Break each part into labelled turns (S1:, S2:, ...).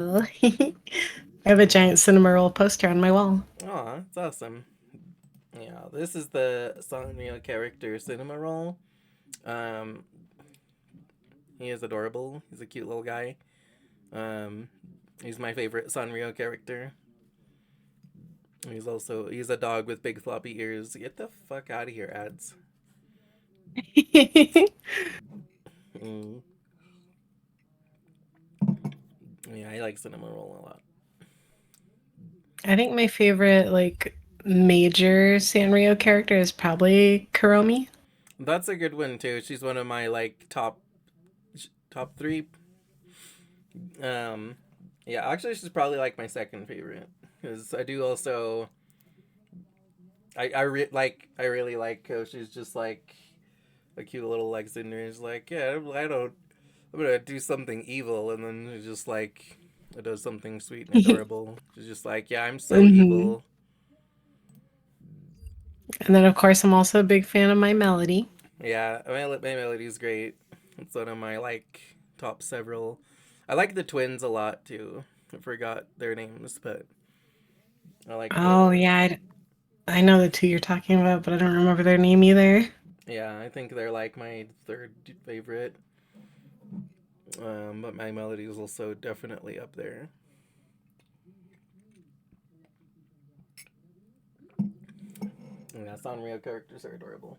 S1: I have a giant Cinnamoroll poster on my wall.
S2: Aw, it's awesome. Yeah, this is the Sanrio character Cinema Roll. Um, he is adorable. He's a cute little guy. Um, he's my favorite Sanrio character. He's a dog with big floppy ears. Get the fuck out of here, ads. Mm. Yeah, I like Cinema Roll a lot.
S1: I think my favorite major Sanrio character is probably Kuromi.
S2: That's a good one too. She's one of my like top three. Um, yeah, actually, she's probably like my second favorite because I do also I really like how she's just like a cute little like Cinder. Is like, yeah, I don't. I'm gonna do something evil, and then it's just like it does something sweet and adorable. She's just like, yeah, I'm so
S1: Hmm.
S2: evil.
S1: And then, of course, I'm also a big fan of My Melody.
S2: Yeah, my melody's great. It's one of my like top several. I like the twins a lot too. I forgot their names, but I like
S1: Oh,
S2: the.
S1: yeah, I know the two you're talking about, but I don't remember their name either.
S2: Yeah, I think they're like my third favorite. But my melody is also definitely up there. Yeah, Sanrio characters are adorable.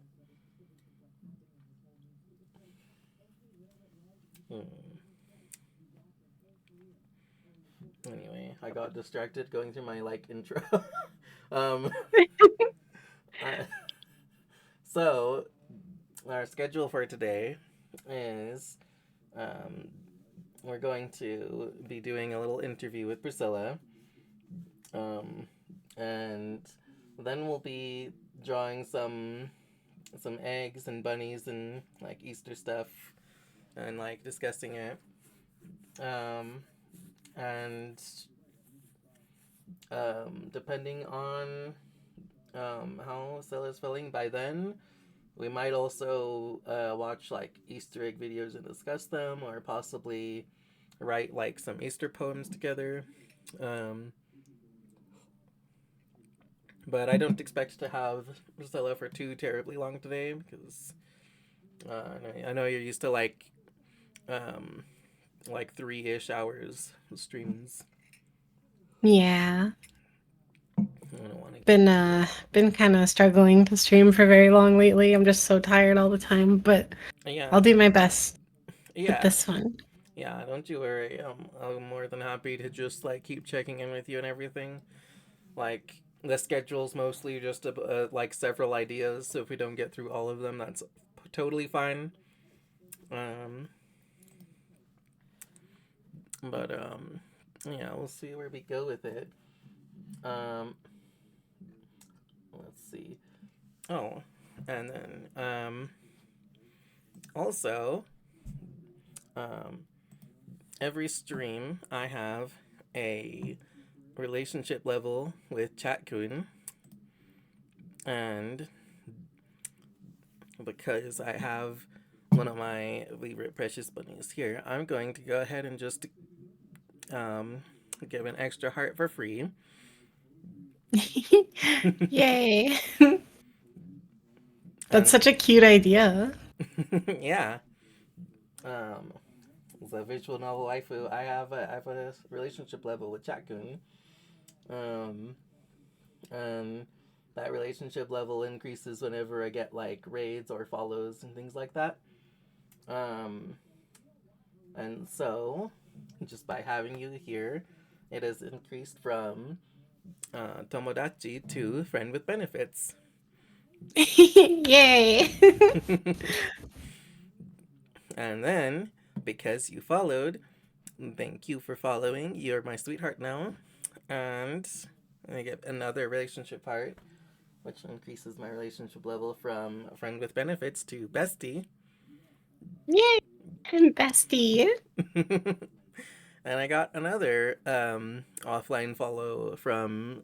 S2: Hmm. Anyway, I got distracted going through my like intro. um, uh, so our schedule for today is um, we're going to be doing a little interview with Priscilla, um, and then we'll be drawing some eggs and bunnies and like Easter stuff and like discussing it. Um, and depending on how Stella's feeling by then, we might also watch like Easter egg videos and discuss them, or possibly write like some Easter poems together. Um, but I don't expect to have Stella for too terribly long today because I know you're used to um, like 3-ish hours of streams.
S1: Yeah.
S2: I don't want to keep you.
S1: Been kind of struggling to stream for very long lately. I'm just so tired all the time, but
S2: Yeah,
S1: I'll do my best with
S2: yeah,
S1: this one.
S2: yeah. Don't you worry. I'm more than happy to just like keep checking in with you and everything. Like the schedule's mostly just like several ideas. So if we don't get through all of them, that's totally fine. Um, but yeah, we'll see where we go with it. Um, let's see. Oh, and then also um, every stream I have a relationship level with Chatkun, and because I have one of my favorite precious bunnies here, I'm going to go ahead and just um, give an extra heart for free.
S1: Yay. That's
S2: And
S1: such a cute idea.
S2: yeah, um, the visual novel waifu, I have a relationship level with Chatkun. Um, and that relationship level increases whenever I get like raids or follows and things like that. Um, and so, just by having you here, it has increased from Tomodachi to friend with benefits.
S1: Yay.
S2: And then, because you followed, thank you for following. You're my sweetheart now. And I get another relationship heart, which increases my relationship level from friend with benefits to bestie.
S1: Yay. And bestie.
S2: And I got another offline follow from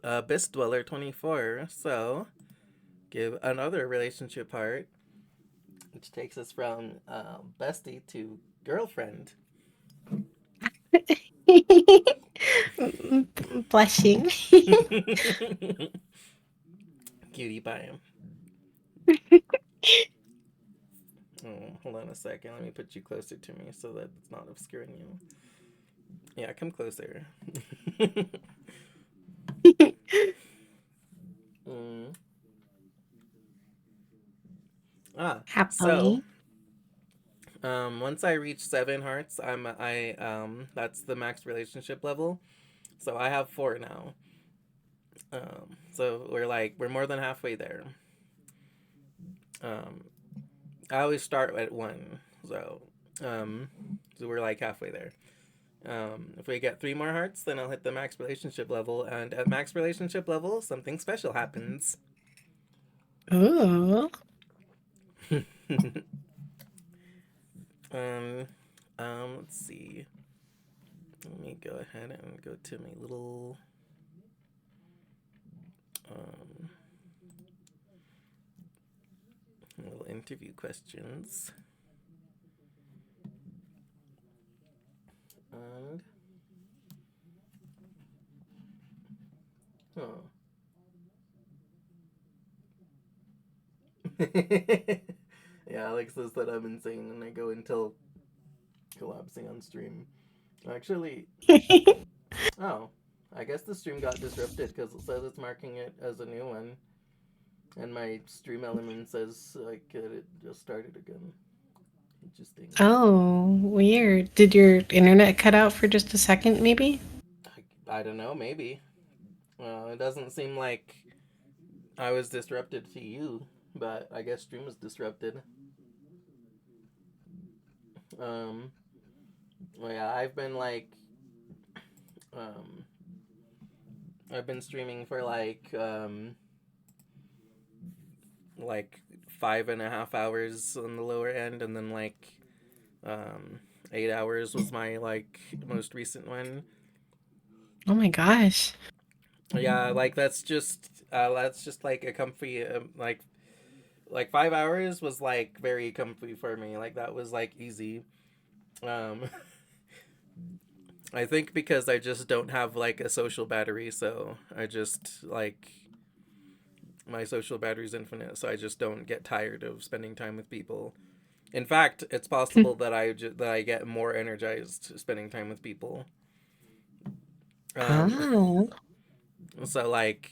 S2: Abyss Dweller 24. So give another relationship heart, which takes us from bestie to girlfriend.
S1: blushing.
S2: Cutie pie. Oh, hold on a second. Let me put you closer to me so that it's not obscuring you. Yeah, come closer. mm. So
S1: Happily.
S2: once I reach 7 hearts, that's the max relationship level. So I have 4 now. So we're more than halfway there. Um, I always start at 1, um, so we're like halfway there. If we get 3 more hearts, then I'll hit the max relationship level, and at max relationship level, something special happens.
S1: Ooh.
S2: um, let's see. Let me go ahead and go to my um, little interview questions. And yeah, Alex says that I'm insane and I go until collapsing on stream. Actually, oh, I guess the stream got disrupted because it says it's marking it as a new one, and my stream element says like it just started again. Interesting.
S1: Oh, weird. Did your internet cut out for just a second, maybe?
S2: I don't know. Maybe. It doesn't seem like I was disrupted to you, but I guess stream was disrupted. Well, yeah, um, I've been streaming for like 5.5 hours on the lower end, and then um 8 hours was my most recent one.
S1: Oh my gosh.
S2: Yeah, like that's just like a comfy like 5 hours was like very comfy for me. Like that was like easy. Um, I think because I just don't have like a social battery, so I just like my social battery's infinite, so I just don't get tired of spending time with people. In fact, it's possible that I get more energized spending time with people. Um,
S1: Oh.
S2: so like,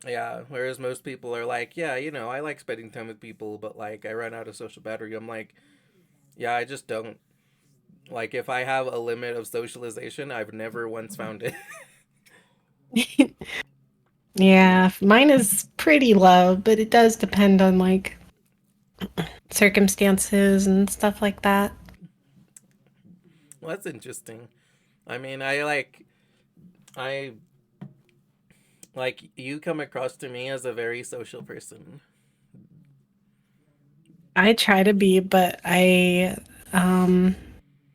S2: yeah. Whereas most people are like, yeah, I like spending time with people, but like I run out of social battery. I'm like, yeah, I just don't. Like if I have a limit of socialization, I've never once found it.
S1: Yeah, mine is pretty low, but it does depend on like circumstances and stuff like that.
S2: Well, that's interesting. I mean, I like you come across to me as a very social person.
S1: I try to be, but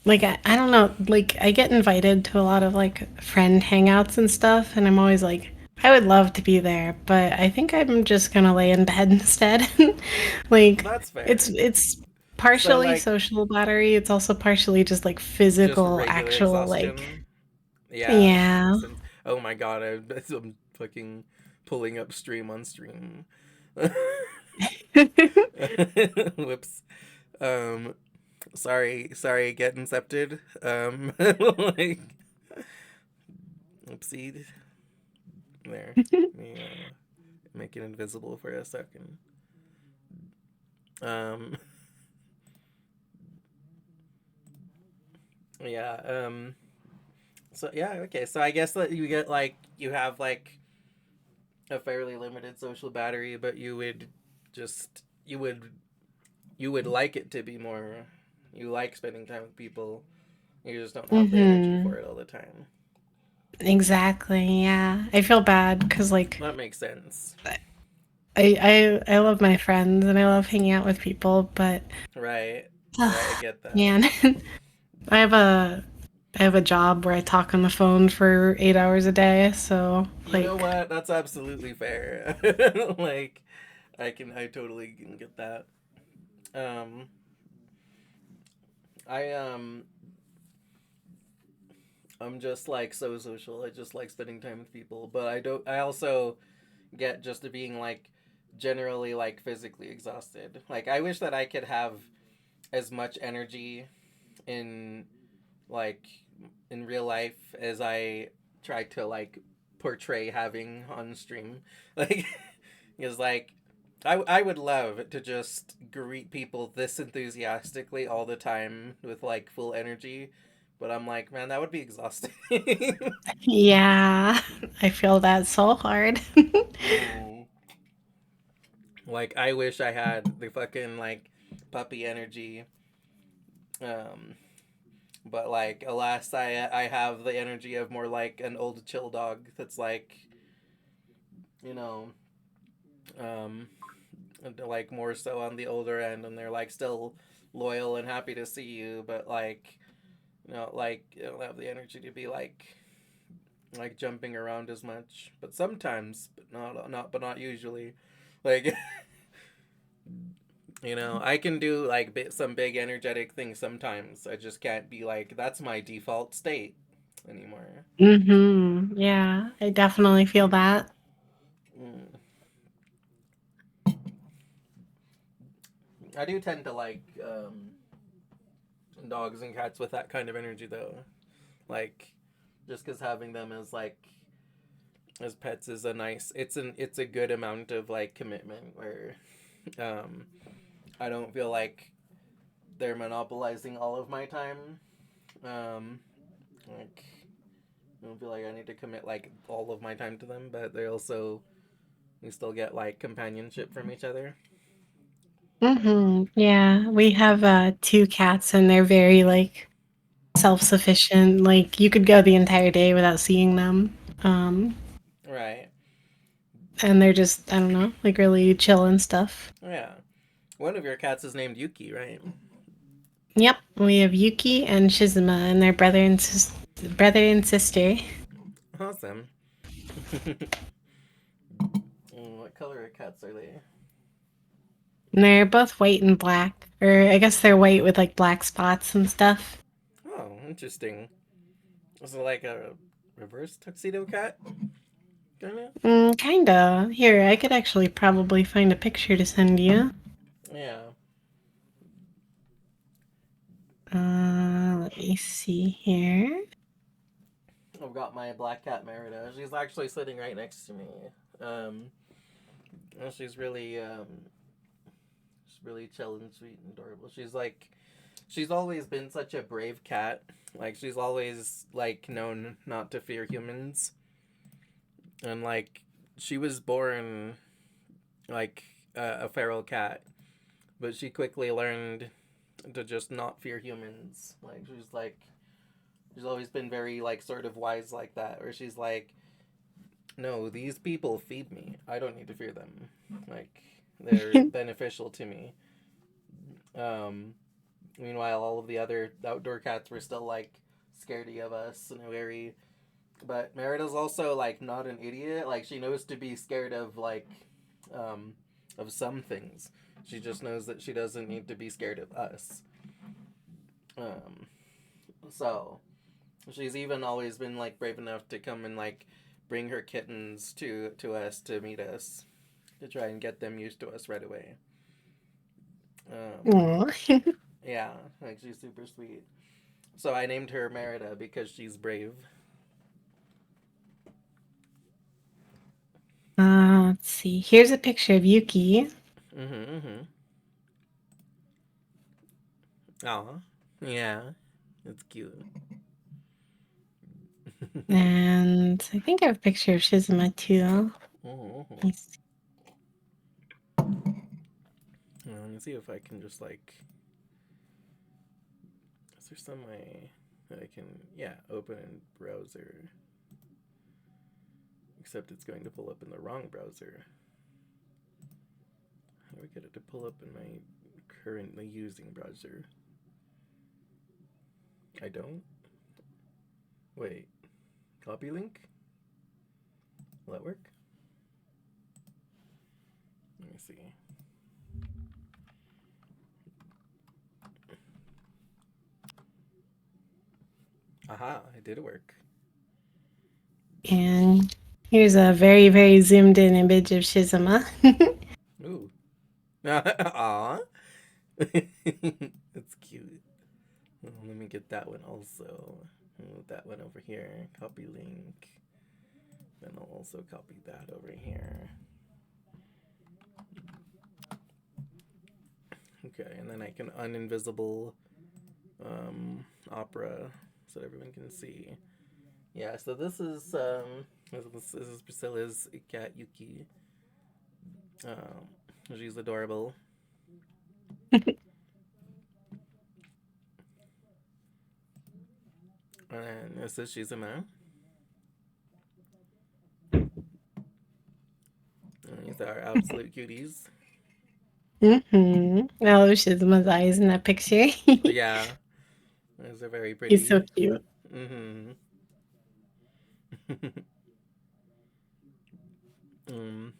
S1: like I don't know, like I get invited to a lot of like friend hangouts and stuff, and I'm always like, I would love to be there, but I think I'm just gonna lay in bed instead. Like
S2: That's
S1: it's
S2: fair.
S1: it's
S2: So
S1: partially
S2: like
S1: social battery, it's also partially just like
S2: just
S1: physical,
S2: regular
S1: actual like
S2: exhaustion. Yeah, that
S1: yeah.
S2: makes sense. Oh my god, I'm fucking pulling up stream on stream. Whoops. Um, sorry, get incepted. Like, oopsie. There. Yeah, make it invisible for a second. Um, yeah. So yeah, okay. So I guess that you have like a fairly limited social battery, but just you would like it to be more. You like spending time with people. You just don't have the energy
S1: Mhm.
S2: for it all the time.
S1: Exactly. Yeah. I feel bad because like
S2: That makes sense.
S1: I love my friends and I love hanging out with people, but
S2: Right. Right. I
S1: ah,
S2: get that.
S1: man, I have a I have a job where I talk on the phone for 8 hours a day, so
S2: You know
S1: like
S2: what? That's absolutely fair. Like, I totally can get that. Um, I I'm just like so social. I just like spending time with people, but I don't. I also get just to being like generally like physically exhausted. Like I wish that I could have as much energy in like in real life as I try to like portray having on stream. Like is like I would love to just greet people this enthusiastically all the time with like full energy, but I'm like, man, that would be exhausting.
S1: Yeah, I feel that so hard.
S2: Mm. Like I wish I had the fucking like puppy energy. Um but like alas I have the energy of more like an old chill dog that's like, you know, um like more so on the older end, and they're like still loyal and happy to see you, but like, you know, like I don't have the energy to be like jumping around as much. But sometimes, but not usually. Like you know, I can do like some big energetic things sometimes. I just can't be like that's my default state anymore.
S1: Yeah, I definitely feel that.
S2: Mm. I do tend to like dogs and cats with that kind of energy though. Like just because having them as pets is a nice, it's a good amount of like commitment where um I don't feel like they're monopolizing all of my time. Like I don't feel like I need to commit like all of my time to them, but they also, we still get like companionship from each other.
S1: Yeah, we have two cats and they're very like self-sufficient. Like you could go the entire day without seeing them. Um
S2: Right.
S1: and they're just I don't know, like really chill and stuff.
S2: Yeah. One of your cats is named Yuki, right?
S1: Yep, we have Yuki and Shizuma and they're brother and sister.
S2: Awesome. What color of cats are they?
S1: And they're both white and black. Or I guess they're white with like black spots and stuff.
S2: Oh, interesting. Is it like a reverse tuxedo cat? Kinda?
S1: Kinda. Here, I could actually probably find a picture to send you.
S2: Yeah.
S1: Let me see here.
S2: I've got my black cat Merida. She's actually sitting right next to me. Um, and she's really chill and sweet and adorable. She's always been such a brave cat. Like she's always like known not to fear humans, and like she was born like a feral cat, but she quickly learned to just not fear humans. She's always been very like sort of wise like that, where she's like, no, these people feed me. I don't need to fear them. Like they're beneficial to me. Um, Meanwhile, all of the other outdoor cats were still like scaredy of us and very. But Merida's also like not an idiot. Like she knows to be scared um, of some things. She just knows that she doesn't need to be scared of us. Um, so she's even always been like brave enough to come and like bring her kittens to us to meet us, to try and get them used to us right away. Um,
S1: Aw.
S2: yeah, like she's super sweet. So I named her Merida because she's brave.
S1: Let's see. Here's a picture of Yuki.
S2: Mm-hmm. Mm-hmm. Aw, yeah, it's cute.
S1: And I think I have a picture of Shizuma too.
S2: Mm-hmm.
S1: Let me see.
S2: Let me see if I can just like. Is there some way that I can, yeah, open in browser? Except it's going to pull up in the wrong browser. How do I get it to pull up in my currently using browser? I don't? Wait. Copy link? Will that work? Let me see. Aha, it did work.
S1: And here's a very, very zoomed in image of Shizuma.
S2: Ooh. Aw. It's cute. Let me get that one also. Move that one over here. Copy link. Then I'll also copy that over here. Okay, and then I can uninvisible opera so that everyone can see. Yeah, so this is Priscilla's cat Yuki. Um, she's adorable. And this is Shizuma. And these are absolute cuties.
S1: Mm-hmm. I love Shizuma's eyes in that picture.
S2: Yeah, these are very
S1: He's so
S2: pretty.
S1: cute.
S2: Mm-hmm. um,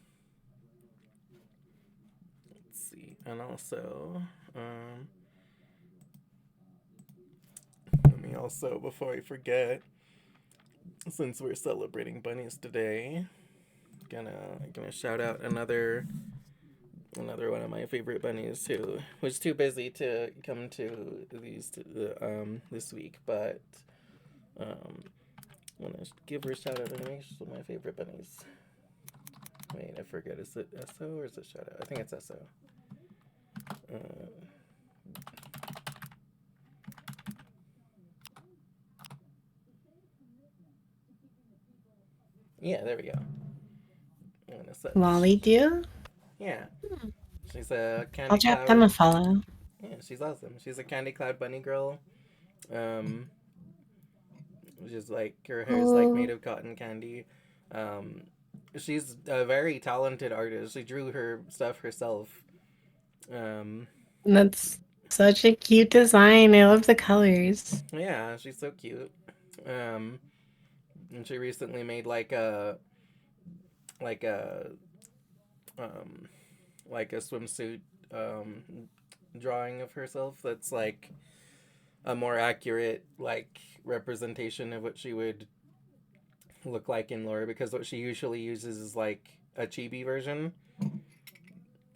S2: let's see, and also, let me also, before I forget, since we're celebrating bunnies today, gonna shout out another one of my favorite bunnies who was too busy to come to this week, but um, I'm gonna give her a shout out anyway. She's one of my favorite bunnies. Wait, I forget. Is it Esso or is it shout out? I think it's Esso. Uh, yeah, there we go. And as such,
S1: Lolly do?
S2: yeah, she's a
S1: I'll
S2: Candy
S1: drop them
S2: Cloud.
S1: a follow.
S2: Yeah, she's awesome. She's a Candy Cloud bunny girl. Um, which is like her hair is like made
S1: Oh,
S2: of cotton candy. Um, she's a very talented artist. She drew her stuff herself. Um,
S1: that's such a cute design. I love the colors.
S2: yeah, she's so cute. Um, and she recently made like a um, like a swimsuit um, drawing of herself that's like a more accurate like representation of what she would look like in lore, because what she usually uses is like a chibi version.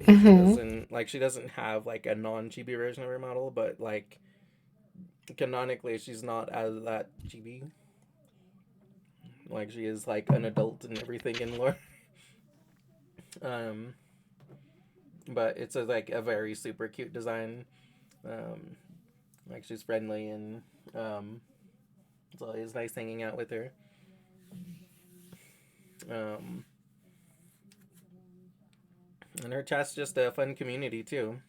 S1: Mm-hmm.
S2: She doesn't have like a non chibi version of her model, but like canonically she's not as that chibi. Like she is like an adult and everything in lore. Um, but it's like a very super cute design. Um, like she's friendly and it's always nice hanging out with her. Um, and her chat's just a fun community too.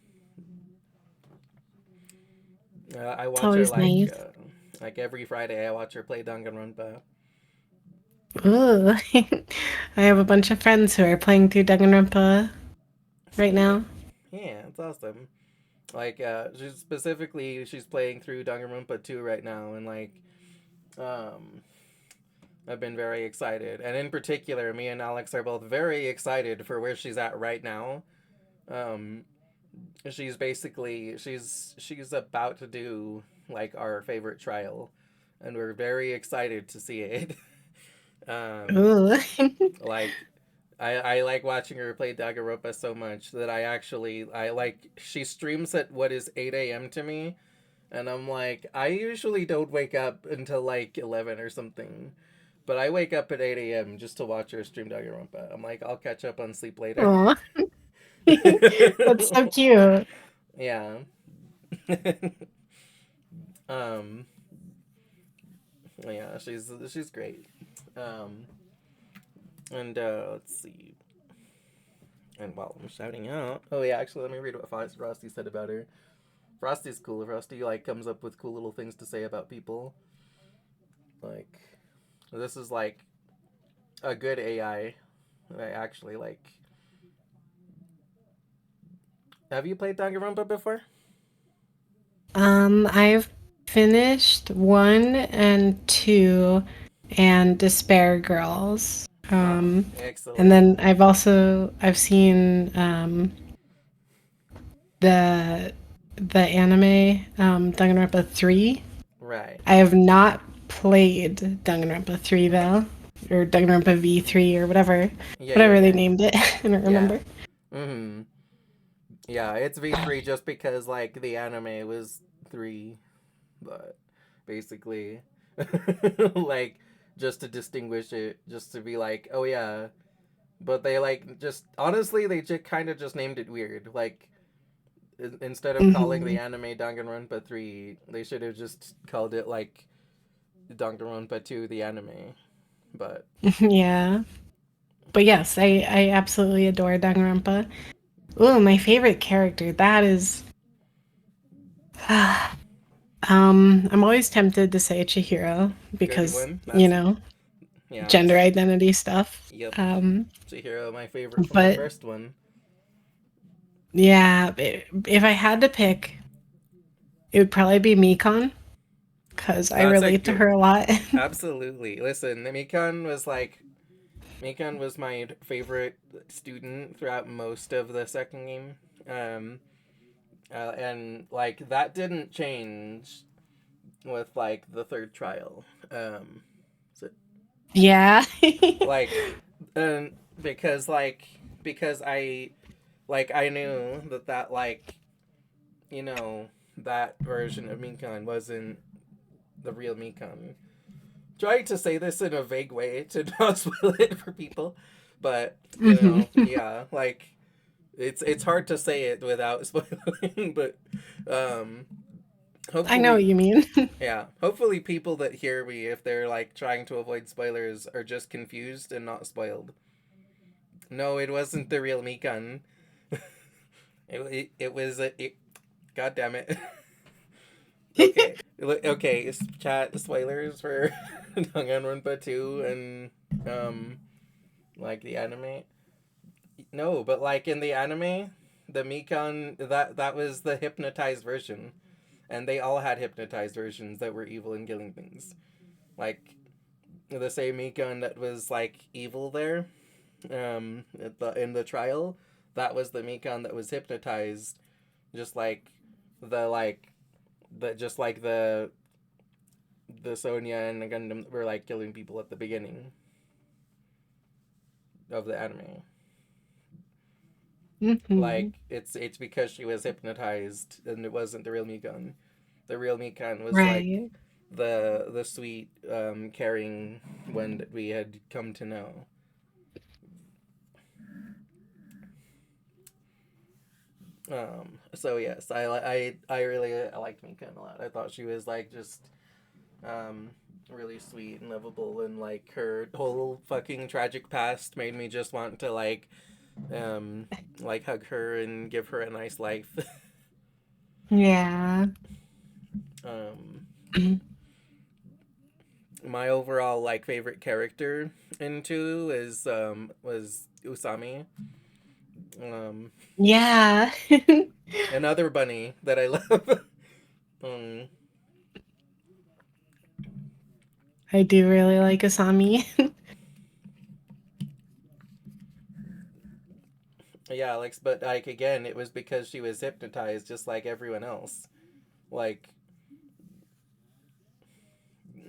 S2: I
S1: It's
S2: watch her
S1: always nice.
S2: like every Friday. I watch her play Danganronpa.
S1: Ooh. I have a bunch of friends who are playing through Danganronpa right
S2: Yeah,
S1: now.
S2: yeah, it's awesome. Like she's playing through Danganronpa 2 right now, and like um I've been very excited. And in particular, me and Alex are both very excited for where she's at right now. Um she's basically she's about to do like our favorite trial, and we're very excited to see it. um
S1: Ooh.
S2: like I like watching her play Danganronpa so much that I like she streams at what is 8 a.m. to me, and I'm like, I usually don't wake up until like 11 or something, but I wake up at 8 a.m. just to watch her stream Danganronpa. I'm like, I'll catch up on sleep later.
S1: Aw. That's so cute.
S2: Yeah. um. Yeah, she's great. Um. And let's see. And while I'm shouting out, oh yeah, actually, let me read what Frosty said about her. Frosty's cool. Frosty like comes up with cool little things to say about people. Like, this is like a good AI. I actually like. Have you played Danganronpa before?
S1: I've finished 1 and 2 and Despair Girls.
S2: Ah,
S1: And
S2: excellent.
S1: then I've seen the anime Danganronpa 3.
S2: Right.
S1: I have not played Danganronpa 3 though, or Danganronpa V3 or whatever,
S2: Yeah, yeah,
S1: whatever they
S2: yeah,
S1: named it. I don't
S2: yeah.
S1: remember.
S2: Mm-hmm. Yeah, it's V3 just because like the anime was 3, but basically, like just to distinguish it, just to be like, oh yeah. But they like just honestly, they just kind of just named it weird. Like instead of calling the
S1: Hmm.
S2: anime Danganronpa 3, they should have just called it like Danganronpa 2 the anime. But
S1: Yeah, but yes, I absolutely adore Danganronpa. Ooh, my favorite character. That is. I'm always tempted to say Chihiro
S2: good
S1: because,
S2: one. That's yeah.
S1: gender identity stuff.
S2: Yep. Chihiro, my favorite from the
S1: But
S2: first one.
S1: yeah, if I had to pick, it would probably be Mikon because I
S2: That's a
S1: relate to
S2: good.
S1: her a lot.
S2: Absolutely. Listen, Mikan was my favorite student throughout most of the second game. Um, and like that didn't change with like the third trial. So,
S1: Yeah.
S2: like, um, because like because I knew that like you know that version of Mikan wasn't the real Mikan. Trying to say this in a vague way to not spoil it for people, but
S1: Hmm.
S2: yeah, like it's hard to say it without spoiling, but um,
S1: I know what
S2: hopefully,
S1: you mean.
S2: yeah, hopefully people that hear me, if they're like trying to avoid spoilers, are just confused and not spoiled. No, it wasn't the real Mikan. It was God damn it. Okay, okay, chat spoilers for Danganronpa 2 and like the anime. No, but like in the anime, the Mikan that was the hypnotized version, and they all had hypnotized versions that were evil and killing things. Like the same Mikan that was like evil there, in the trial, that was the Mikan that was hypnotized, just the like just like the Sonya and the Gundam were like killing people at the beginning of the anime.
S1: Hmm.
S2: Like it's because she was hypnotized and it wasn't the real Mikan. The real Mikan was like
S1: Right.
S2: the sweet caring one that we had come to know. So yes, I really I liked Mikan a lot. I thought she was like just um really sweet and lovable, and like her whole fucking tragic past made me just want to um like hug her and give her a nice life.
S1: Yeah.
S2: um my overall like favorite character in 2 is was Usami. um
S1: Yeah.
S2: Another bunny that I love. um
S1: I do really like Asami.
S2: yeah, like, but like again, it was because she was hypnotized just like everyone else. like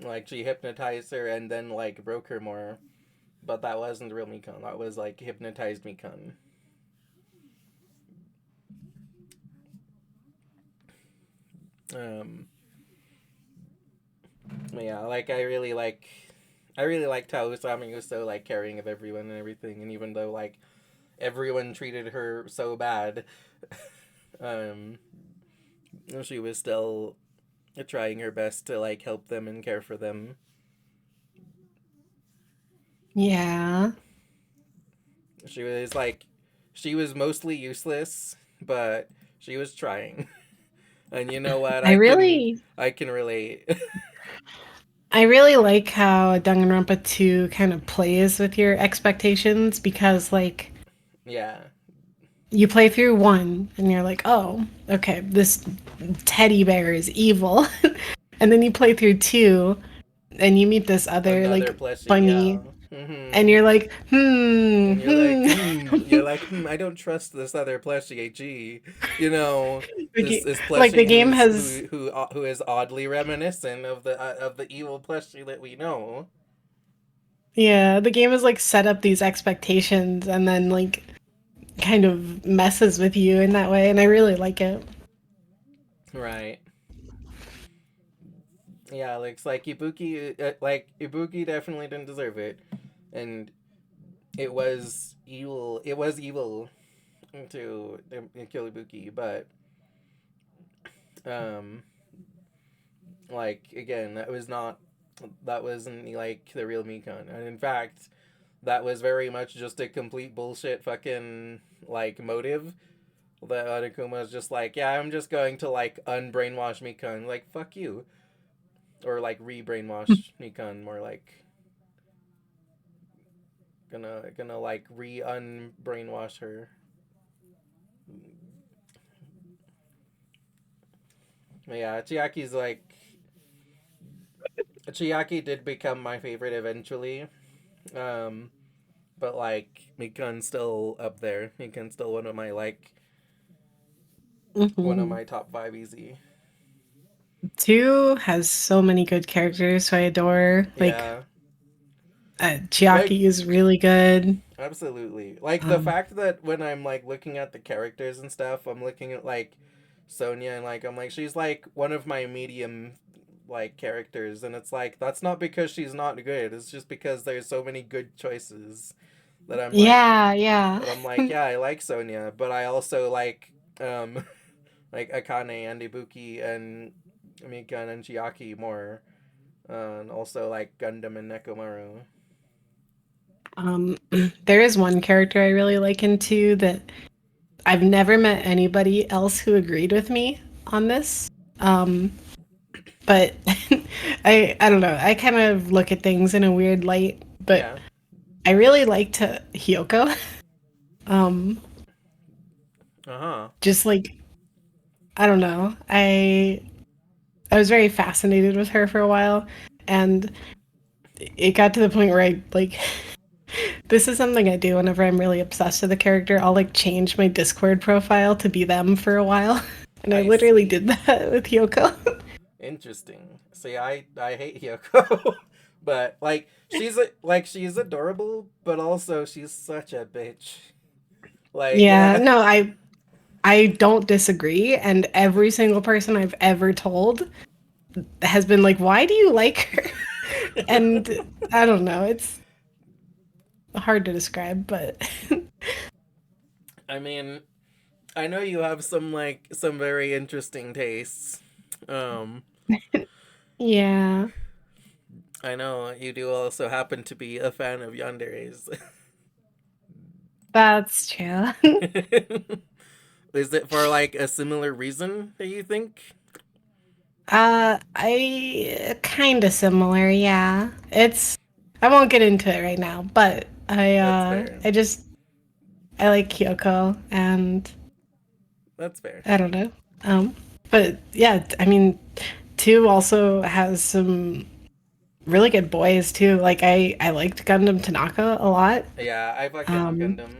S2: like she hypnotized her and then like broke her more, but that wasn't the real Mikan. That was like hypnotized Mikan. um yeah, like I really liked how Usami was so like caring of everyone and everything, and even though like everyone treated her so bad, um, she was still trying her best to like help them and care for them.
S1: Yeah.
S2: She was like, she was mostly useless, but she was trying. And you know what?
S1: I really
S2: I can relate.
S1: I really like how Danganronpa 2 kind of plays with your expectations because like
S2: Yeah,
S1: you play through 1 and you're like, "Oh, okay, this teddy bear is evil." And then you play through 2 and you meet this other
S2: another
S1: like
S2: plushie.
S1: bunny
S2: Yeah,
S1: And you're like, hmm,
S2: And you're like,
S1: hmm.
S2: I don't trust this other plushie AG. You know, this
S1: Like the
S2: plushie
S1: game has,
S2: who is oddly reminiscent of the evil plushie that we know.
S1: yeah, the game has like set up these expectations and then like kind of messes with you in that way, and I really like it.
S2: Right. Yeah, like Ibuki definitely didn't deserve it, and it was evil. It was evil to kill Ibuki, but um, like again, that wasn't like the real Mikon, and in fact, that was very much just a complete bullshit fucking like motive. That Onokuma was just like, yeah, I'm just going to like unbrainwash Mikon, like fuck you, or like re-brainwash Mikon, more like gonna like re-unbrainwash her. But yeah, Chiaki did become my favorite eventually. Um, but like Mikan's still up there. Mikan's still one of
S1: Hmm.
S2: my top five easy.
S1: Two has so many good characters who I adore. Like
S2: Yeah, like
S1: Chiaki is really good.
S2: absolutely. Like the
S1: Um,
S2: fact that when I'm like looking at the characters and stuff, I'm looking at like Sonia and like I'm like she's like one of my medium like characters, and it's like that's not because she's not good. It's just because there's so many good choices that
S1: yeah, yeah.
S2: I'm like, yeah, I like Sonia, but I also um like Akane and Ibuki and Mikan and Chiaki more. And also like Gundam and Nekomaru.
S1: Um, there is one character I really like in two that I've never met anybody else who agreed with me on this. Um, but I don't know. I kind of look at things in a weird light, but
S2: Yeah.
S1: I really liked Hyoko. Um,
S2: Uh-huh.
S1: just like I don't know. I was very fascinated with her for a while, and it got to the point where I like this is something I do whenever I'm really obsessed with a character. I'll like change my Discord profile to be them for a while. And I
S2: I
S1: literally
S2: see.
S1: did that with Hyoko.
S2: Interesting. See, I hate Hyoko. But she's adorable, but also she's such a bitch. Like,
S1: Yeah,
S2: yeah.
S1: no, I don't disagree, and every single person I've ever told has been like, "Why do you like her?" And I don't know, it's hard to describe, but
S2: I mean, I know you have some very interesting tastes. Um,
S1: yeah,
S2: I know you do also happen to be a fan of yandere's.
S1: that's true.
S2: Is it for like a similar reason that you think?
S1: I kind of similar, yeah. It's I won't get into it right now, but
S2: That's fair.
S1: I like Kyoko and
S2: That's fair.
S1: I don't know. Um but yeah, I mean, two also has some really good boys too. Like I liked Gundam Tanaka a lot.
S2: Yeah, I fucking
S1: Um
S2: Gundam.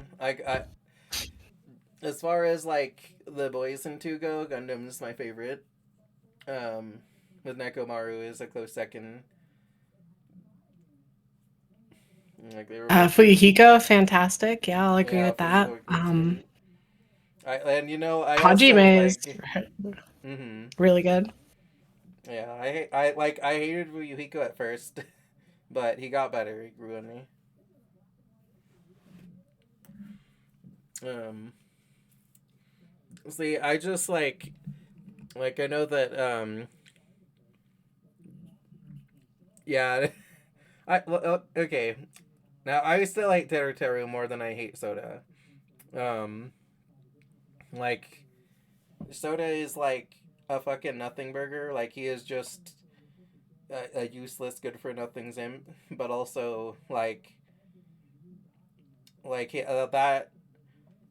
S2: As far as like the boys in two go, Gundam's my favorite. Um, with Nekomaru is a close second. Like they were both pretty.
S1: Fuyuhiko, fantastic. Yeah, I'll agree
S2: Yeah,
S1: with that.
S2: Fujiwara great. I also
S1: Hajime is
S2: like. Mm-hmm.
S1: really good.
S2: Yeah, I hated Ryuhiko at first, but he got better. He grew on me. Um, See, I just like I know that yeah. Okay. Now I still like Teru Teru more than I hate Soda. Um, like Soda is like a fucking nothing burger. Like he is just a useless, good for nothing imp. But also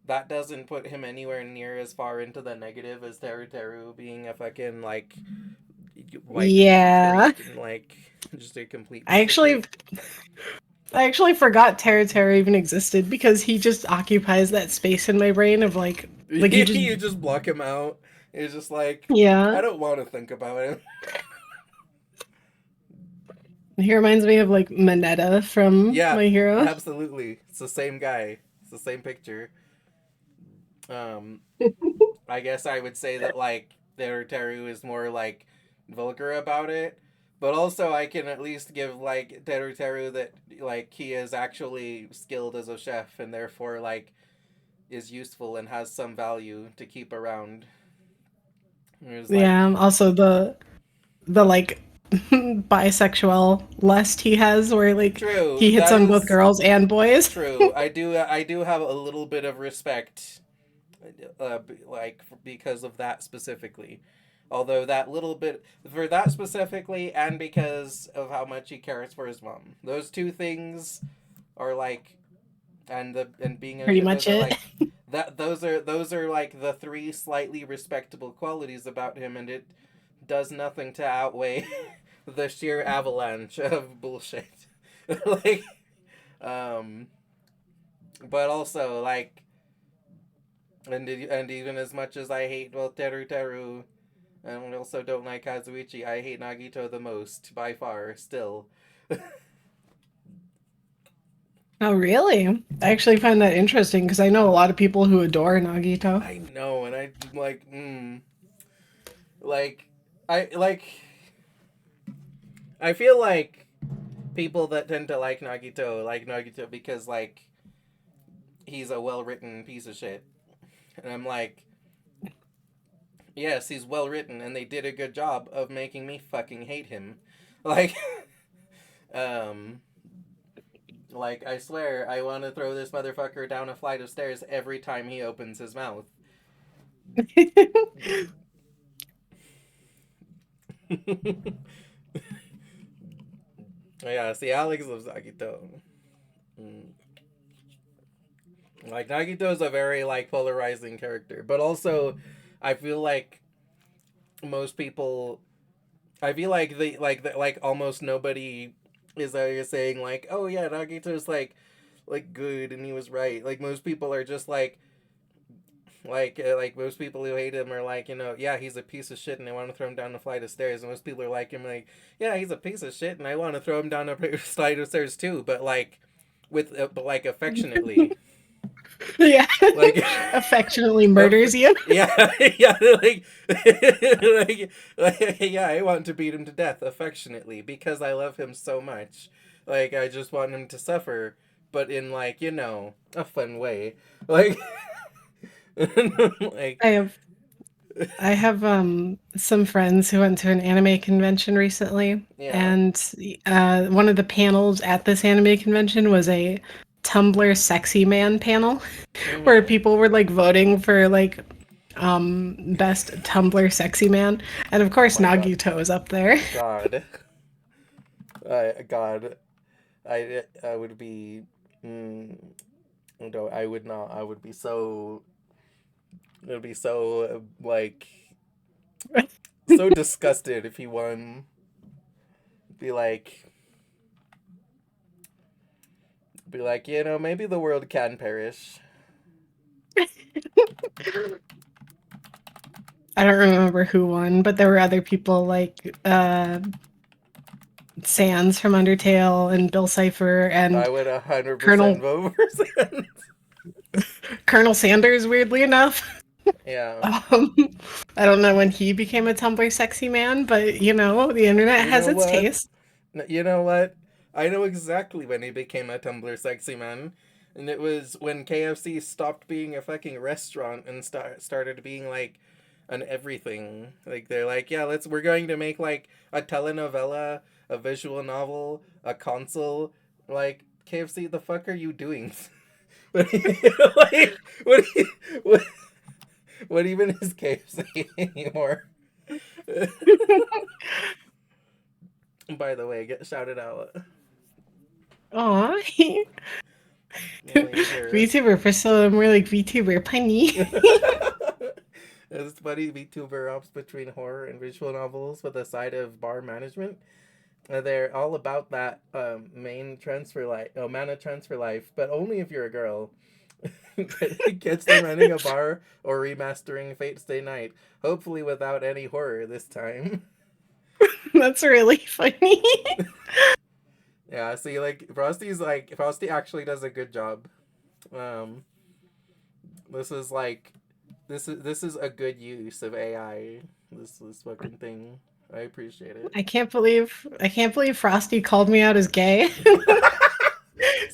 S2: that doesn't put him anywhere near as far into the negative as Teru Teru being a fucking like
S1: Yeah.
S2: great and like just a complete
S1: I
S2: piece of
S1: actually
S2: shit.
S1: I actually forgot Teru Teru even existed because he just occupies that space in my brain of like he just
S2: You just block him out. It's just like,
S1: yeah.
S2: I don't want to think about him.
S1: He reminds me of like Mineta from
S2: Yeah,
S1: My Hero.
S2: absolutely. It's the same guy. It's the same picture. Um, I guess I would say that like Teru is more like vulgar about it, but also I can at least give like Teru that like he is actually skilled as a chef and therefore like is useful and has some value to keep around. There's like
S1: Yeah, also the like bisexual lust he has where like
S2: true
S1: he hits
S2: that
S1: on both
S2: is
S1: girls and boys.
S2: true. I do have a little bit of respect, like because of that specifically. Although that little bit for that specifically, and because of how much he cares for his mom, those two things are like, and being
S1: Pretty
S2: a those
S1: much
S2: are
S1: it.
S2: like those are like the three slightly respectable qualities about him, and it does nothing to outweigh the sheer avalanche of bullshit. Like, um, but also like, and even as much as I hate both Teru and I also don't like Kazuichi, I hate Nagito the most by far. Still,
S1: Oh, really? I actually find that interesting because I know a lot of people who adore Nagito.
S2: I know, and I like, like, I like. I feel like people that tend to like Nagito because like he's a well written piece of shit, and I'm like, yes, he's well written, and they did a good job of making me fucking hate him, like, um. Like, I swear, I want to throw this motherfucker down a flight of stairs every time he opens his mouth. Yeah, see, Alex loves Nagito. Mm. Like, Nagito is a very, like, polarizing character. But also, I feel like most people... I feel like like almost nobody is saying, like, oh, yeah, Nagito's, like, good and he was right. Like, most people are just, like most people who hate him are like, yeah, he's a piece of shit and I want to throw him down a flight of stairs. And most people are like him, like, yeah, he's a piece of shit and I want to throw him down a flight of stairs too, but like but like affectionately,
S1: Yeah.
S2: like
S1: Affectionately murders you.
S2: yeah, yeah, like yeah, I want to beat him to death affectionately because I love him so much. Like I just want him to suffer, but in like a fun way, like. Like
S1: I have I have some friends who went to an anime convention recently,
S2: yeah.
S1: and one of the panels at this anime convention was a Tumblr sexy man panel where
S2: Mm-hmm.
S1: people were like voting for like best Tumblr sexy man, and of
S2: Oh
S1: course
S2: my god.
S1: Nagito is up there.
S2: God. God. I would be. Mm, no, I would not. I would be so. It would be so like so disgusted if he won. Be like. Be like, maybe the world can perish.
S1: I don't remember who won, but there were other people like Sans from Undertale and Bill Cipher
S2: I
S1: and
S2: would 100%
S1: Colonel
S2: vote for Sans.
S1: Colonel Sanders, weirdly enough.
S2: Yeah.
S1: Um, I don't know when he became a Tumblr sexy man, but the internet
S2: You
S1: has
S2: know
S1: its
S2: what?
S1: taste.
S2: You know what? I know exactly when he became a Tumblr sexy man. And it was when KFC stopped being a fucking restaurant and started being like an everything. Like they're like, yeah, we're going to make like a telenovela, a visual novel, a console. Like KFC, the fuck are you doing? Like what, what even is KFC anymore? By the way, get shouted out.
S1: Aw.
S2: Later.
S1: VTuber Priscilla, more like VTuber Punny.
S2: It's funny VTuber ops between horror and visual novels with a side of bar management. They're all about that main transfer life, oh, mana transfer life, but only if you're a girl. Catch them running a bar or remastering Fate Stay Night, hopefully without any horror this time.
S1: That's really funny.
S2: Yeah, see, Frosty actually does a good job. Um, this is like this is a good use of AI. This fucking thing. I appreciate it.
S1: I can't believe Frosty called me out as gay.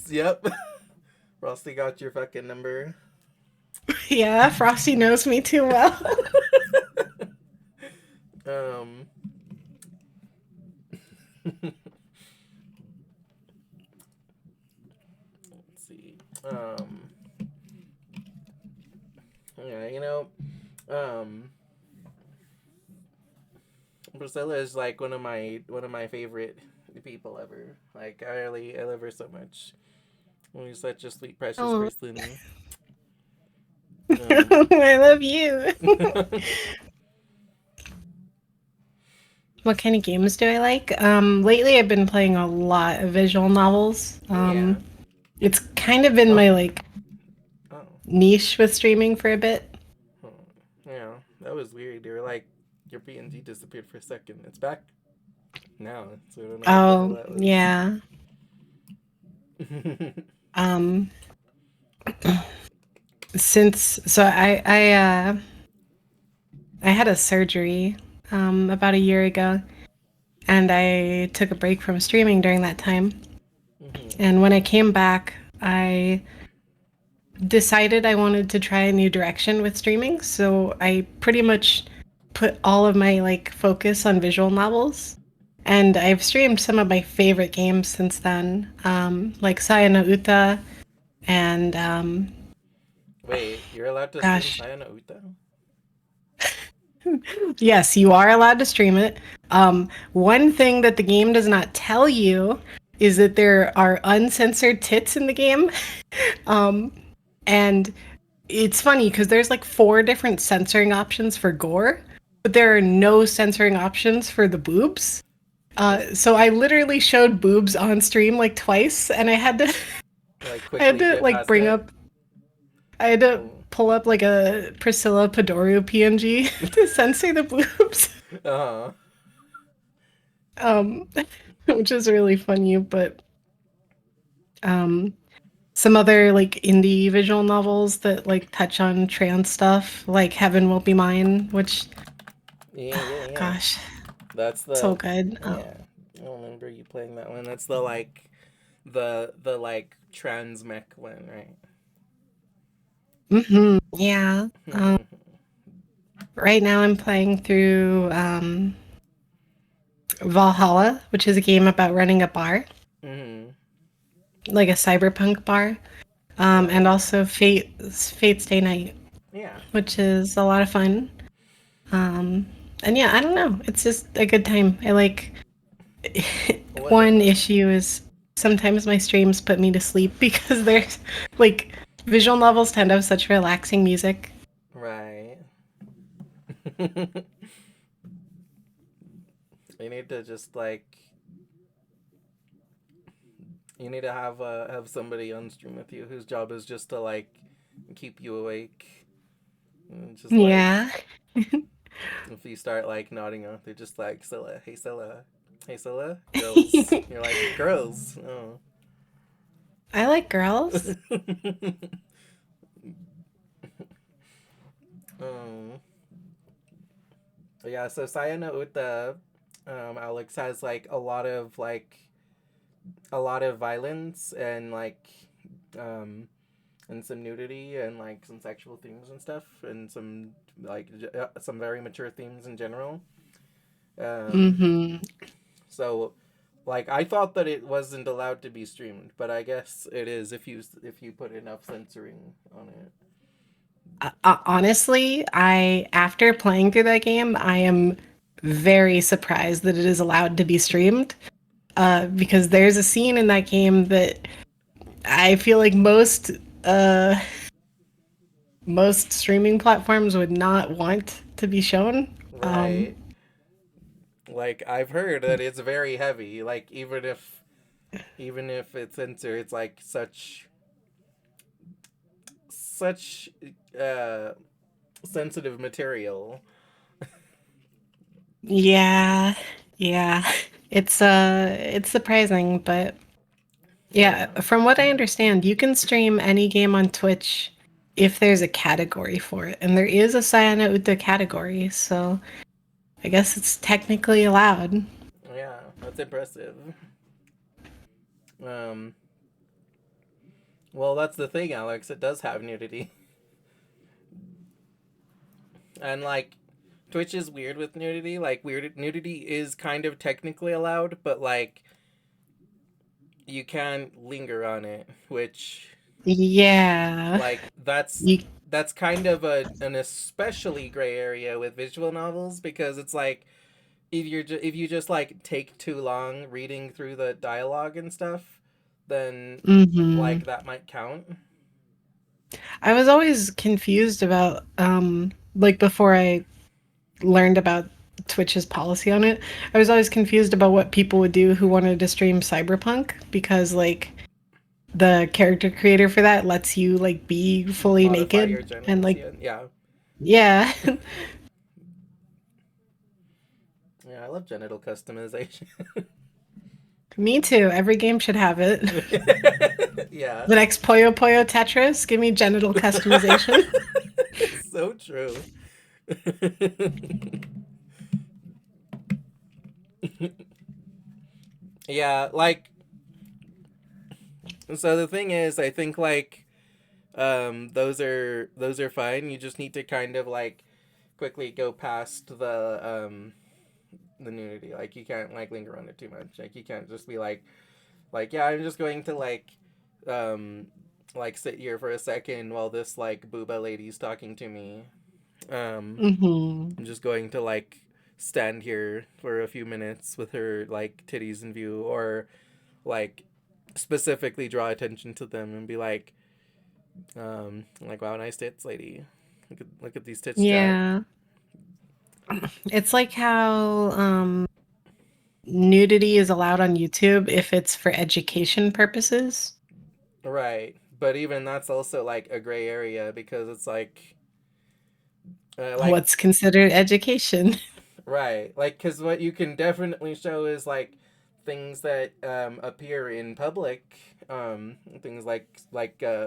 S2: Yep. Frosty got your fucking number.
S1: Yeah, Frosty knows me too well.
S2: um let's see. Yeah, um Priscilla is like one of my favorite people ever. Like I love her so much. She's such a sweet, precious
S1: Oh,
S2: person. Um,
S1: I love you. What kind of games do I like? Lately I've been playing a lot of visual novels.
S2: yeah.
S1: It's kind of been
S2: Oh,
S1: my like
S2: oh,
S1: niche with streaming for a bit.
S2: oh. Yeah. That was weird. They were like, your PNG disappeared for a second. It's back now, so I don't know what the hell
S1: Oh,
S2: that was.
S1: yeah. Um, since so I had a surgery about a year ago, and I took a break from streaming during that time.
S2: Hmm.
S1: And when I came back, I decided I wanted to try a new direction with streaming. So I pretty much put all of my like focus on visual novels. And I've streamed some of my favorite games since then, like Sayano Uta and
S2: Wait, you're allowed to stream
S1: gosh,
S2: Sayana Uta?
S1: yes, you are allowed to stream it. One thing that the game does not tell you is that there are uncensored tits in the game. Um, and it's funny because there's like four different censoring options for gore, but there are no censoring options for the boobs. So I literally showed boobs on stream like twice, and I had to,
S2: Like
S1: I had
S2: quickly
S1: to
S2: get
S1: like
S2: past
S1: bring
S2: it?
S1: up, I had to
S2: Oh.
S1: pull up like a Priscilla Padoru PNG to censor the boobs.
S2: Uh-huh.
S1: Um, which is really funny, but um, some other like indie visual novels that like touch on trans stuff, like Heaven Will Be Mine, which
S2: Yeah, yeah, yeah.
S1: gosh,
S2: That's
S1: so
S2: the
S1: good.
S2: yeah. I remember you playing that one. That's the like trans mech one, right?
S1: Yeah. Right now I'm playing through Valhalla, which is a game about running a bar,
S2: Hmm.
S1: like a cyberpunk bar, and
S2: Right.
S1: also Fate Stay Night,
S2: Yeah.
S1: which is a lot of fun. Um, and yeah, I don't know. It's just a good time. I like
S2: What
S1: one issue is sometimes my streams put me to sleep because there's like visual novels tend to have such relaxing music.
S2: right. You need to just like you need to have somebody on stream with you whose job is just to like keep you awake. And just like
S1: Yeah.
S2: if you start like nodding off, they're just like Scylla, hey Scylla, hey Scylla, girls. You're like girls. Oh.
S1: I like girls.
S2: um, yeah, so Sayana Uta, Alex has like a lot of violence um and some nudity and like some sexual themes and stuff and some very mature themes in general. Um,
S1: Hmm.
S2: so like I thought that it wasn't allowed to be streamed, but I guess it is if you put enough censoring on it.
S1: Honestly, I after playing through that game, I am very surprised that it is allowed to be streamed. Because there's a scene in that game that I feel like uh, most streaming platforms would not want to be shown. Um,
S2: Right. Like I've heard that it's very heavy. Like even if it's censored, it's like such uh sensitive material.
S1: Yeah, yeah. It's surprising, but yeah,
S2: Yeah.
S1: from what I understand, you can stream any game on Twitch if there's a category for it, and there is a Sayana Uta category, so I guess it's technically allowed.
S2: Yeah, that's impressive. Um, well, that's the thing, Alex. It does have nudity, and like Twitch is weird with nudity. Like, weird nudity is kind of technically allowed, but like you can linger on it, which
S1: Yeah.
S2: like
S1: You
S2: that's kind of an especially gray area with visual novels because it's like if you just like take too long reading through the dialogue and stuff, then
S1: mhm.
S2: like that might count.
S1: I was always confused about like before I learned about Twitch's policy on it. I was always confused about what people would do who wanted to stream Cyberpunk because like the character creator for that lets you like be fully
S2: Modify
S1: naked
S2: your
S1: and
S2: genitals,
S1: like
S2: yeah, yeah,
S1: yeah.
S2: yeah. I love genital customization.
S1: Me too. Every game should have it.
S2: Yeah.
S1: The next Puyo Puyo Tetris, give me genital customization.
S2: So true. Yeah, like so the thing is I think like those are fine. You just need to kind of like quickly go past the nudity. Like you can't like linger on it too much. Like you can't just be like yeah, I'm just going to um like sit here for a second while this like booba lady's talking to me.
S1: Mhm.
S2: I'm just going to like stand here for a few minutes with her like titties in view, or like specifically draw attention to them and be like wow, nice tits, lady. Look at these tits, Jack.
S1: Yeah. It's like how nudity is allowed on YouTube if it's for education purposes.
S2: Right, but even that's also like a gray area because it's like
S1: What's considered education?
S2: right, like because what you can definitely show is like things that appear in public, things like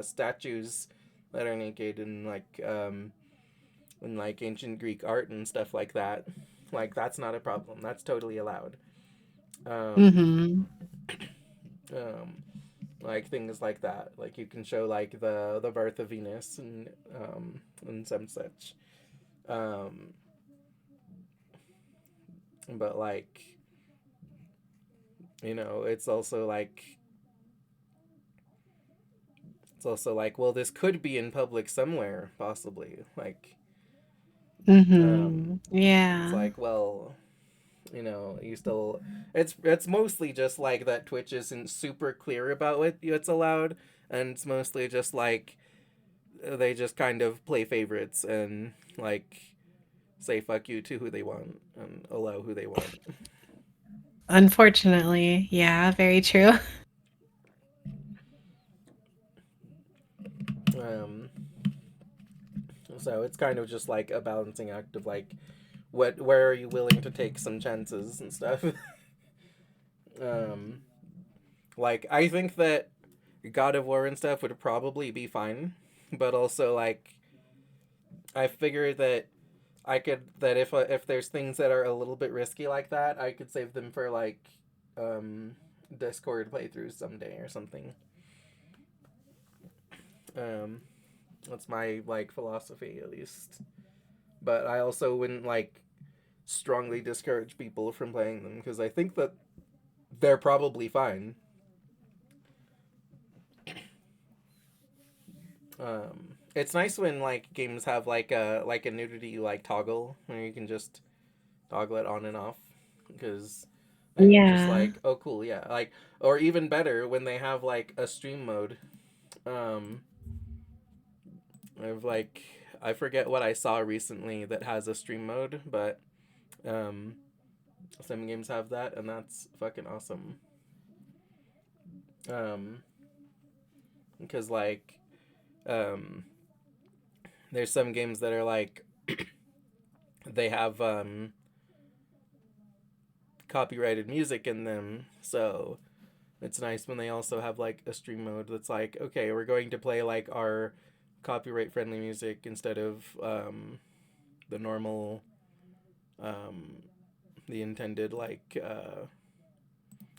S2: statues that are naked and in like ancient Greek art and stuff like that. Like that's not a problem. That's totally allowed. Um,
S1: Mhm.
S2: um, like things like that. Like you can show like the birth of Venus and some such. Um, but like it's also well, this could be in public somewhere possibly. Um, it's
S1: Yeah.
S2: like well, you still it's mostly just like that Twitch isn't super clear about what it's allowed, and it's mostly just like they just kind of play favorites and like say fuck you to who they want and allow who they want.
S1: Unfortunately, yeah, very true.
S2: um so it's kind of just like a balancing act of like where are you willing to take some chances and stuff. um like I think that God of War and stuff would probably be fine, but also like I figured that I could that if there's things that are a little bit risky like that, I could save them for like um Discord playthroughs someday or something. Um that's my like philosophy at least. But I also wouldn't like strongly discourage people from playing them because I think that they're probably fine. It's nice when like games have like a nudity like toggle where you can just toggle it on and off because then you're just
S1: Yeah.
S2: like oh cool yeah like or even better when they have like a stream mode. Um, I've like I forget what I saw recently that has a stream mode, but um, Some games have that, and that's fucking awesome. Um, because like, um, there's some games that are like they have copyrighted music in them, so it's nice when they also have like a stream mode that's like, okay, we're going to play like our copyright friendly music instead of the normal, um, the intended like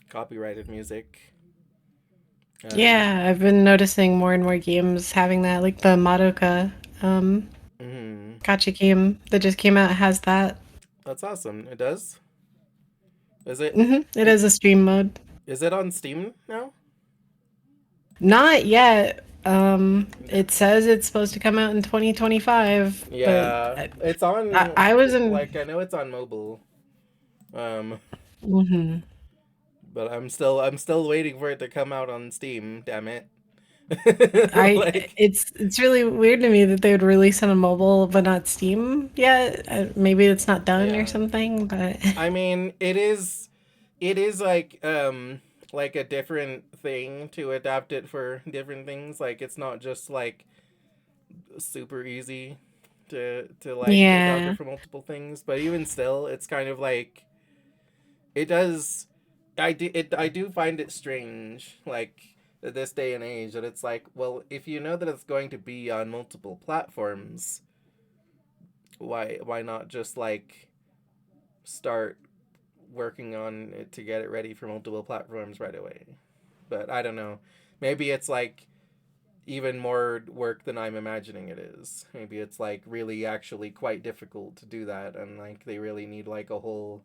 S2: copyrighted music.
S1: Yeah, I've been noticing more and more games having that, like the Madoka
S2: Mm-hmm.
S1: gacha game that just came out has that.
S2: That's awesome. It does. Is it?
S1: It has a stream mode.
S2: Is it on Steam now?
S1: Not yet.
S2: Okay.
S1: It says it's supposed to come out in 2025, but
S2: Yeah,
S1: I,
S2: it's
S1: I,
S2: on.
S1: I was in.
S2: Like I know it's on mobile. Um,
S1: Mhm.
S2: but I'm still waiting for it to come out on Steam. Damn it.
S1: I
S2: Like
S1: it's really weird to me that they would release on a mobile but not Steam yet. Maybe it's not done or
S2: yeah.
S1: something, but
S2: I mean, it is like a different thing to adapt it for different things. Like it's not just like super easy to like adapt it
S1: yeah.
S2: for multiple things, but even still, it's kind of like it does. I do find it strange, like at this day and age, that it's like, well, if you know that it's going to be on multiple platforms, why not just like start working on it to get it ready for multiple platforms right away? But I don't know. Maybe it's like even more work than I'm imagining it is. Maybe it's like really actually quite difficult to do that, and like they really need like a whole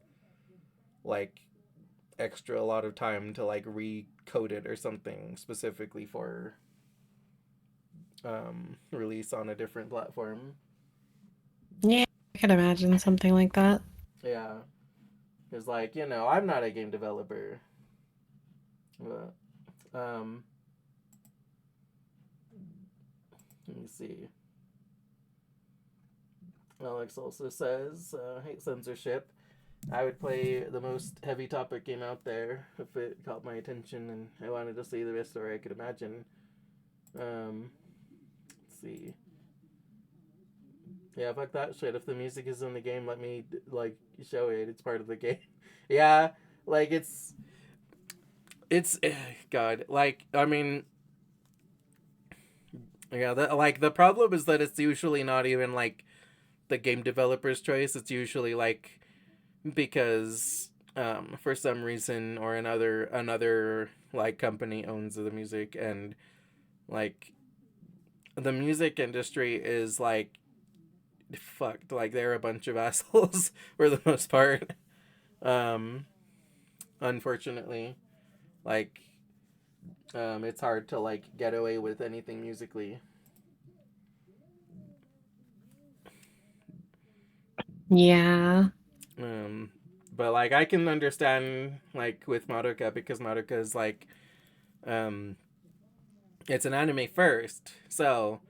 S2: like extra a lot of time to like recode it or something specifically for release on a different platform.
S1: Yeah, I could imagine something like that.
S2: Yeah, because like I'm not a game developer, but let me see. Alex also says, hate censorship. I would play the most heavy topic game out there if it caught my attention and I wanted to see the best story I could imagine. Let's see. Yeah, fuck that shit. If the music is in the game, let me like show it. It's part of the game. Yeah, like it's God. Like I mean, yeah. Like the problem is that it's usually not even like the game developer's choice. It's usually like because for some reason or another like company owns the music, and like the music industry is like fucked. Like they're a bunch of assholes for the most part. Um, Unfortunately, like it's hard to like get away with anything musically.
S1: Yeah.
S2: Um, but like I can understand like with Madoka, because Madoka is like um it's an anime first, so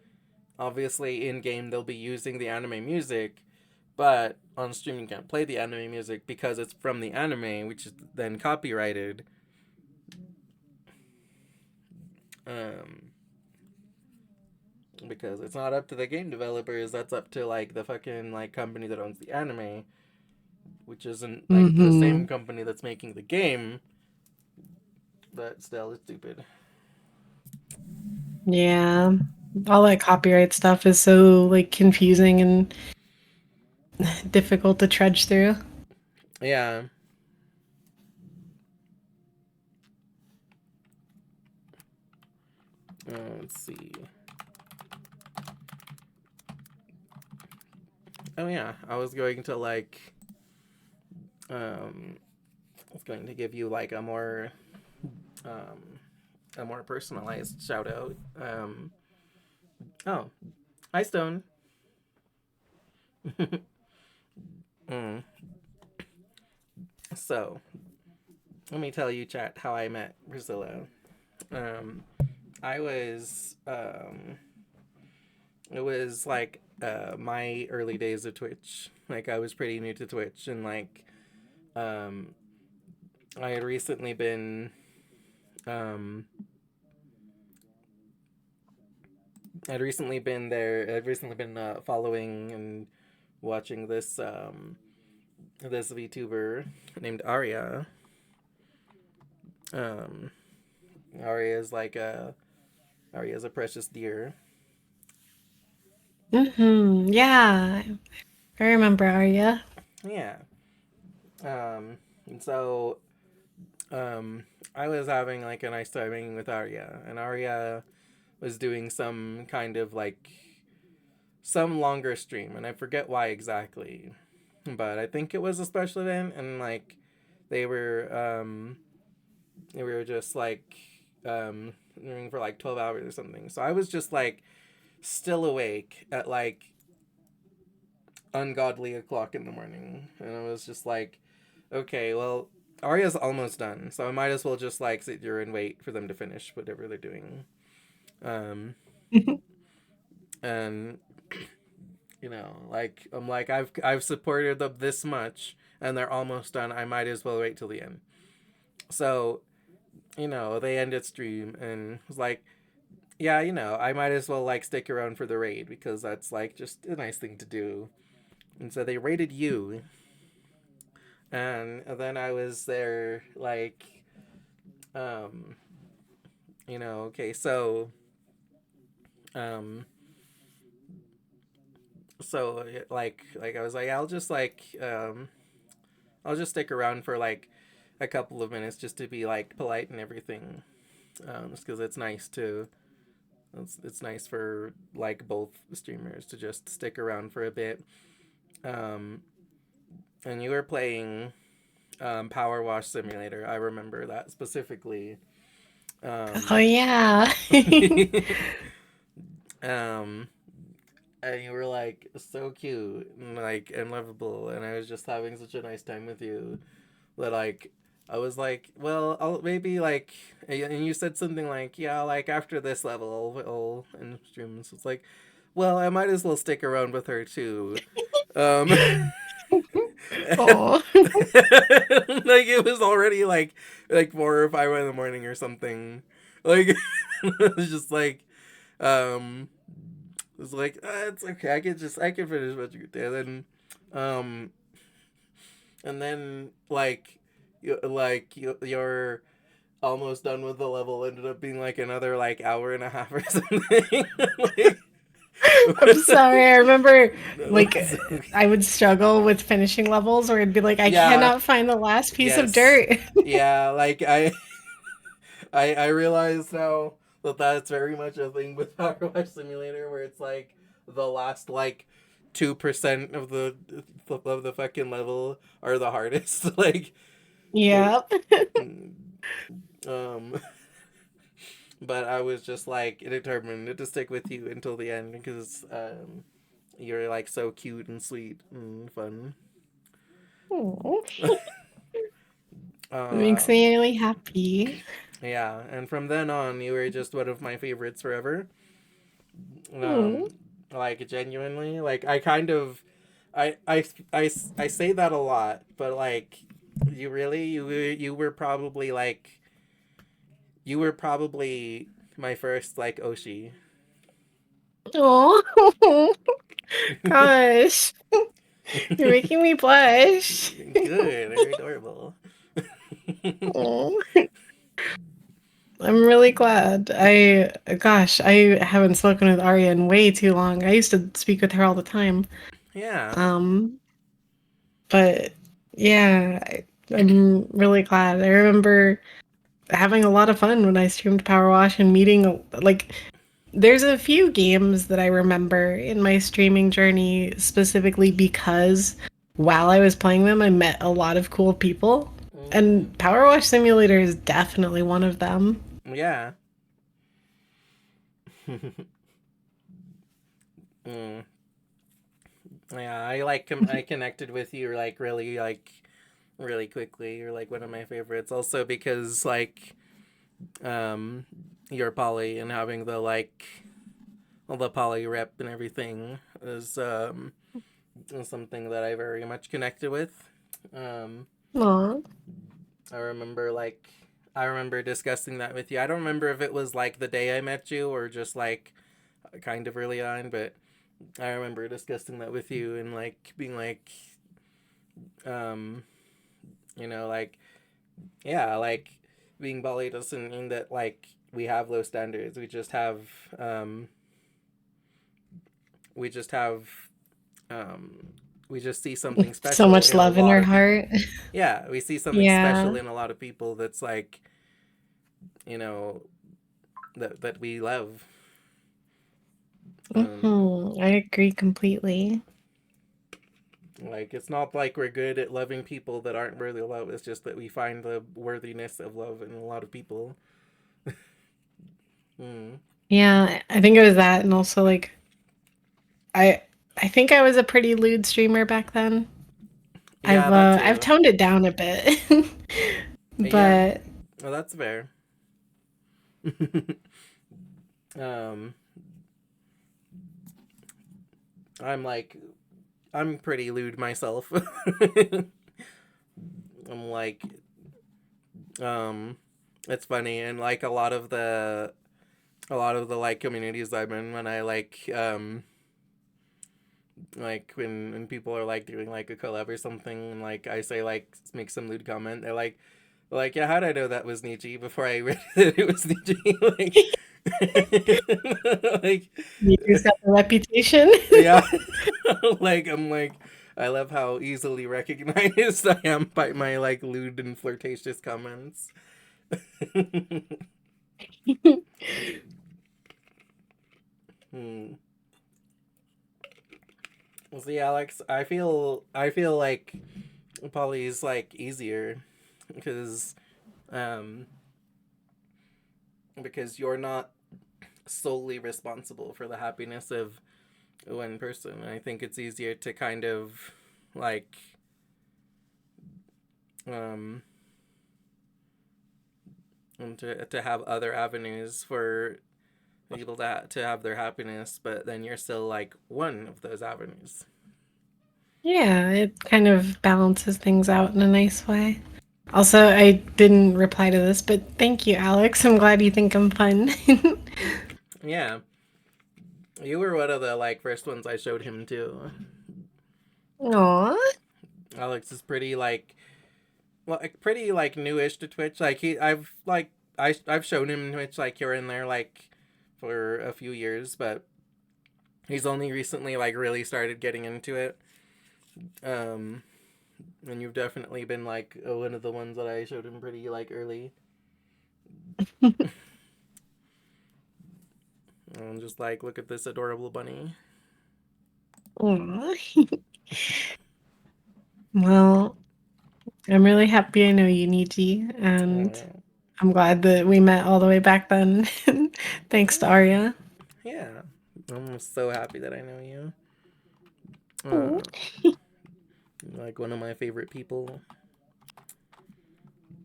S2: obviously in game they'll be using the anime music, but on stream you can't play the anime music because it's from the anime, which is then copyrighted. Um, because it's not up to the game developers, that's up to like the fucking like company that owns the anime, which isn't like the same
S1: Mhm.
S2: company that's making the game, but still it's stupid.
S1: Yeah. All that copyright stuff is so like confusing and difficult to trudge through.
S2: Yeah. Let's see. Oh yeah, I was going to like um I was going to give you like um a more personalized shout out. Oh, hi Stone. mm. So let me tell you, chat, how I met Priscilla. Um, I was it was like my early days of Twitch. Like I was pretty new to Twitch, and like Um, I had recently been um, there. I'd recently been following and watching this VTuber named Arya. Um, Arya is like a Arya's a precious deer.
S1: Yeah, I remember Arya.
S2: Yeah. And so um, I was having like a nice time hanging with Arya, and Arya was doing some kind of like some longer stream, and I forget why exactly, but I think it was a special event, and like they were we were just like doing for like 12 hours or something. So I was just like still awake at like ungodly o'clock in the morning, and I was just like, okay, well, Arya's almost done, so I might as well just like sit here and wait for them to finish whatever they're doing. Um, and like I'm like I've supported them this much, and they're almost done. I might as well wait till the end. So they ended stream and was like, yeah, I might as well like stick around for the raid because that's like just a nice thing to do. And so they raided you, and then I was there like, um, okay, um, so like I was like, I'll just stick around for like a couple of minutes just to be like polite and everything, just because it's nice to. It's nice for like both streamers to just stick around for a bit. Um, and you were playing Power Wash Simulator. I remember that specifically.
S1: Oh
S2: Um,
S1: yeah.
S2: um, and you were like so cute and like and lovable, and I was just having such a nice time with you that like I was like, well, I'll maybe like, and you said something like, yeah, like after this level, I'll end streams. It's like, well, I might as well stick around with her too. Um,
S1: Oh.
S2: like it was already like 4 or 5 in the morning or something. Like it was just like um it was like it's okay. I can finish what you did, um and then you're almost done with the level ended up being like another like hour and a half or something. like,
S1: I'm sorry. I remember like
S2: was-
S1: I would struggle with finishing levels or I'd be like, I
S2: yeah,
S1: cannot find the last piece of
S2: yes,
S1: dirt.
S2: yeah. Like I realize now that that's very much a thing with Power Wash Simulator, where it's like the last like 2% of the fucking level are the hardest. like, like,
S1: Yep.
S2: um, but I was just like determined to stick with you until the end because you're like so cute and sweet and fun.
S1: Aw. It makes
S2: Um,
S1: me really happy.
S2: yeah, and from then on, you were just one of my favorites forever.
S1: Oh.
S2: Like genuinely, like I kind of, I say that a lot, but like, you were probably like, you were probably my first like Oshi.
S1: Oh. Gosh. You're making me blush.
S2: Good, you're adorable.
S1: Oh. I'm really glad. I haven't spoken with Arya in way too long. I used to speak with her all the time.
S2: yeah,
S1: Um, but yeah, I'm really glad. I remember having a lot of fun when I streamed Power Wash and meeting like there's a few games that I remember in my streaming journey specifically because while I was playing them, I met a lot of cool people.
S2: mm-hmm.
S1: And Power Wash Simulator is definitely one of them.
S2: Yeah. mm. Yeah, I connected with you like really quickly. You're like one of my favorites. Also because like um your poly and having the like all the poly rep and everything is something that I very much connected with. Um
S1: Aw.
S2: I remember like I remember discussing that with you. I don't remember if it was like the day I met you or just like kind of early on, but I remember discussing that with you and like being like, um, like yeah, like being Bali doesn't mean that like we have low standards. Um, we just have um, we just see something
S1: So
S2: special
S1: much
S2: in a
S1: love in
S2: lot
S1: her
S2: of people.
S1: heart.
S2: Yeah, we see something
S1: Yeah.
S2: special in a lot of people that's like you know that we love. Um,
S1: I agree completely.
S2: like it's not like we're good at loving people that aren't worthy of love. It's just that we find the worthiness of love in a lot of people. Mm.
S1: Yeah, I think it was that, and also like I I think I was a pretty lewd streamer back then.
S2: Yeah, that
S1: I've
S2: too.
S1: toned it down a bit.
S2: Yeah,
S1: But
S2: well, that's fair. um, I'm like I'm pretty lewd myself. I'm like um, it's funny and like a lot of the like communities I'm in when I like when people are like doing like a collab or something and like I say like make some lewd comment they're like yeah, how did I know that was Nietzsche before I read that it was Nietzsche? Like like
S1: You've got the reputation.
S2: yeah. Like I'm like I love how easily recognized I am by my like lewd and flirtatious comments. Hmm. Well, see, Alex, I feel like Polly's like easier because um because you're not solely responsible for the happiness of one person. I think it's easier to kind of like um to have other avenues for people to have their happiness, but then you're still like one of those avenues.
S1: Yeah, it kind of balances things out in a nice way. Also, I didn't reply to this, but thank you, Alex. I'm glad you think I'm fun.
S2: Yeah, you were one of the like first ones I showed him to.
S1: Aw.
S2: Alex is pretty like pretty like newish to Twitch. Like I've shown him Twitch like here and there like for a few years, but he's only recently like really started getting into it. Um, and you've definitely been like one of the ones that I showed him pretty like early. And just like look at this adorable bunny.
S1: Aw. Well, I'm really happy I know you, Niji, and
S2: Oh
S1: I'm glad that we met all the way back then. Thanks to Arya.
S2: yeah, I'm so happy that I know you.
S1: Aw.
S2: Like one of my favorite people,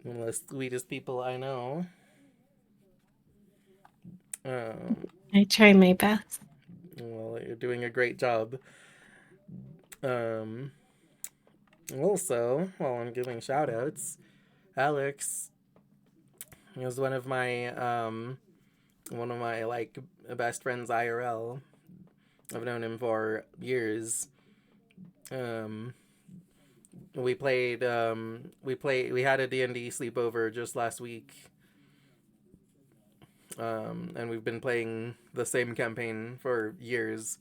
S2: one of the sweetest people I know. Um,
S1: I try my best.
S2: well, you're doing a great job. Um, also, while I'm giving shout outs, Alex is one of my like best friends IRL. I've known him for years. Um, we had a D&D sleepover just last week. And we've been playing the same campaign for years.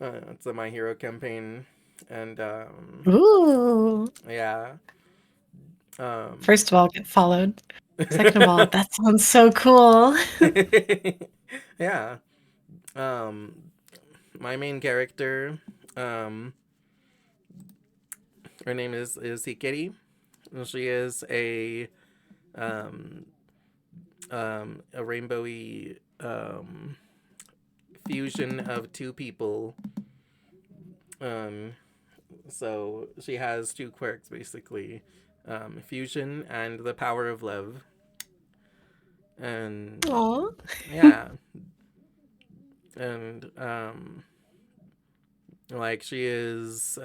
S2: It's a My Hero campaign, and
S1: Ooh.
S2: yeah. Um,
S1: First of all, get followed. Second of all, that sounds so cool.
S2: yeah. Um, my main character, um, her name is Hikari. She is um, a rainbowy fusion of two people. Um, so she has two quirks basically, fusion and the power of love. And
S1: Aw.
S2: yeah, and like she is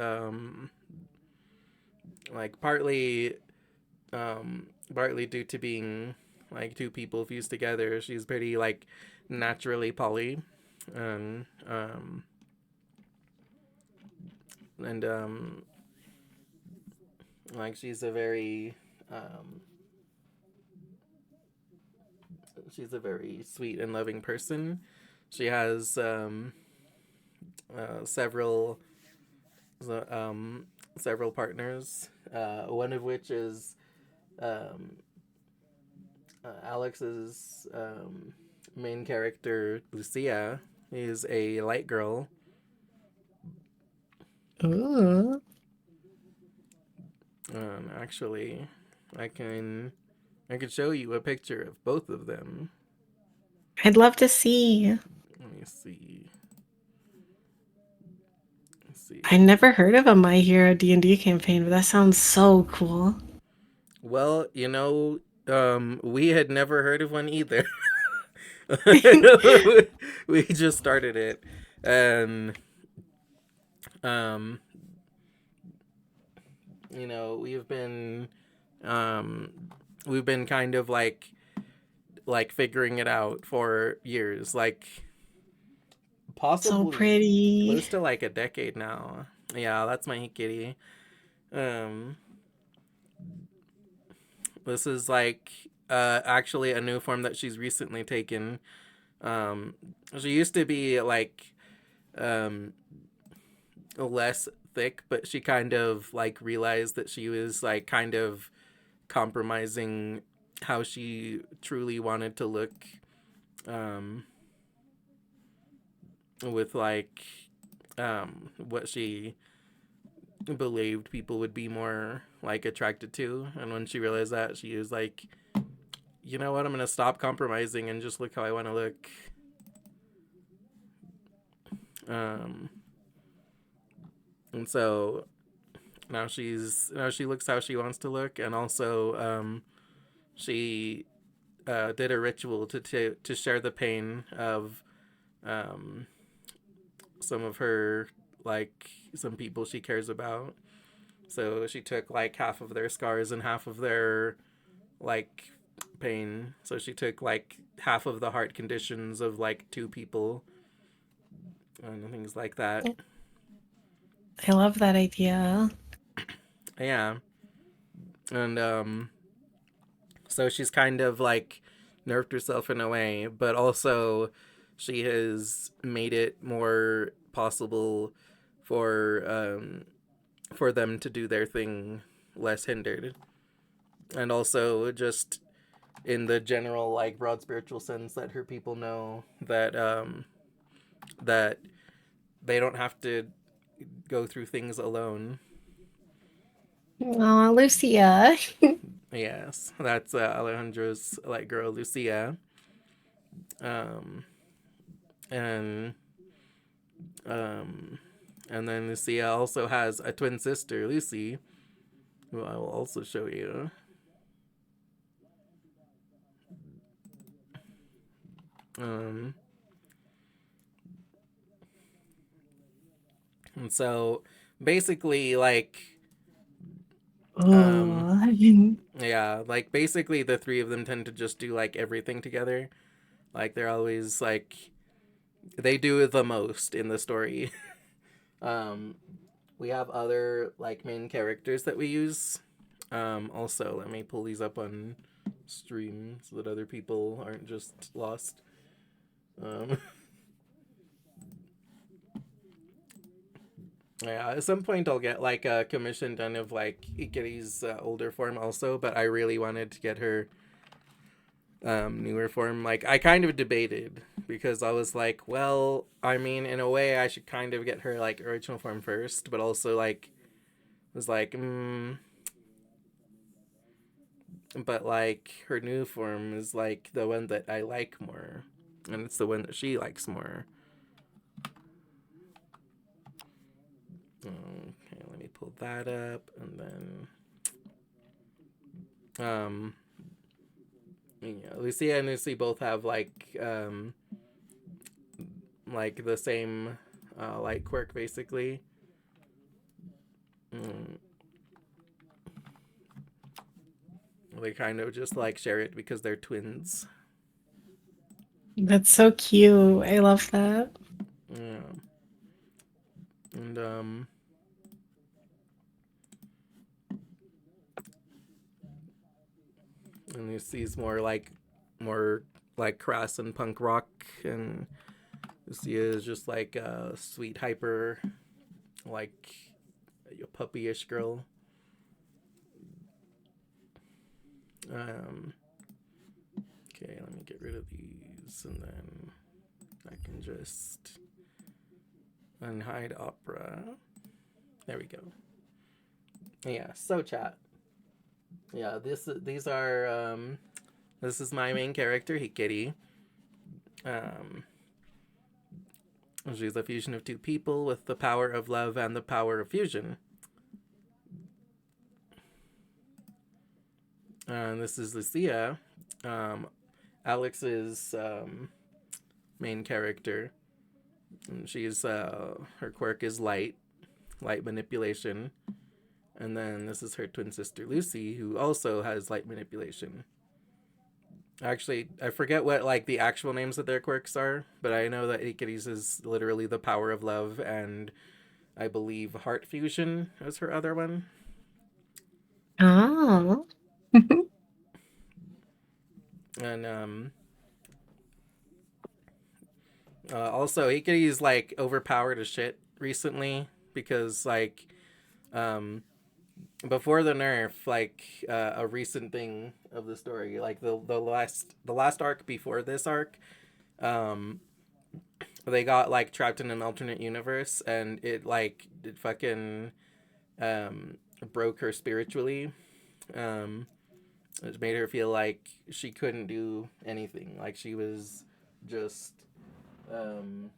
S2: like partly due to being like two people fused together. She's pretty like naturally poly, and and like um, she's a very sweet and loving person. She has several um, several partners. One of which is um, Alex's main character, Lucia. Is a light girl.
S1: Ooh.
S2: Actually, I can I could show you a picture of both of them.
S1: I'd love to see.
S2: Let me see. Let's
S1: I
S2: see.
S1: never heard of a My Hero D&D campaign, but that sounds so cool.
S2: Well, we had never heard of one either. We just started it, and um, you know, um, we've been kind of like figuring it out for years, like
S1: So
S2: possibly
S1: pretty.
S2: close to like a decade now. Yeah, that's my kitty. Um, this is like actually a new form that she's recently taken. Um, she used to be like um less thick, but she kind of like realized that she was like kind of compromising how she truly wanted to look, um, with like what she believed people would be more like attracted to. And when she realized that, she was like, you know what, I'm gonna stop compromising and just look how I want to look. Um, and so now she looks how she wants to look, and also she did a ritual to share the pain of um, some of her like some people she cares about. So she took like half of their scars and half of their like pain. So she took like half of the heart conditions of like two people and things like that.
S1: I love that idea.
S2: Yeah, and so she's kind of like nerfed herself in a way, but also she has made it more possible for for them to do their thing less hindered, and also just in the general like broad spiritual sense that her people know that they don't have to go through things alone.
S1: Aw, Lucia.
S2: Yes, that's Alejandro's like girl Lucia, um, and um, and then Lucia also has a twin sister, Lucy, who I will also show you. Um, and so basically, um,
S1: Ooh.
S2: yeah, like basically the three of them tend to just do like everything together. Like they're always like they do the most in the story. um, we have other like main characters that we use. Also, let me pull these up on stream so that other people aren't just lost. Um, yeah, at some point I'll get like a commission done of like Ikari's older form also, but I really wanted to get her newer form. Like I kind of debated because I was like, well, I mean, in a way, I should kind of get her like original form first, but also like was like, but like her new form is like the one that I like more, and it's the one that she likes more. Okay, let me pull that up, and then yeah, Lucia and Lucy both have like the same light quirk basically. Mm. they kind of just like share it because they're twins.
S1: That's so cute. I love that.
S2: Yeah. And and you see more like crass and punk rock, and Lucia is just like a sweet hyper, like a puppyish girl. Um okay, let me get rid of these and then I can just unhide opera. There we go. Yeah, so chat. Yeah, these are this is my main character, Hikari. Um she's a fusion of two people with the power of love and the power of fusion. And this is Lucia, Alex's main character. And she's her quirk is light manipulation. And then this is her twin sister Lucy, who also has light manipulation. Actually, I forget what like the actual names of their quirks are, but I know that Hikari's is literally the power of love, and I believe heart fusion is her other one.
S1: Oh.
S2: And also Hikari's like overpowered as shit recently because like um before the nerf, like a recent thing of the story, like the last arc before this arc, um, they got like trapped in an alternate universe, and it fucking um, broke her spiritually. Um, it made her feel like she couldn't do anything, like she was just um,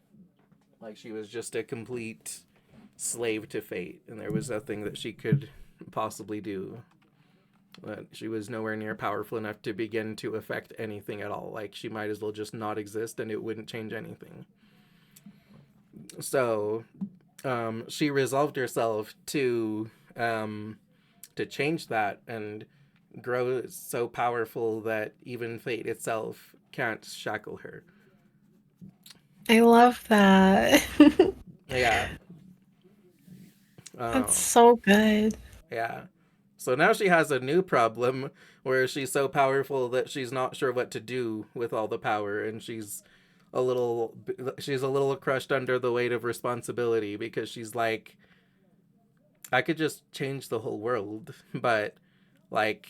S2: she was just a complete slave to fate, and there was nothing that she could possibly do. That she was nowhere near powerful enough to begin to affect anything at all. Like she might as well just not exist, and it wouldn't change anything. So, she resolved herself to change that and grow so powerful that even fate itself can't shackle her.
S1: I love that.
S2: Yeah.
S1: That's
S2: Oh,
S1: so good.
S2: yeah. So now she has a new problem where she's so powerful that she's not sure what to do with all the power, and a little she's a little crushed under the weight of responsibility because she's like, I could just change the whole world, but like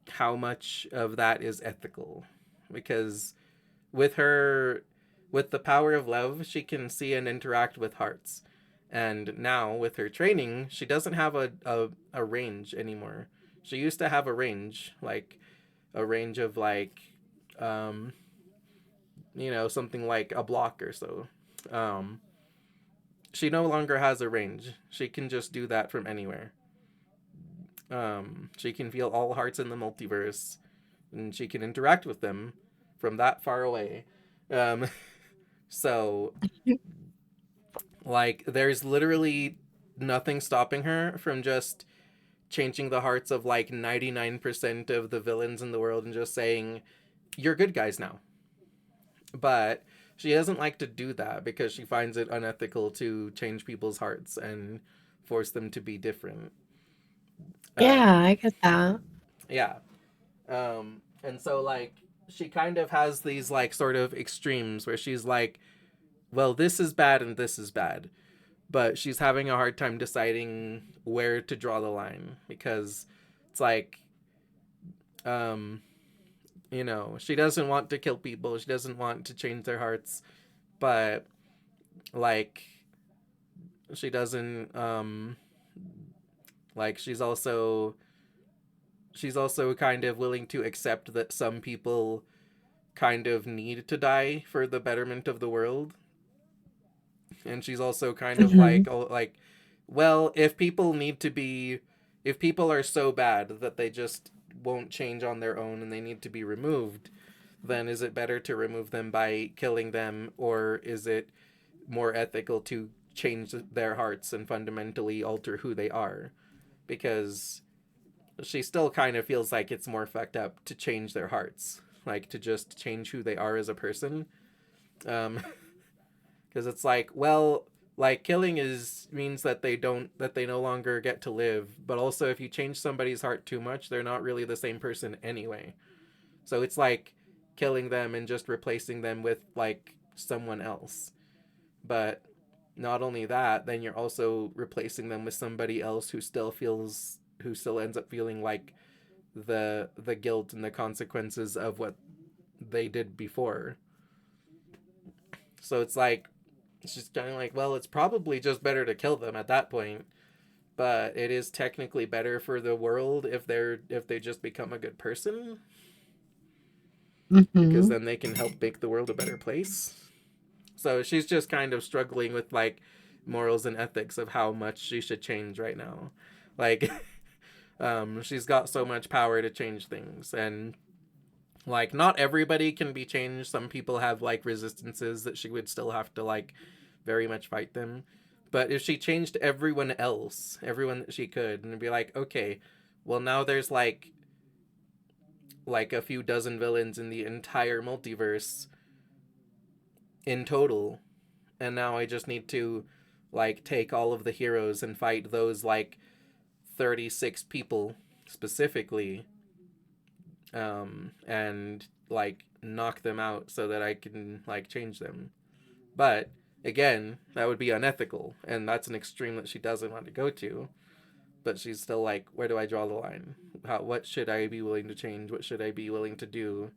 S2: how much of that is ethical? Because with her with the power of love, she can see and interact with hearts. And now with her training, she doesn't have a range anymore. She used to have a range, like a range of like um something like a block or so. Um she no longer has a range. She can just do that from anywhere. She can feel all hearts in the multiverse, and she can interact with them from that far away. Um, so, like, there's literally nothing stopping her from just changing the hearts of like 99% of the villains in the world and just saying, you're good guys now. But she doesn't like to do that because she finds it unethical to change people's hearts and force them to be different.
S1: Yeah,
S2: Um,
S1: I get that.
S2: yeah. And so like she kind of has these like sort of extremes where she's like, well, this is bad and this is bad, but she's having a hard time deciding where to draw the line because it's like, um, she doesn't want to kill people, she doesn't want to change their hearts, but like she doesn't like she's also kind of willing to accept that some people kind of need to die for the betterment of the world. And she's also kind of
S1: Hmm.
S2: like, well, if people are so bad that they just won't change on their own and they need to be removed, then is it better to remove them by killing them, or is it more ethical to change their hearts and fundamentally alter who they are? Because she still kind of feels like it's more fucked up to change their hearts, like to just change who they are as a person. Um, because it's like, well, like killing is means that they no longer get to live, but also if you change somebody's heart too much, they're not really the same person anyway. So it's like killing them and just replacing them with like someone else. But not only that, then you're also replacing them with somebody else who still ends up feeling like the guilt and the consequences of what they did before. So it's just kind of like, well, it's probably just better to kill them at that point, but it is technically better for the world if they just become a good person, because
S1: Mm-hmm.
S2: then they can help make the world a better place. So she's just kind of struggling with like morals and ethics of how much she should change right now. Like she's got so much power to change things, and like not everybody can be changed. Some people have like resistances that she would still have to like very much fight them. But if she changed everyone else, everyone that she could, and be like, okay, well now there's like a few dozen villains in the entire multiverse in total, and now I just need to like take all of the heroes and fight those like 36 people specifically, and like knock them out so that I can like change them. But again, that would be unethical, and that's an extreme that she doesn't want to go to. But she's still like, where do I draw the line? What should I be willing to change? What should I be willing to do?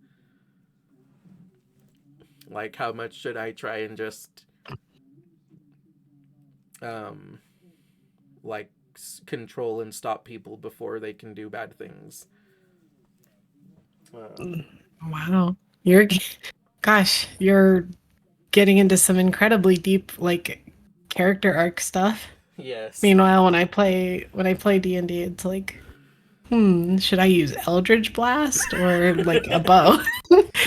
S2: Like, how much should I try and just um, like control and stop people before they can do bad things? Um,
S1: Wow. You're, gosh, you're getting into some incredibly deep, like, character arc stuff.
S2: yes,
S1: Meanwhile, when I play D&D, it's like, should I use Eldritch Blast or like a bow?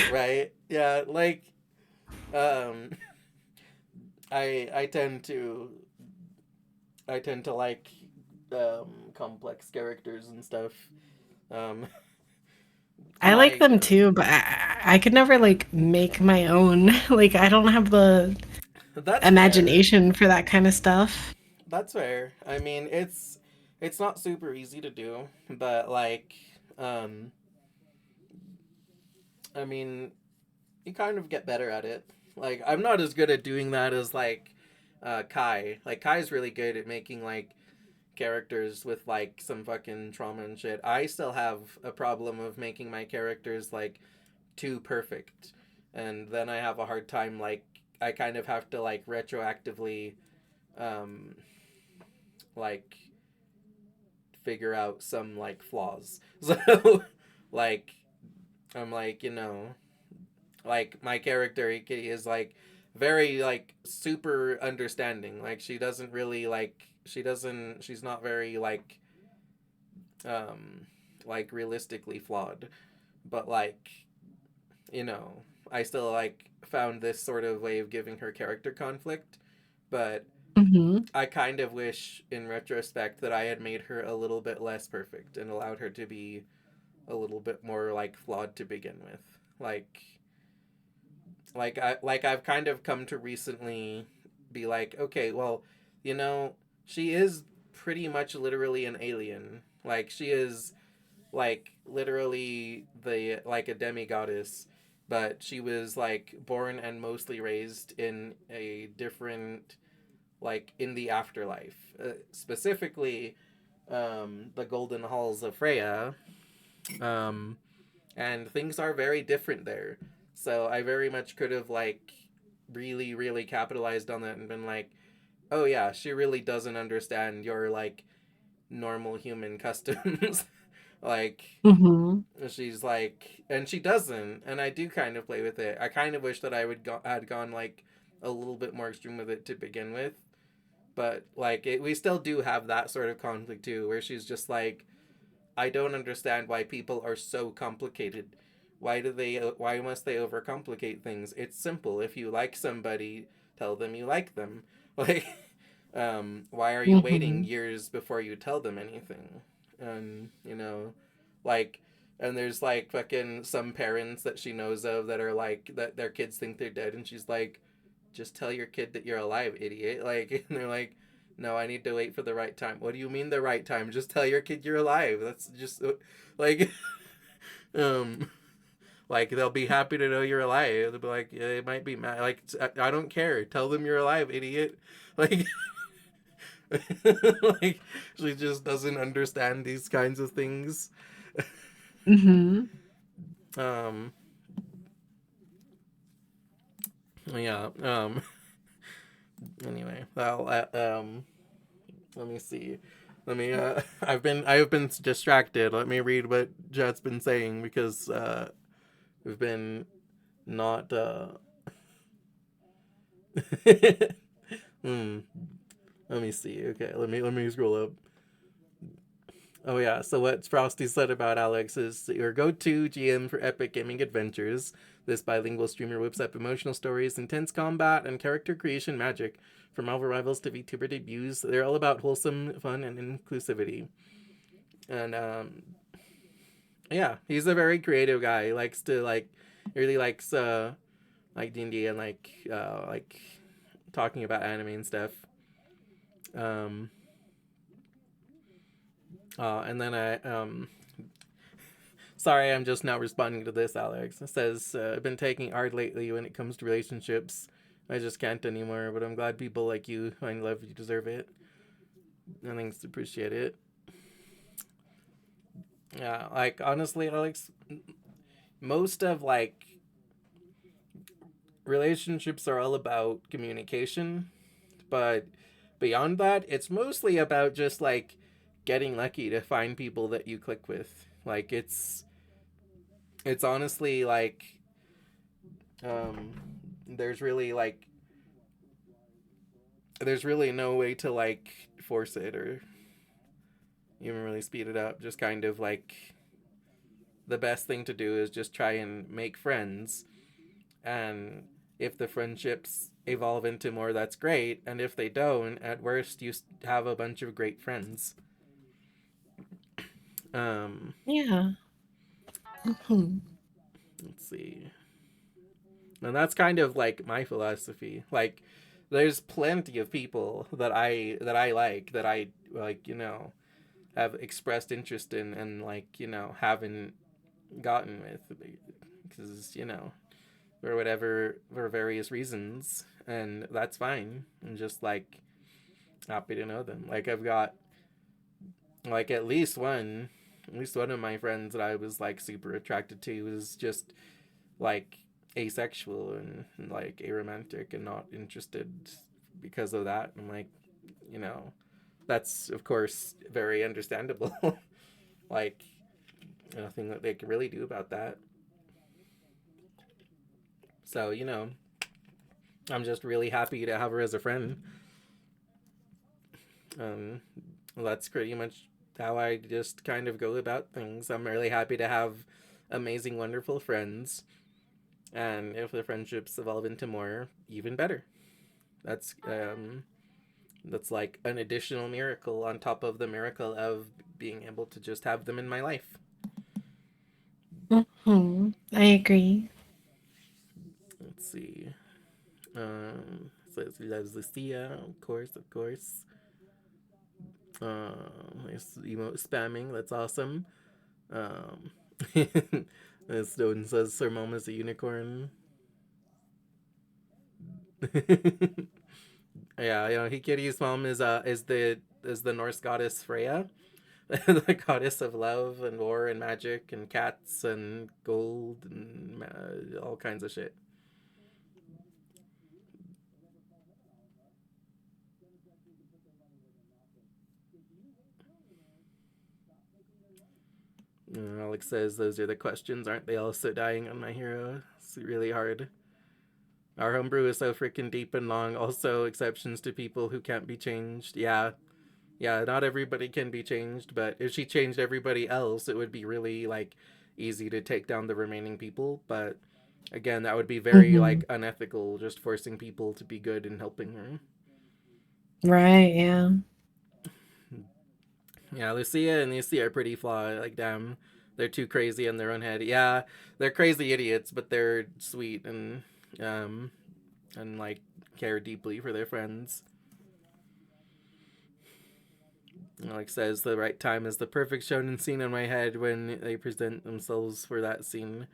S2: right, yeah, like um, I I tend to like complex characters and stuff. Um,
S1: I like
S2: my
S1: them too, but I could never like make my own. Like I don't have the
S2: That's fair.
S1: imagination for that kind of stuff.
S2: That's fair. I mean, it's not super easy to do, but like, um, I mean, you kind of get better at it. Like, I'm not as good at doing that as like Kai. Like Kai's really good at making like characters with like some fucking trauma and shit. I still have a problem of making my characters like too perfect, and then I have a hard time like I kind of have to like retroactively um like figure out some like flaws. So like I'm like, like my character he is like very like super understanding. Like she doesn't really like she's not very um like realistically flawed. But like, you know, I still like found this sort of way of giving her character conflict, but
S1: Hmm.
S2: I kind of wish in retrospect that I had made her a little bit less perfect and allowed her to be a little bit more like flawed to begin with. I've kind of come to recently be like, okay, well, you know, she is pretty much literally an alien. Like she is like literally the like a demigoddess, but she was like born and mostly raised in a different like in the afterlife, specifically the Golden Halls of Freya, um, and things are very different there. So I very much could have like really really capitalized on that and been like, oh yeah, she really doesn't understand your like normal human customs. Like
S1: Hmm.
S2: she's like, and she doesn't, and I do kind of play with it. I kind of wish that had gone like a little bit more extreme with it to begin with, but like we still do have that sort of conflict too, where she's just like, I don't understand why people are so complicated. Why must they overcomplicate things? It's simple. If you like somebody, tell them you like them. Like why are you waiting
S1: Hmm.
S2: years before you tell them anything? and like, and there's like fucking some parents that she knows of that are like that their kids think they're dead, and she's like, just tell your kid that you're alive, idiot. Like, and they're like, no, I need to wait for the right time. What do you mean the right time? Just tell your kid you're alive. That's just like, um, like they'll be happy to know you're alive. They'll be like, yeah, it might be mad. Like, I don't care. Tell them you're alive, idiot. Like, like she just doesn't understand these kinds of things.
S1: Mm-hmm.
S2: Um, yeah. Anyway, well, let me see. Let me. I've been distracted. Let me read what Jet's been saying because we've been not. Hmm. Let me see. Okay. Let me scroll up. Oh yeah. So what Frosty said about Alex is your go-to GM for epic gaming adventures. This bilingual streamer whips up emotional stories, intense combat, and character creation magic. From Marvel Rivals to VTuber debuts, they're all about wholesome fun and inclusivity. And yeah, he's a very creative guy. He likes to like, really likes like D&D and like talking about anime and stuff. Um, and then sorry, I'm just now responding to this. Alex it says I've been taking art lately when it comes to relationships. I just can't anymore. But I'm glad people like you find love. You deserve it. And thanks, appreciate it. Yeah, like honestly, Alex, most of like relationships are all about communication, but beyond that, it's mostly about just like getting lucky to find people that you click with. Like it's honestly like um there's really like there's really no way to like force it or even really speed it up. Just kind of like the best thing to do is just try and make friends, and if the friendships evolve into more, that's great, and if they don't, at worst you have a bunch of great friends. um
S1: Yeah. Mm-hmm.
S2: let's see. And that's kind of like my philosophy. Like there's plenty of people that I like, that I like, have expressed interest in, and like, haven't gotten with, because for whatever, for various reasons, and that's fine. I'm just like happy to know them. Like I've got like at least one of my friends that I was like super attracted to was just like asexual and like aromantic and not interested because of that. I'm like, you know, that's of course very understandable. Like nothing that they can really do about that. So, I'm just really happy to have her as a friend. Um, that's pretty much how I just kind of go about things. I'm really happy to have amazing, wonderful friends, and if the friendships evolve into more, even better. That's that's like an additional miracle on top of the miracle of being able to just have them in my life.
S1: Mm-hmm. I agree.
S2: Let's see. Says he loves Lucia, of course, of course. There's emote spamming. That's awesome. Um, Snowden says Sir Mom is a unicorn. Yeah, Hikiri's mom is the Norse goddess Freya, the goddess of love and war and magic and cats and gold and all kinds of shit. Alex says those are the questions, aren't they? Also dying on my hero. It's really hard. Our homebrew is so freaking deep and long. Also, exceptions to people who can't be changed. Yeah, yeah. Not everybody can be changed, but if she changed everybody else, it would be really like easy to take down the remaining people. But again, that would be very
S1: Mm-hmm.
S2: like unethical, just forcing people to be good and helping her.
S1: Right, yeah.
S2: Yeah, Lucia and Lucia are pretty flawed. Like, damn, they're too crazy in their own head. Yeah, they're crazy idiots, but they're sweet um and like care deeply for their friends. Like says the right time is the perfect shonen scene in my head when they present themselves for that scene.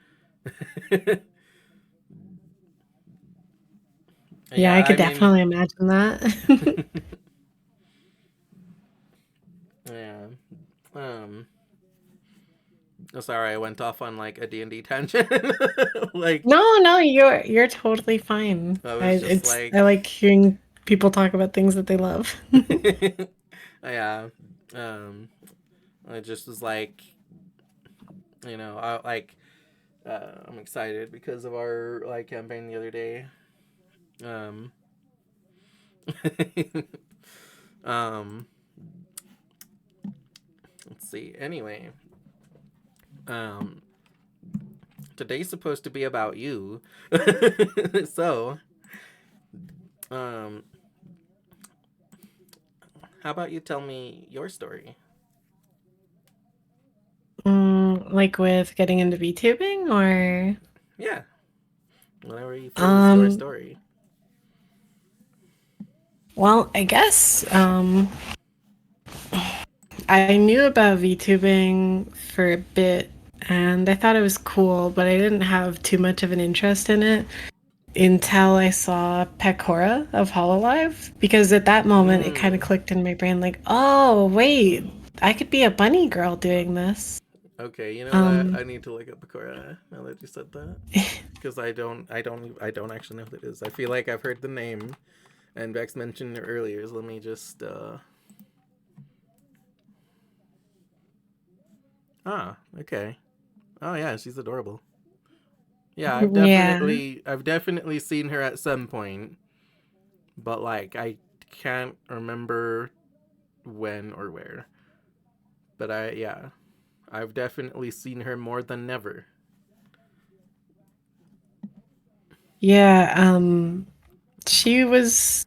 S1: Yeah,
S2: Yeah,
S1: I
S2: I
S1: could
S2: mean,
S1: definitely imagine that.
S2: yeah. Um, Sorry, I went off on like a D&D tangent. Like,
S1: No, no, you're totally fine.
S2: I
S1: I
S2: was just
S1: it's
S2: like,
S1: I like hearing people talk about things that they love.
S2: yeah. Um, I just was like, I like, I'm excited because of our like campaign the other day. Um, um, let's see. Anyway, um, today's supposed to be about you. So, um, how about you tell me your story?
S1: Like with getting into VTubing or
S2: Yeah, whenever you feel is your
S1: um
S2: story.
S1: well, I guess I knew about VTubing for a bit and I thought it was cool, but I didn't have too much of an interest in it until I saw Pecora of Hololive because at that moment it kind of
S2: Mm,
S1: clicked in my brain like, "Oh, wait, I could be a bunny girl doing this."
S2: okay, you know what?
S1: Um
S2: I need to look up Bakura now that you said that because I don't actually know who it is. I feel like I've heard the name, and Bex mentioned it earlier. So let me just okay. Oh yeah, she's adorable. Yeah,
S1: yeah.
S2: I've definitely seen her at some point, but like I can't remember when or where. But I've definitely seen her more than never.
S1: Yeah, she was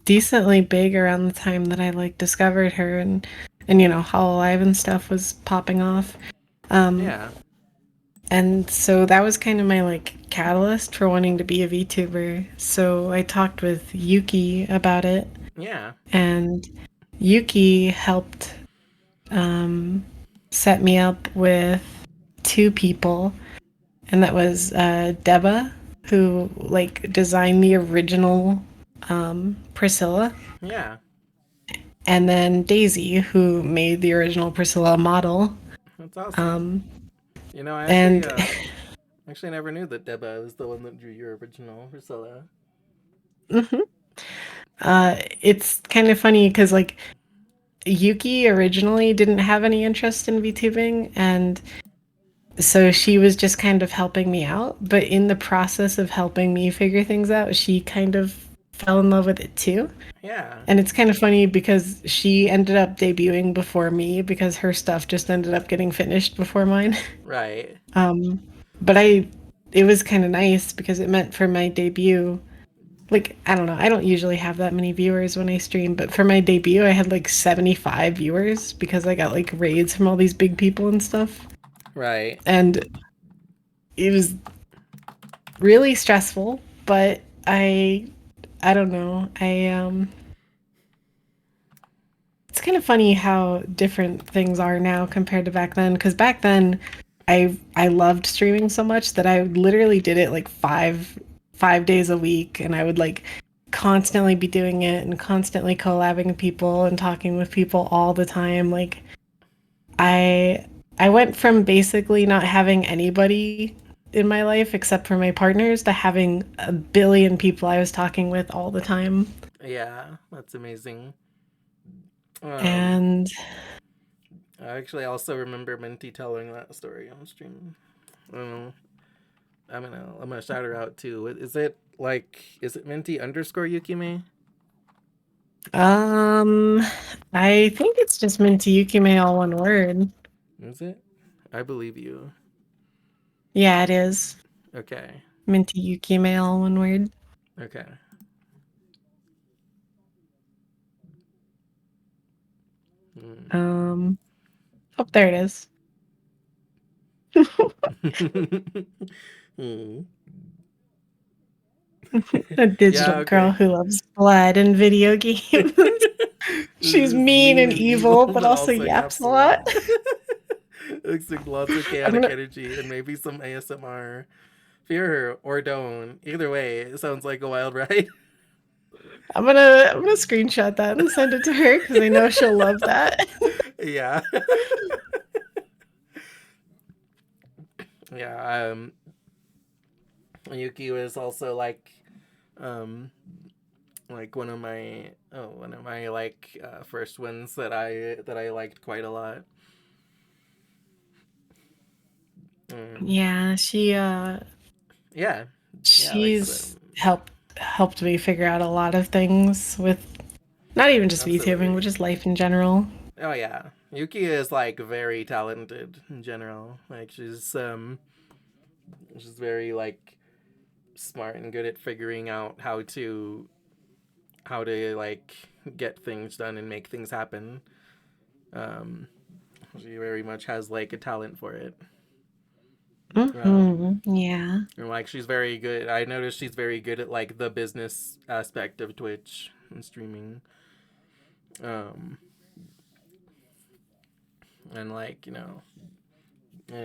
S1: decently big around the time that I like discovered her and Hololive and stuff was popping off. Um
S2: Yeah,
S1: and so that was kind of my like catalyst for wanting to be a VTuber. So I talked with Yuki about it
S2: yeah,
S1: and Yuki helped um set me up with two people and that was Deba who like designed the original Priscilla
S2: yeah.
S1: and then Daisy, who made the original Priscilla model.
S2: That's awesome.
S1: Um,
S2: You know, I
S1: and
S2: actually never knew that Deba was the one that drew your original Priscilla.
S1: Mhm. It's kind of funny because like Yuki originally didn't have any interest in VTubing, and so she was just kind of helping me out. But in the process of helping me figure things out, she kind of fell in love with it too.
S2: Yeah,
S1: And it's kind of funny because she ended up debuting before me because her stuff just ended up getting finished before mine.
S2: right.
S1: Um, but it was kind of nice because it meant for my debut, like, I don't know, I don't usually have that many viewers when I stream, but for my debut, I had like 75 viewers because I got like raids from all these big people and stuff.
S2: Right.
S1: And it was really stressful, but I don't know. It's kind of funny how different things are now compared to back then because back then I loved streaming so much that I literally did it like five days a week and I would like constantly be doing it and constantly collabing with people and talking with people all the time like I I went from basically not having anybody in my life except for my partners to having a billion people I was talking with all the time
S2: Yeah, that's amazing. Um,
S1: and
S2: I actually also remember Minty telling that story on stream. Um, I'm gonna shout her out too. Is it Minty underscore Yukime?
S1: Um, I think it's just Minty Yukime all one word.
S2: Is it? I believe you.
S1: Yeah, it is.
S2: Okay.
S1: Minty Yukime all one word.
S2: Okay. Mm.
S1: Um, oh, there it is.
S2: Mm.
S1: A
S2: Yeah,
S1: digital girl
S2: okay.
S1: who loves blood and video games. She's
S2: She's
S1: mean
S2: mean
S1: and
S2: and
S1: evil,
S2: evil,
S1: but
S2: but
S1: also
S2: also
S1: yaps
S2: yaps
S1: a
S2: a
S1: lot.
S2: lot. Looks like lots of
S1: I'm
S2: chaotic
S1: gonna
S2: energy and maybe some ASMR. Fear her or don't. Either way, it sounds like a wild ride.
S1: I'm gonna screenshot that and send it to her because I know she'll love that.
S2: Yeah. Yeah. Yuki was also um, like one of my first ones that I liked quite a lot. Mm,
S1: Yeah,
S2: yeah, yeah, like
S1: she's
S2: some
S1: helped me figure out a lot of things with not even just VTubing, but
S2: absolutely.
S1: just life in general.
S2: Oh yeah, Yuki is like very talented in general. Like she's very like smart and good at figuring out how to like get things done and make things happen. Um, she very much has like a talent for it. Um,
S1: Yeah.
S2: and like she's very good. I noticed she's very good at like the business aspect of Twitch and streaming. Um, and like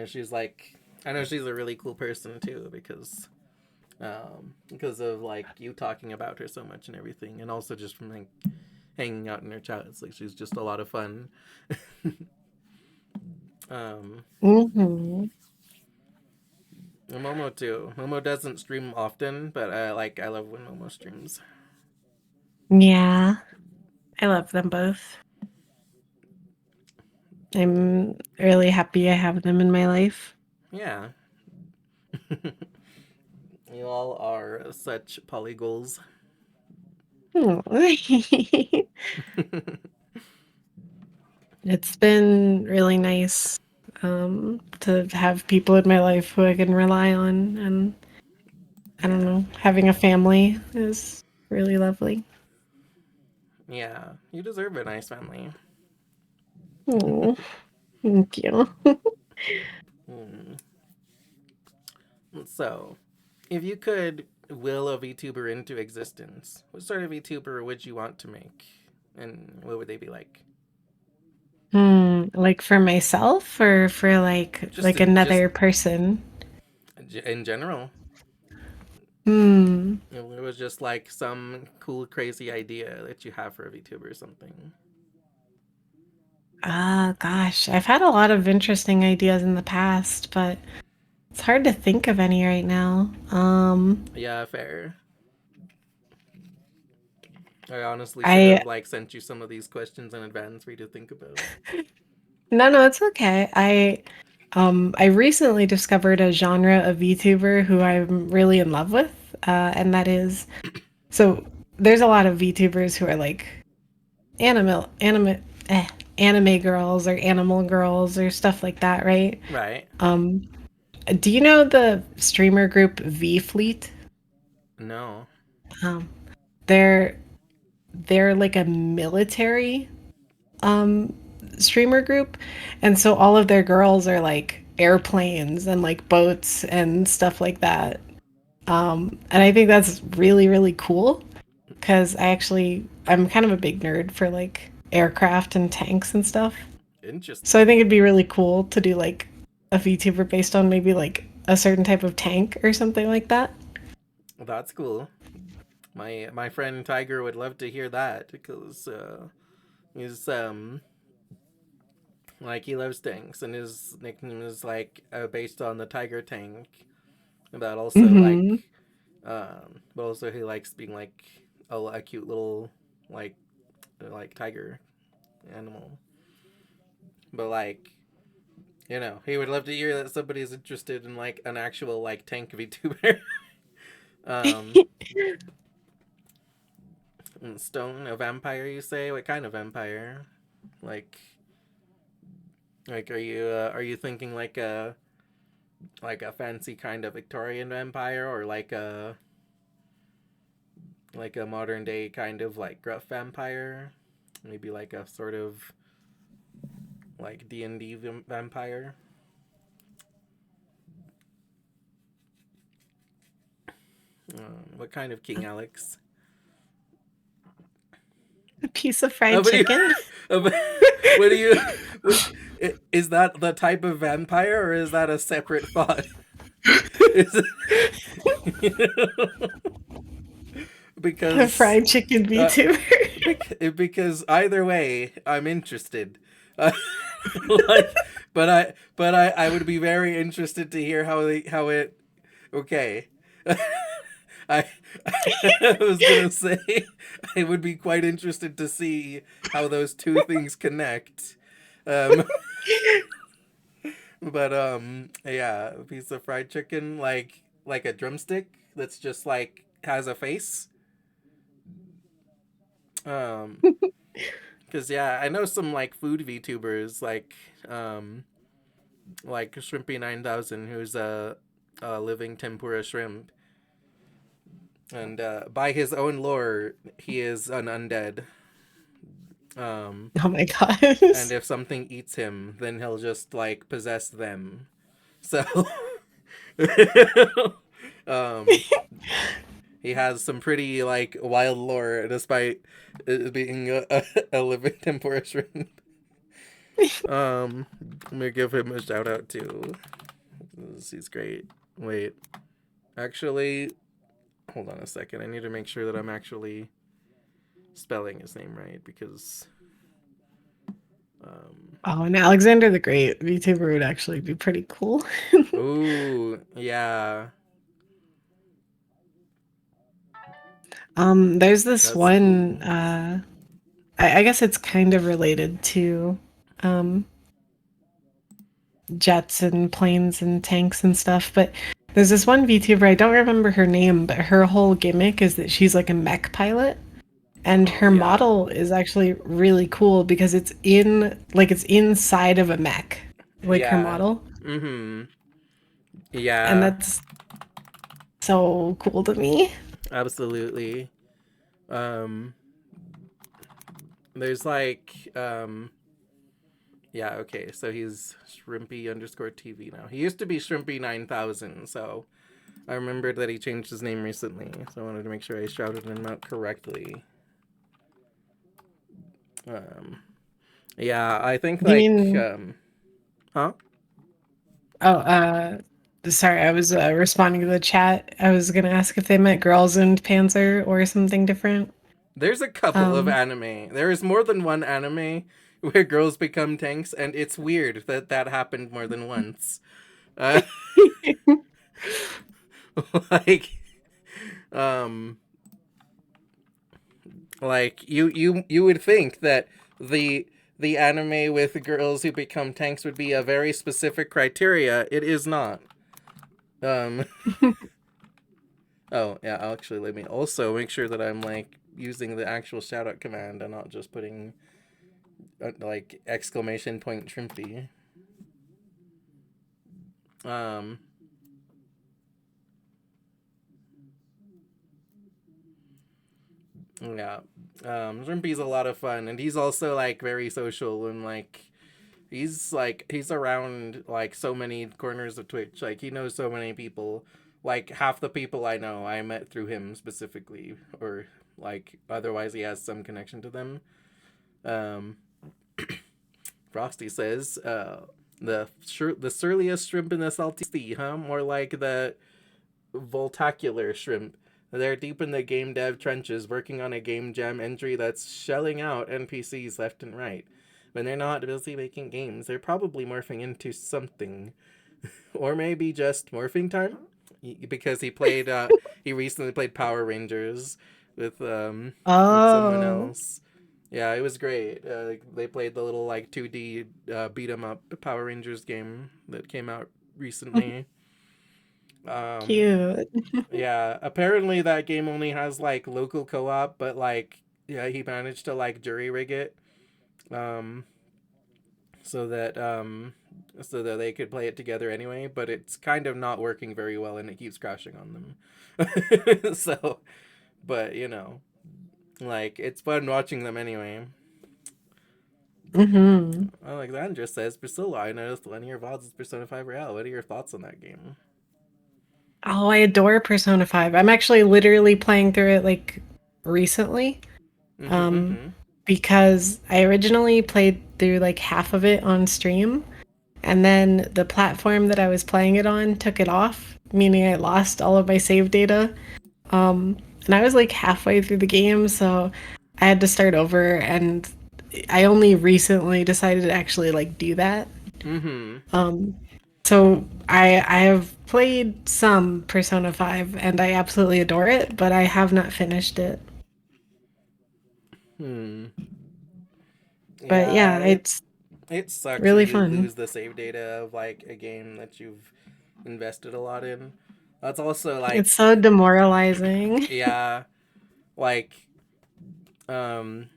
S2: she's like I know she's a really cool person too because of like you talking about her so much and everything, and also just from like hanging out in her chat. It's like she's just a lot of fun. um,
S1: Hmm.
S2: and Momo too. Momo doesn't stream often, but I love when Momo streams.
S1: Yeah. I love them both. I'm really happy I have them in my life.
S2: Yeah, you all are such polygoals.
S1: Hmm. It's been really nice to have people in my life who I can rely on, and I don't
S2: Yeah,
S1: know, having a family is really lovely.
S2: yeah, you deserve a nice family.
S1: Oh, thank you.
S2: Hmm. So, if you could will a VTuber into existence, what sort of VTuber would you want to make? And what would they be like?
S1: Like for myself or for like
S2: Just
S1: another person?
S2: in general.
S1: Hmm.
S2: It was just like some cool, crazy idea that you have for a VTuber or something.
S1: Ah, gosh, I've had a lot of interesting ideas in the past, but it's hard to think of any right now.
S2: Yeah, fair. I honestly should
S1: I
S2: have like sent you some of these questions in advance for you to think about.
S1: No, it's okay. I recently discovered a genre of VTuber who I'm really in love with, and that is so there's a lot of VTubers who are like anime anime anime girls or animal girls or stuff like that, right?
S2: Right?
S1: Um, do you know the streamer group V Fleet?
S2: No.
S1: Um, they're they're like a military um streamer group, and so all of their girls are like airplanes and like boats and stuff like that. And I think that's really really cool because I'm kind of a big nerd for like aircraft and tanks and stuff. So I
S2: Interesting.
S1: think it'd be really cool to do like a VTuber based on maybe like a certain type of tank or something like that.
S2: Well, that's cool. My friend Tiger would love to hear that because he's like he loves tanks and his nickname is like based on the Tiger tank. But also
S1: Mm-hmm.
S2: but also he likes being like a cute little like tiger animal. But like he would love to hear that somebody's interested in like an actual like tank VTuber. um, Stone, a vampire, you say? What kind of vampire? Like, are you thinking like a fancy kind of Victorian vampire, or like a modern day kind of like gruff vampire? Maybe like a sort of like D&D vampire. What kind of king, Alex?
S1: A piece of
S2: Uh,
S1: fried
S2: what do you?
S1: chicken.
S2: What do you? What, is that the type of vampire, or is that a separate thought? Is it,
S1: A
S2: because
S1: fried chicken
S2: uh,
S1: VTuber.
S2: because either way, I'm interested. Uh, like, but I would be very interested to hear how it. Okay. I I was gonna say I would be quite interested to see how those two things connect. Um, but yeah, a piece of fried chicken like a drumstick that's just like has a face. Um, because yeah, I know some like food VTubers like Shrimpy 9000, who's a living tempura shrimp, and by his own lore, he is an undead. Um,
S1: Oh my
S2: and
S1: gosh.
S2: if something eats him, then he'll just like possess them. So, um, he has some pretty like wild lore, despite it being a living tempura shrimp. Let me give him a shout out too. He's great. Wait, actually, hold on a second. I need to make sure that I'm actually spelling his name right because
S1: Oh, and Alexander the Great VTuber would actually be pretty cool.
S2: ooh, yeah,
S1: There's this
S2: that's
S1: one,
S2: cool.
S1: I guess it's kind of related to um, jets and planes and tanks and stuff, but there's this one VTuber, I don't remember her name, but her whole gimmick is that she's like a mech pilot. And
S2: Oh
S1: her
S2: yeah.
S1: model is actually really cool because it's inside of a mech, like her
S2: Yeah.
S1: model.
S2: Mm-hmm.
S1: And
S2: Yeah,
S1: that's so cool to me.
S2: absolutely. Um there's yeah, okay, so he's Shrimpy underscore TV now. He used to be Shrimpy 9000, so I remembered that he changed his name recently, so I wanted to make sure I shouted him out correctly. Um yeah, I think
S1: You mean,
S2: huh?
S1: oh, sorry, I was responding to the chat. I was gonna ask if they meant girls and Panzer or something different.
S2: There's a couple of
S1: Um,
S2: anime. There is more than one anime where girls become tanks, and it's weird that that happened more than once. Uh, like, um, like you would think that the the anime with girls who become tanks would be a very specific criteria. It is not. Um, oh yeah, actually, let me also make sure that I'm like using the actual shout out command and not just putting like exclamation point Shrimpy. Um, yeah. Shrimpy's a lot of fun, and he's also like very social and he's around like so many corners of Twitch. Like he knows so many people. Like half the people I know I met through him specifically, or like otherwise he has some connection to them. Um, Frosty says, the surliest shrimp in the salty sea, huh? More like the voltacular shrimp. They're deep in the game dev trenches working on a game jam entry that's shelling out NPCs left and right. When they're not busy making games, they're probably morphing into something. Or maybe just morphing time? Because he recently played Power Rangers with someone
S1: oh,
S2: else. Yeah, it was great. They played the little like 2D beat 'em up Power Rangers game that came out recently. Um,
S1: cute.
S2: yeah, apparently that game only has like local co-op, but like yeah, he managed to like jury rig it um so that they could play it together anyway, but it's kind of not working very well and it keeps crashing on them. So, but like it's fun watching them anyway.
S1: Hmm.
S2: Alexandra says, Priscilla, I noticed one of your VODs is Persona 5 Royale. What are your thoughts on that game?
S1: Oh, I adore Persona 5. I'm actually literally playing through it like recently.
S2: Mm-hmm,
S1: Um,
S2: mm-hmm.
S1: because I originally played through like half of it on stream, and then the platform that I was playing it on took it off, meaning I lost all of my save data. And I was like halfway through the game, so I had to start over, and I only recently decided to actually like do that.
S2: Mm-hmm.
S1: Um, so I have played some Persona 5 and I absolutely adore it, but I have not finished it.
S2: Hmm.
S1: But
S2: Yeah,
S1: yeah, it's
S2: it sucks when
S1: really
S2: you
S1: fun.
S2: lose the save data of like a game that you've invested a lot in. That's also
S1: It's
S2: like,
S1: so demoralizing.
S2: yeah, like um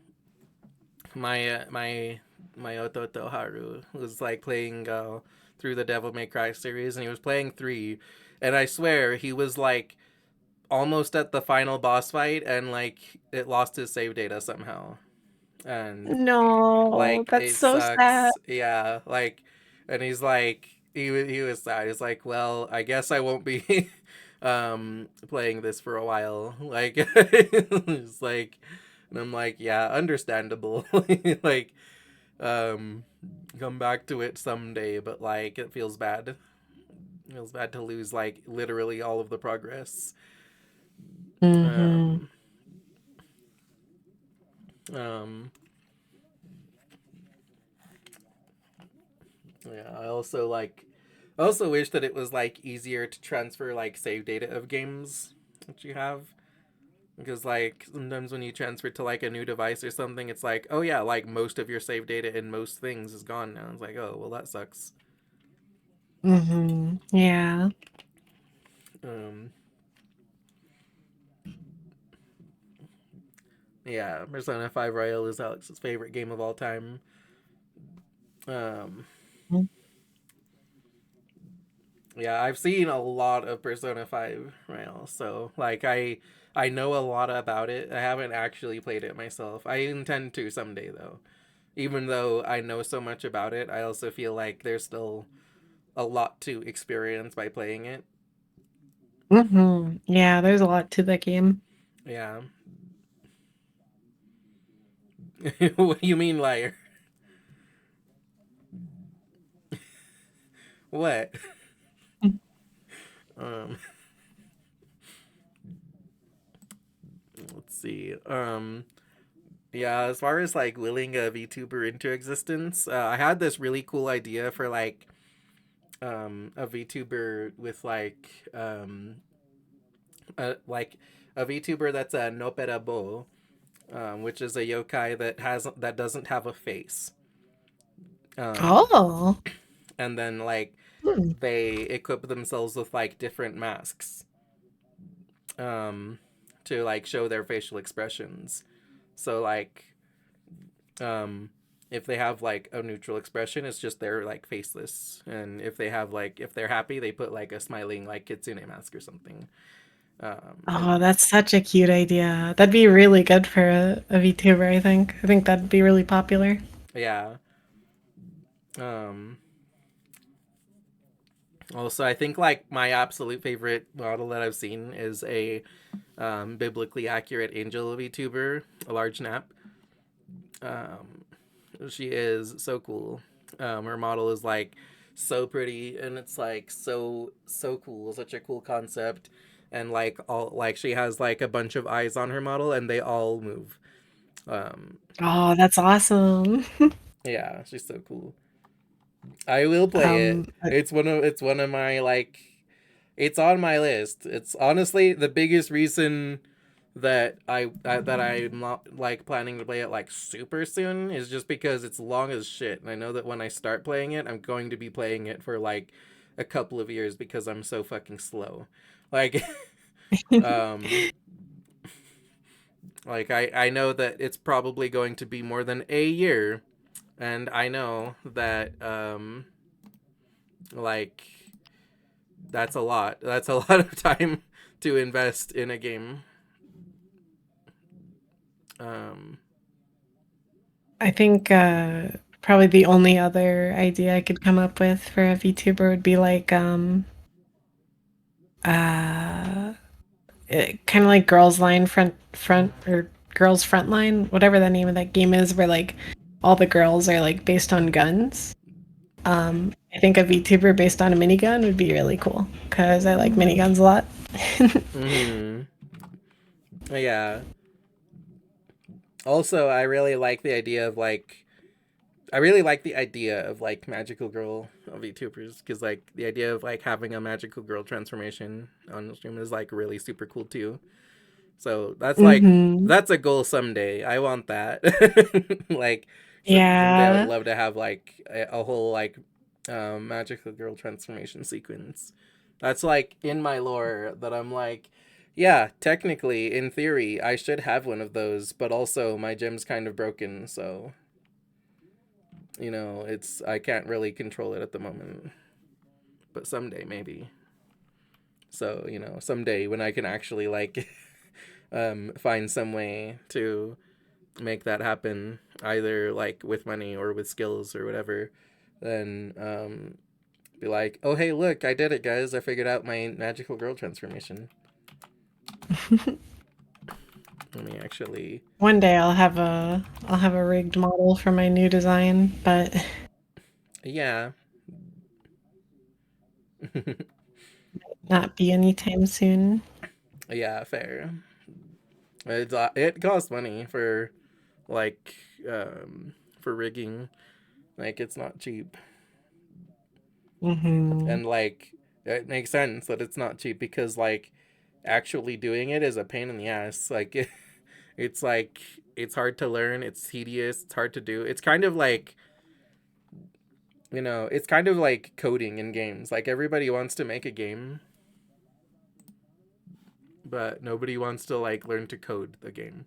S2: my Ototo Haru was like playing through the Devil May Cry series, and he was playing 3, and I swear he was like almost at the final boss fight, and like it lost his save data somehow, and
S1: No,
S2: like
S1: that's
S2: it
S1: so sad.
S2: sucks. Yeah, like, and he's like he was sad. He's like, well, I guess I won't be playing this for a while. Like it's like, and I'm like, yeah, understandable. Like um come back to it someday, but like it feels bad. It feels bad to lose like literally all of the progress.
S1: Hmm.
S2: Um um yeah, I also wish that it was like easier to transfer like save data of games that you have, because like sometimes when you transfer to like a new device or something, it's like, oh yeah, like most of your save data in most things is gone now. It's like, oh well, that sucks.
S1: Hmm. Yeah.
S2: um yeah, Persona 5 Royal is Alex's favorite game of all time. um yeah, I've seen a lot of Persona 5 Royal, so like I know a lot about it. I haven't actually played it myself. I intend to someday though. Even though I know so much about it, I also feel like there's still a lot to experience by playing it.
S1: Hmm. Yeah, there's a lot to that game.
S2: Yeah. What do you mean, liar? What? Um, let's see. Yeah, as far as like willing a VTuber into existence, I had this really cool idea for a VTuber with like a VTuber that's a Noperabo, which is a yokai that doesn't have a face. Um,
S1: Oh.
S2: and then like
S1: Hmm.
S2: they equip themselves with like different masks um, to like show their facial expressions. So like um, if they have like a neutral expression, it's just they're like faceless, and if they have like if they're happy, they put like a smiling like kitsune mask or something.
S1: Oh,
S2: And
S1: that's such a cute idea. That'd be really good for a VTuber, I think. I think that'd be really popular.
S2: yeah. Um, Also, I think like my absolute favorite model that I've seen is a biblically accurate angel VTuber, a large nap. Um, she is so cool. Her model is like so pretty, and it's like so cool, such a cool concept. And like all like she has like a bunch of eyes on her model, and they all move. Um,
S1: Oh, that's awesome.
S2: yeah, she's so cool. I will play it.
S1: Uh,
S2: It's one of my like it's on my list. It's honestly the biggest reason that I'm not like planning to play it like super soon is just because it's long as shit, and I know that when I start playing it, I'm going to be playing it for like a couple of years because I'm so fucking slow. Like um like I know that it's probably going to be more than a year, and I know that like that's a lot. That's a lot of time to invest in a game. Um,
S1: I think probably the only other idea I could come up with for a VTuber would be like uh kind of like Girls Line front or Girls Frontline, whatever the name of that game is, where like all the girls are like based on guns. I think a VTuber based on a minigun would be really cool because I like miniguns a lot.
S2: Mm-hmm. Yeah. Also, I really like the idea of like magical girl VTubers because like the idea of like having a magical girl transformation on the stream is like really super cool too. So
S1: Hmm.
S2: that's a goal someday. I want that. Like someday I would
S1: Yeah.
S2: love to have like a whole like magical girl transformation sequence. That's like in my lore that I'm like, yeah, technically in theory I should have one of those, but also my gem's kind of broken, so it's I can't really control it at the moment. But someday maybe. So, someday when I can actually like find some way to make that happen, either like with money or with skills or whatever, then be like, oh hey, look, I did it, guys! I figured out my magical girl transformation. Let me actually.
S1: One day I'll have a rigged model for my new design, but
S2: Yeah.
S1: not be anytime soon.
S2: Yeah, fair. It costs money like for rigging. Like it's not cheap,
S1: Hmm.
S2: and like it makes sense that it's not cheap because like actually doing it is a pain in the ass. It's like it's hard to learn, it's tedious, it's hard to do. It's kind of like it's kind of like coding in games. Like everybody wants to make a game, but nobody wants to like learn to code the game.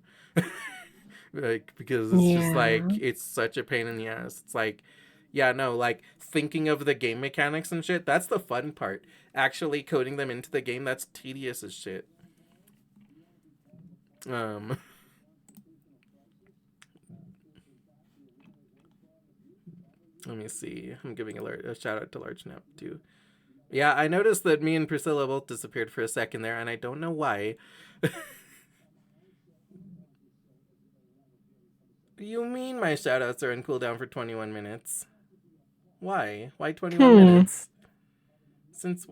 S2: Like because it's just like
S1: Yeah.
S2: it's such a pain in the ass. It's like yeah, no, like thinking of the game mechanics and shit, that's the fun part. Actually coding them into the game, that's tedious as shit. Um Let me see. I'm giving a shout out to Large Nap too. Yeah, I noticed that me and Priscilla both disappeared for a second there, and I don't know why. You mean my shoutouts are in cooldown for 21 minutes? Why? Why 21
S1: Hmm.
S2: minutes? Since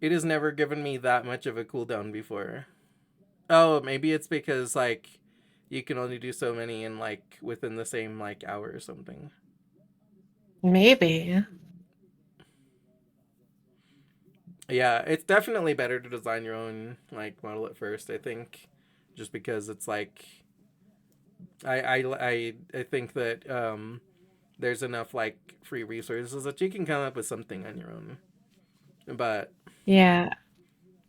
S2: it has never given me that much of a cooldown before. Oh, maybe it's because like you can only do so many in like within the same like hour or something.
S1: Maybe.
S2: Yeah, it's definitely better to design your own like model at first, I think, just because it's like I think that there's enough like free resources that you can come up with something on your own. But
S1: Yeah.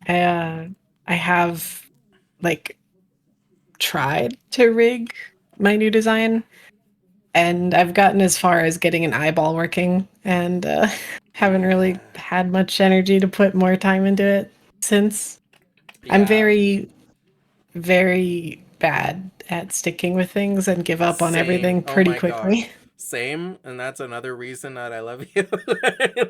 S1: I I have like tried to rig my new design and I've gotten as far as getting an eyeball working and haven't really
S2: yeah,
S1: had much energy to put more time into it since. I'm
S2: yeah,
S1: very bad at sticking with things and give up on
S2: same.
S1: everything
S2: Oh
S1: pretty
S2: my god,
S1: quickly.
S2: same. And that's another reason that I love you.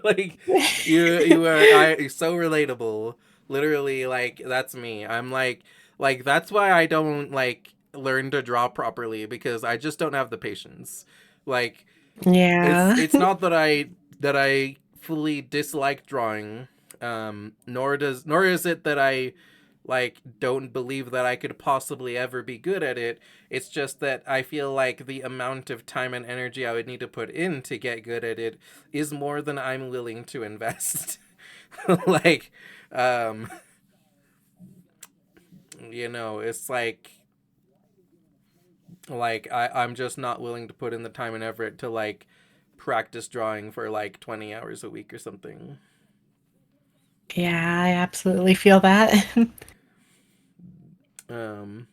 S2: Like you are so relatable. Literally, like that's me. I'm like that's why I don't like learn to draw properly because I just don't have the patience. Like
S1: Yeah.
S2: it's not that I fully dislike drawing, nor is it that I like don't believe that I could possibly ever be good at it. It's just that I feel like the amount of time and energy I would need to put in to get good at it is more than I'm willing to invest. Like um it's like I'm just not willing to put in the time and effort to like practice drawing for like 20 hours a week or something.
S1: Yeah, I absolutely feel that.
S2: Um,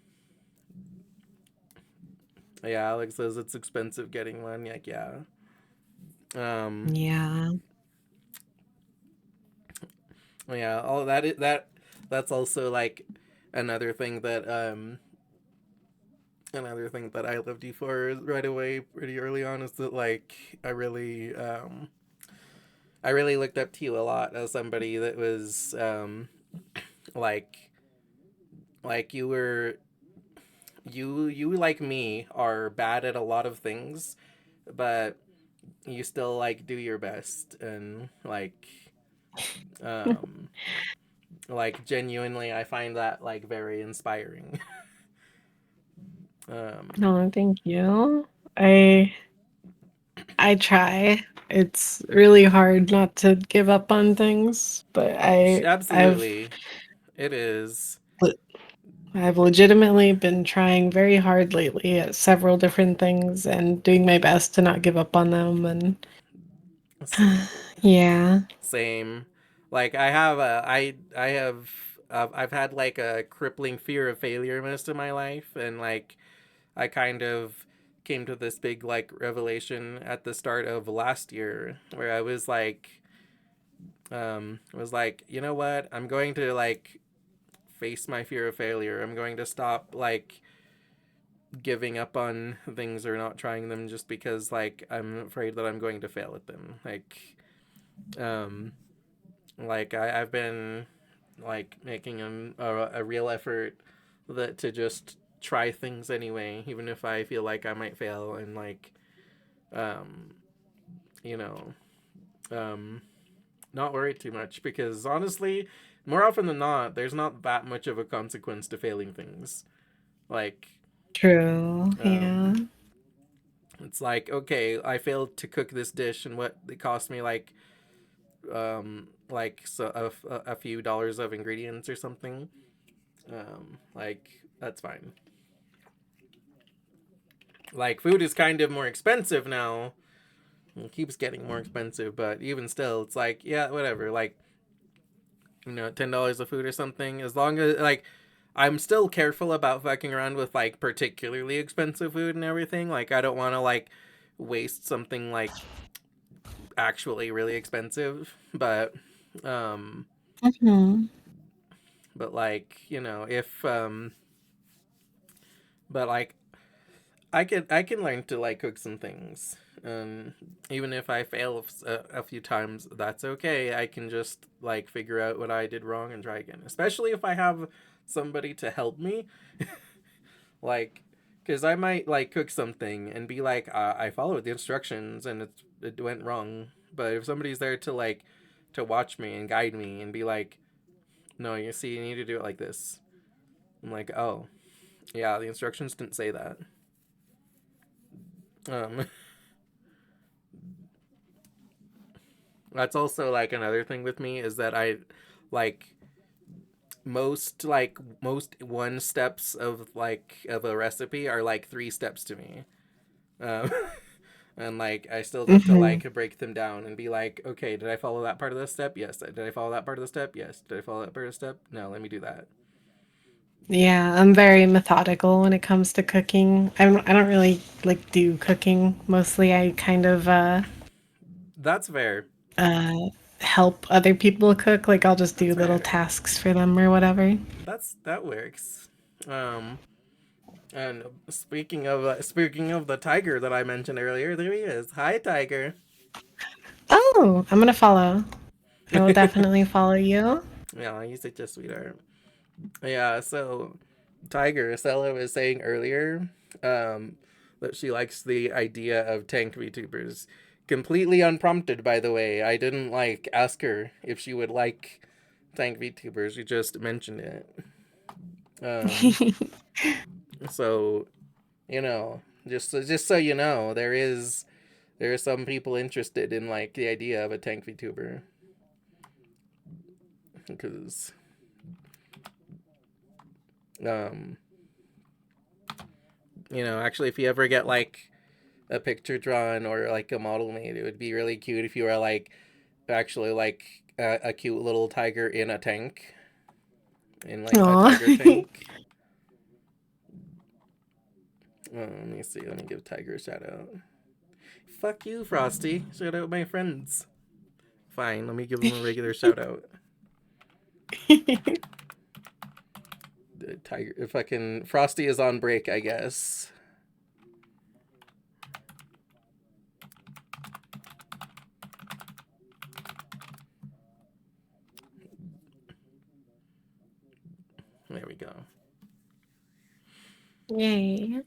S2: yeah, Alex says it's expensive getting one. Like, yeah. Um,
S1: Yeah.
S2: yeah, all that's also like another thing that another thing that I loved you for right away, pretty early on, is that like I really looked up to you a lot as somebody that was like you were you like me are bad at a lot of things, but you still like do your best and um genuinely I find that like very inspiring. um
S1: No, thank you. I I try. It's really hard not to give up on things, but
S2: Absolutely, it is.
S1: le- I've legitimately been trying very hard lately at several different things and doing my best to not give up on them and
S2: Same.
S1: yeah.
S2: Same. Like I have a I have I've had like a crippling fear of failure most of my life, and like I kind of came to this big like revelation at the start of last year where I was like, you know what? I'm going to like face my fear of failure. I'm going to stop like giving up on things or not trying them just because like I'm afraid that I'm going to fail at them. Um I've been like making a real effort that to just try things anyway, even if I feel like I might fail, and like um you know um not worry too much, because honestly, more often than not, there's not that much of a consequence to failing things. Like
S1: True. Yeah.
S2: um it's like, okay, I failed to cook this dish, and what it cost me a few dollars of ingredients or something. That's fine. Like food is kind of more expensive now. It keeps getting more expensive, but even still, it's like, yeah, whatever. Like, $10 of food or something. As long as like I'm still careful about fucking around with like particularly expensive food and everything. Like I don't want to like waste something like actually really expensive, um
S1: Mhm.
S2: but like, if but like I can learn to like cook some things. Even if I fail a few times, that's okay. I can just like figure out what I did wrong and try again. Especially if I have somebody to help me, like, because I might like cook something and be like, I followed the instructions and it went wrong. But if somebody's there to like to watch me and guide me and be like, no, you see, you need to do it like this. I'm like, oh, yeah, the instructions didn't say that. Um, That's also like another thing with me is that I like most one steps of a recipe are like three steps to me. Um, and like I still need to
S1: Mhm.
S2: like break them down and be like, okay, did I follow that part of the step? Yes. Did I follow that part of the step? Yes. Did I follow that part of the step? No. Let me do that.
S1: Yeah, I'm very methodical when it comes to cooking. I don't really like do cooking. Mostly I kind of
S2: That's fair.
S1: uh help other people cook. Like I'll just do
S2: That's
S1: little
S2: fair.
S1: tasks for them or whatever.
S2: That works. Um, and speaking of the tiger that I mentioned earlier, there he is. Hi, tiger.
S1: Oh, I'm gonna follow. I will definitely follow you.
S2: Yeah, he's such a sweetheart. Yeah, so Tiger, Stella was saying earlier um, that she likes the idea of tank VTubers. Completely unprompted, by the way. I didn't like ask her if she would like tank VTubers. She just mentioned it. Um, so just so you know, there are some people interested in like the idea of a tank VTuber, because um, actually, if you ever get like a picture drawn or like a model made, it would be really cute if you were like actually like a cute little tiger in a tank, in like a
S1: Aw.
S2: tiger tank. Let me see. Let me give Tiger a shout out. Fuck you, Frosty. Shout out my friends. Fine. Let me give them a regular shout out. Tiger, if I can, Frosty is on break, I guess. There we go.
S1: Yay.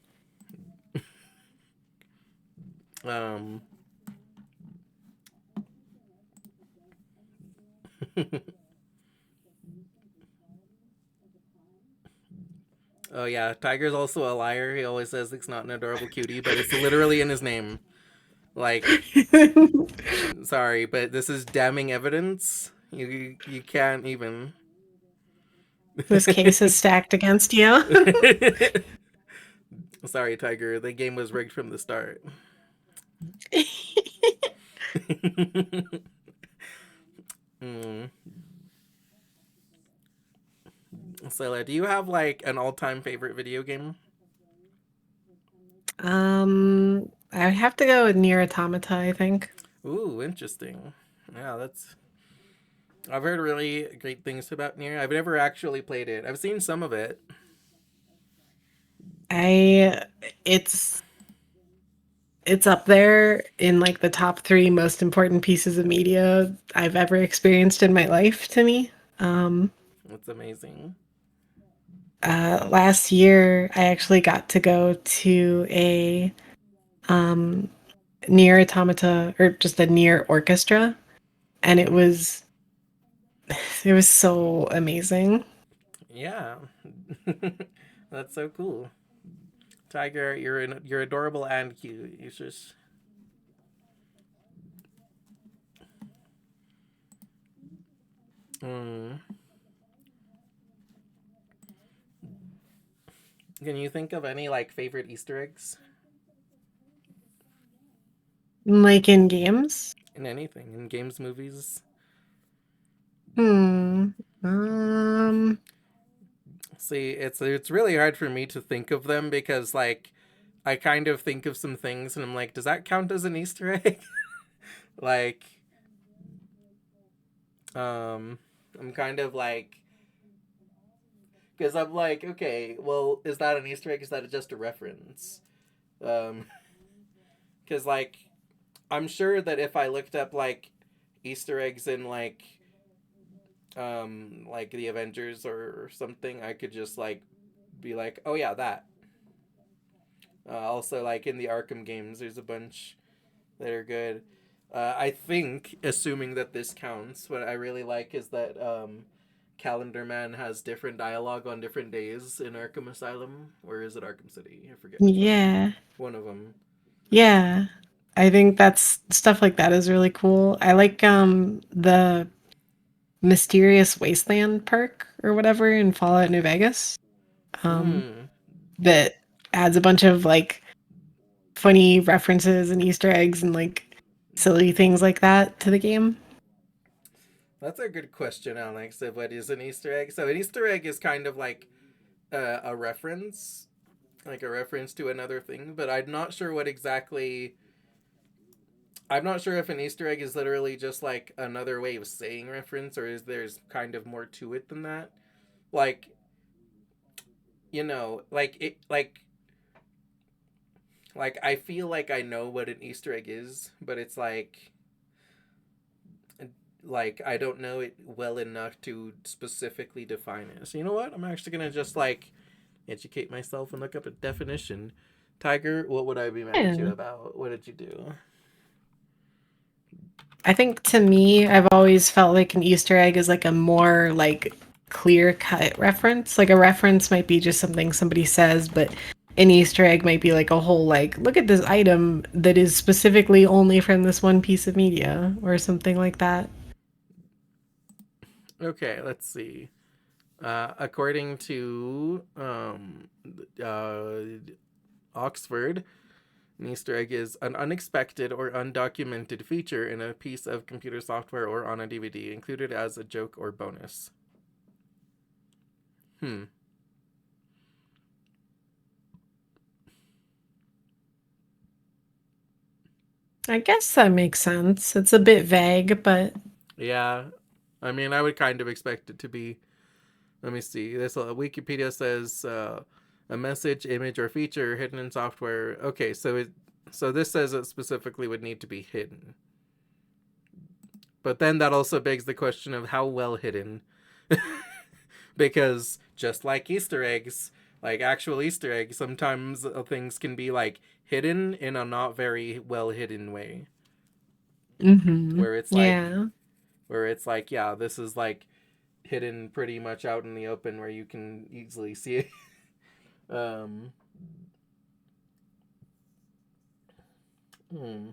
S2: Oh yeah, Tiger's also a liar. He always says it's not an adorable cutie, but it's literally in his name. Like, sorry, but this is damning evidence. You can't even.
S1: This case is stacked against you.
S2: Sorry, Tiger. The game was rigged from the start. mm. Scylla, do you have like an all-time favorite video game?
S1: I would have to go with Nier Automata, I think.
S2: Ooh, interesting. Yeah, that's. I've heard really great things about Nier. I've never actually played it. I've seen some of it.
S1: It's up there in like the top 3 most important pieces of media I've ever experienced in my life to me.
S2: It's amazing.
S1: Last year I actually got to go to a Nier Automata, or just a Nier orchestra, and it was so amazing.
S2: Yeah. That's so cool. Tiger, you're adorable and cute. You just. Mm. Can you think of any like favorite Easter eggs
S1: Like in games.
S2: in anything in games, movies?
S1: Hmm. Um.
S2: See, it's really hard for me to think of them because like I kind of think of some things and I'm like, does that count as an Easter egg? like, I'm kind of like, because I'm like, okay, well, is that an Easter egg? Is that just a reference? Um, because like, I'm sure that if I looked up like Easter eggs in like the Avengers or something, I could just like be like, oh yeah, that. Also, like in the Arkham games, there's a bunch that are good. I think, assuming that this counts, what I really like is that Calendar Man has different dialogue on different days in Arkham Asylum, or is it Arkham City? I forget which one.
S1: Yeah.
S2: One of them.
S1: Yeah. I think that's stuff like that is really cool. I like the Mysterious Wasteland perk or whatever in Fallout New Vegas.
S2: Hmm.
S1: That adds a bunch of like funny references and Easter eggs and like silly things like that to the game.
S2: That's a good question, Alex. Of what is an Easter egg? So an Easter egg is kind of like a reference, like a reference to another thing. But I'm not sure what exactly. I'm not sure if an Easter egg is literally just like another way of saying reference, or is there's kind of more to it than that. Like, like like I feel like I know what an Easter egg is, but it's like I don't know it well enough to specifically define it. So you know what? I'm actually gonna just like educate myself and look up a definition. Tiger, what would I be mad at you
S1: Yeah.
S2: about? What did you do?
S1: I think to me, I've always felt like an Easter egg is like a more like clear cut reference. Like a reference might be just something somebody says, but an Easter egg might be like a whole like, look at this item that is specifically only from this one piece of media or something like that.
S2: Okay, let's see. According to uh, Oxford, an Easter egg is an unexpected or undocumented feature in a piece of computer software or on a DVD, included as a joke or bonus. Hmm.
S1: I guess that makes sense. It's a bit vague, but
S2: Yeah. I mean, I would kind of expect it to be. Let me see. This Wikipedia says a message, image, or feature hidden in software. Okay, so this says it specifically would need to be hidden. But then that also begs the question of how well hidden. Because just like Easter eggs, like actual Easter eggs, sometimes things can be like hidden in a not very well hidden way.
S1: Mm-hmm.
S2: Where it's like
S1: Yeah.
S2: yeah, this is like hidden pretty much out in the open where you can easily see it. um hmm.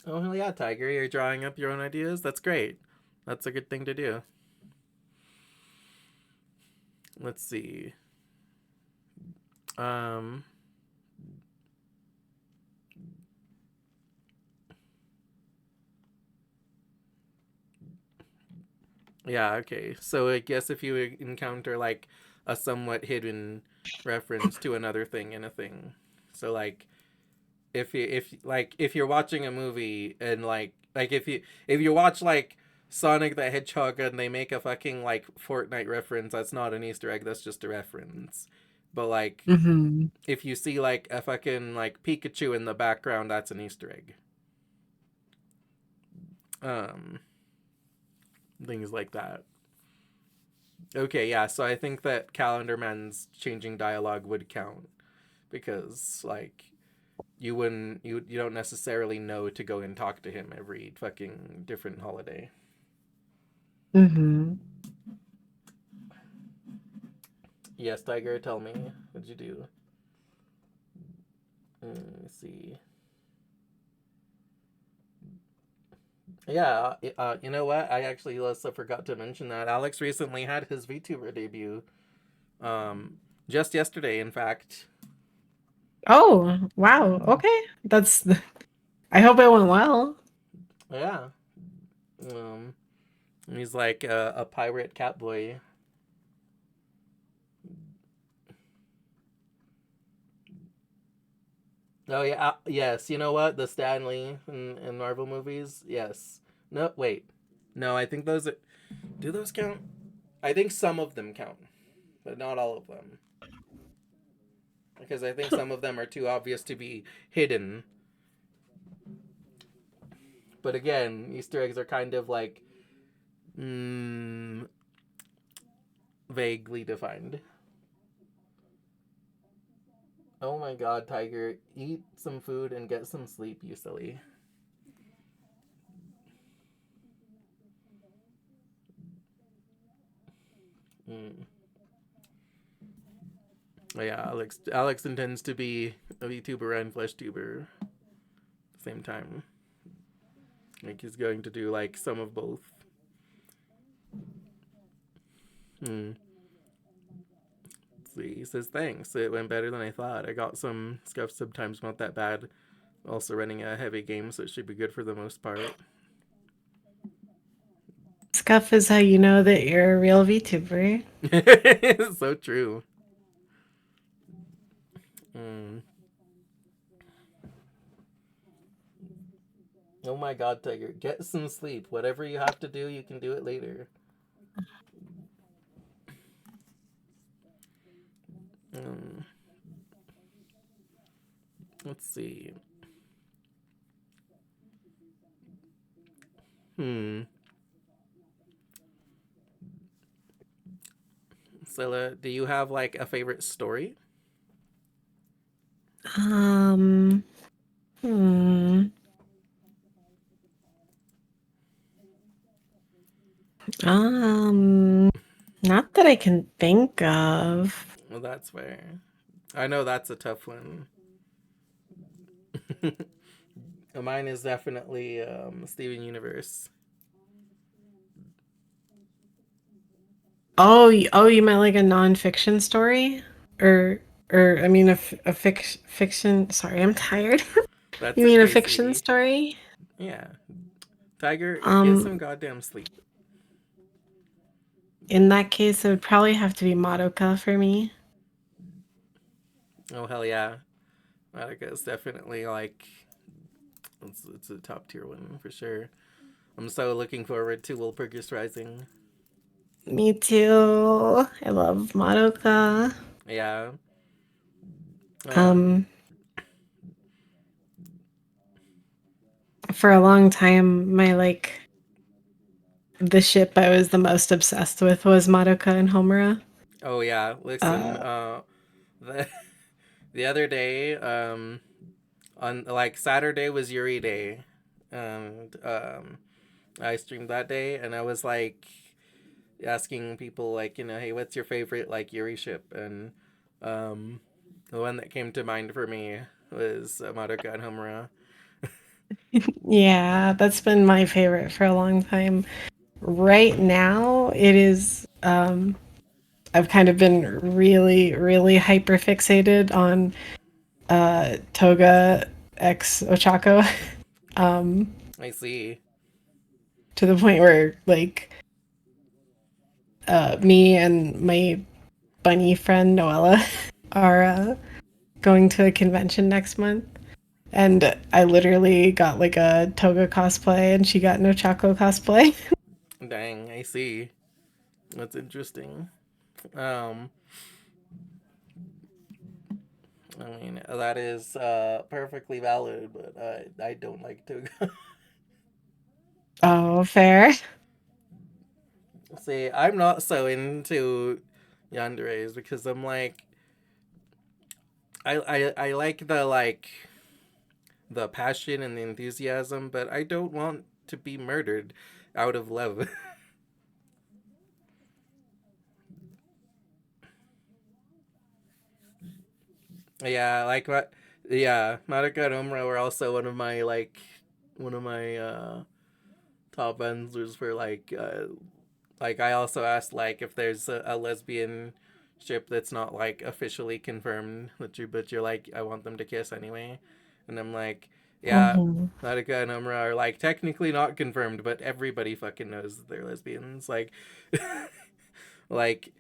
S2: Oh hell yeah, Tiger, you're drawing up your own ideas? That's great. That's a good thing to do. Let's see. Um Yeah, okay. So I guess if you encounter like a somewhat hidden reference to another thing in a thing. So like if you're watching a movie and like if you watch like Sonic the Hedgehog and they make a fucking like Fortnite reference, that's not an Easter egg, that's just a reference. But like
S1: Mm-hmm.
S2: if you see like a fucking like Pikachu in the background, that's an Easter egg. Um Things like that. Okay, yeah, so I think that Calendar Man's changing dialogue would count because like you don't necessarily know to go and talk to him every fucking different holiday.
S1: Mm-hmm.
S2: Yes, Tiger, tell me, what'd you do? Let me see. Yeah, you know what? I actually also forgot to mention that Alex recently had his VTuber debut. Um, just yesterday, in fact.
S1: Oh, wow. Okay. I hope it went well.
S2: Yeah. Um, he's like a pirate catboy. Oh yeah, yes. You know what? The Stan Lee in Marvel movies. Yes. No, wait. No, I think those are. Do those count? I think some of them count, but not all of them. Because I think some of them are too obvious to be hidden. But again, Easter eggs are kind of like mm, vaguely defined. Oh my god, Tiger, eat some food and get some sleep, you silly. Mm. Oh yeah, Alex intends to be a VTuber and FleshTuber at the same time. Like he's going to do like some of both. Hmm. Let's see. He says thanks. It went better than I thought. I got some scuffs sometimes, not that bad. Also running a heavy game, so it should be good for the most part.
S1: Scuff is how you know that you're a real VTuber.
S2: So true. Mm. Oh my god, Tiger. Get some sleep. Whatever you have to do, you can do it later. Mm. Let's see. Hmm. Scylla, do you have like a favorite story?
S1: Um, hmm. Um, Not that I can think of.
S2: Well, that's fair. I know that's a tough one. Mine is definitely Steven Universe.
S1: Oh, oh, you meant like a nonfiction story, or I mean fiction. Sorry, I'm tired.
S2: That's
S1: You mean a
S2: okay,
S1: fiction
S2: sweetie.
S1: story?
S2: Yeah. Tiger, get some
S1: Um,
S2: goddamn sleep.
S1: in that case, it would probably have to be Madoka for me.
S2: Oh hell yeah. Attica is definitely like it's a top tier one for sure. I'm so looking forward to Wilpergus Rising.
S1: Me too. I love Madoka.
S2: Yeah.
S1: Um, for a long time, my like the ship I was the most obsessed with was Madoka and Homura.
S2: Oh yeah. Listen,
S1: Uh,
S2: the the other day, on like Saturday was Yuri Day, and I streamed that day, and I was like asking people like, hey, what's your favorite like Yuri ship? And um, the one that came to mind for me was Madoka and Homura.
S1: yeah, that's been my favorite for a long time. Right now, it is. I've kind of been really, really hyper fixated on Toga X Ochako. um,
S2: I see.
S1: to the point where like me and my bunny friend Noella are going to a convention next month. And I literally got like a Toga cosplay and she got an Ochako cosplay.
S2: Dang, I see. That's interesting. Um, I mean, that is perfectly valid, but I don't like Toga.
S1: Oh, fair.
S2: See, I'm not so into yanderes because I'm like, I like the passion and the enthusiasm, but I don't want to be murdered out of love. Yeah, like what? Yeah, Madoka and Omura were also one of my top answers for like I also asked like if there's a lesbian ship that's not like officially confirmed that but you're like I want them to kiss anyway, and I'm like yeah,
S1: Mhm.
S2: Madoka and Omura are like technically not confirmed, but everybody fucking knows that they're lesbians. Like like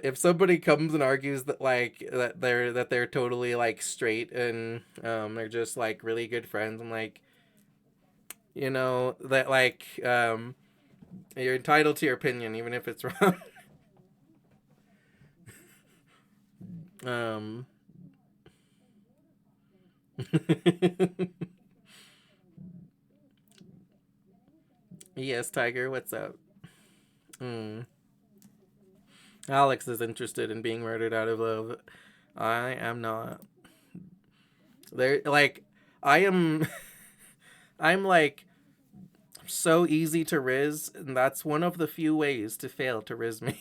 S2: if somebody comes and argues that that they're totally like straight and they're just like really good friends, I'm like that you're entitled to your opinion even if it's wrong. um yes, Tiger, what's up? mm. Alex is interested in being murdered out of love. I am not. There like I am I'm like so easy to riz, and that's one of the few ways to fail to riz me.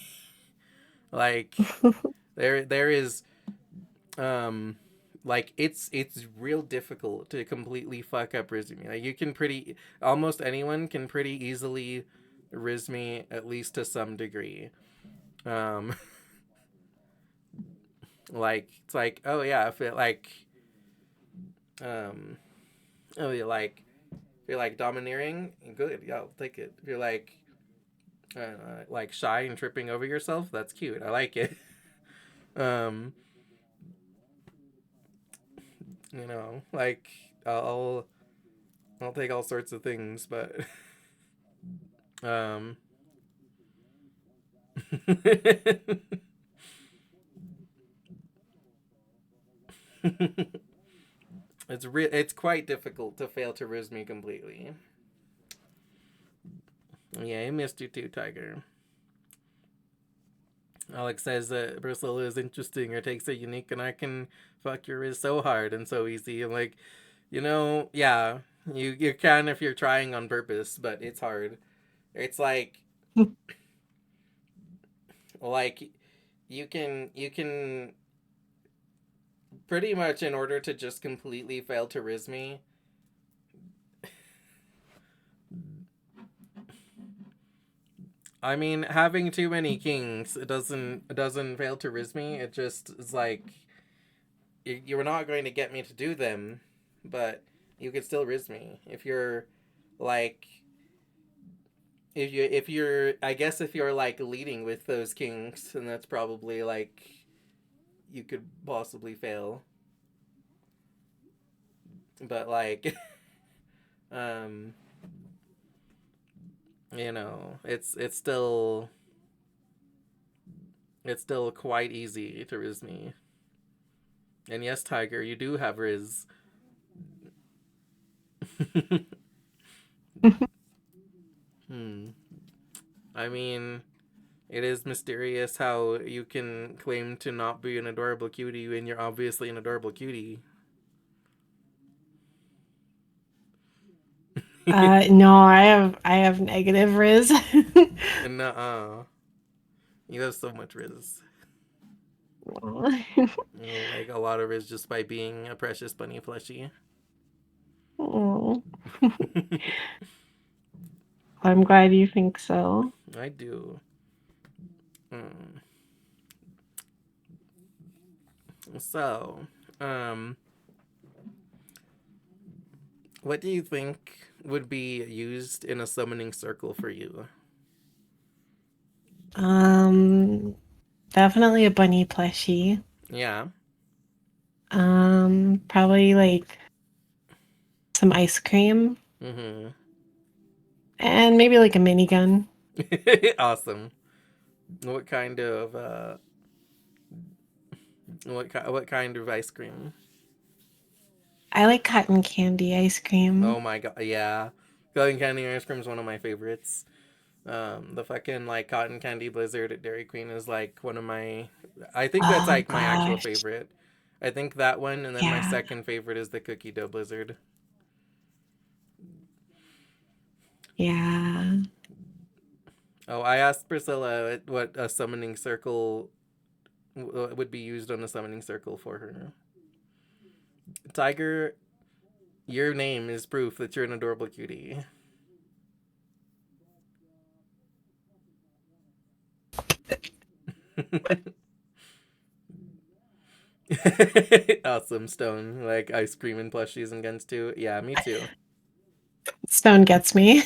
S2: Like there is um like it's real difficult to completely fuck up riz me. Like you can pretty almost anyone can pretty easily riz me at least to some degree. Um like it's like oh yeah, if it um oh you like if you're like domineering, good, yeah, I'll take it. If you're like shy and tripping over yourself, that's cute. I like it. um like I'll I'll take all sorts of things, but um it's quite difficult to fail to riz me completely. Yeah, I missed you too, Tiger. Alex says that Priscilla is interesting or takes a unique and I can fuck your riz so hard and so easy. I'm like, yeah, you can if you're trying on purpose, but it's hard. It's like you can pretty much in order to just completely fail to riz me. I mean, having too many kings it doesn't fail to riz me. It just is like you're not going to get me to do them, but you could still riz me if you're like if you're I guess if you're like leading with those kings, then that's probably like you could possibly fail. But like um it's still quite easy to riz me. And yes, Tiger, you do have riz. Hmm. I mean, it is mysterious how you can claim to not be an adorable cutie when you're obviously an adorable cutie.
S1: No, I have negative riz.
S2: And you have so much riz. Like a lot of riz just by being a precious bunny plushie.
S1: Oh, I'm glad you think so.
S2: I do. Mm. So, um, what do you think would be used in a summoning circle for you?
S1: Um, Definitely a bunny plushie.
S2: Yeah.
S1: Probably like some ice cream
S2: Mm-hmm.
S1: and maybe like a minigun.
S2: Awesome. What kind of what kind of ice cream?
S1: I like cotton candy ice
S2: Oh
S1: cream.
S2: my god, yeah. Cotton candy ice cream is one of my favorites. The fucking like cotton candy blizzard at Dairy Queen is like one of my. I think that's
S1: Oh
S2: like my actual
S1: gosh.
S2: favorite. I think that one, and then my
S1: Yeah.
S2: second favorite is the cookie dough blizzard.
S1: Yeah.
S2: Oh, I asked Priscilla what a summoning circle would be used on a summoning circle for her. Tiger, your name is proof that you're an adorable cutie. Awesome, Stone. Like ice cream and plushies and guns too. Yeah, me too.
S1: Stone gets me.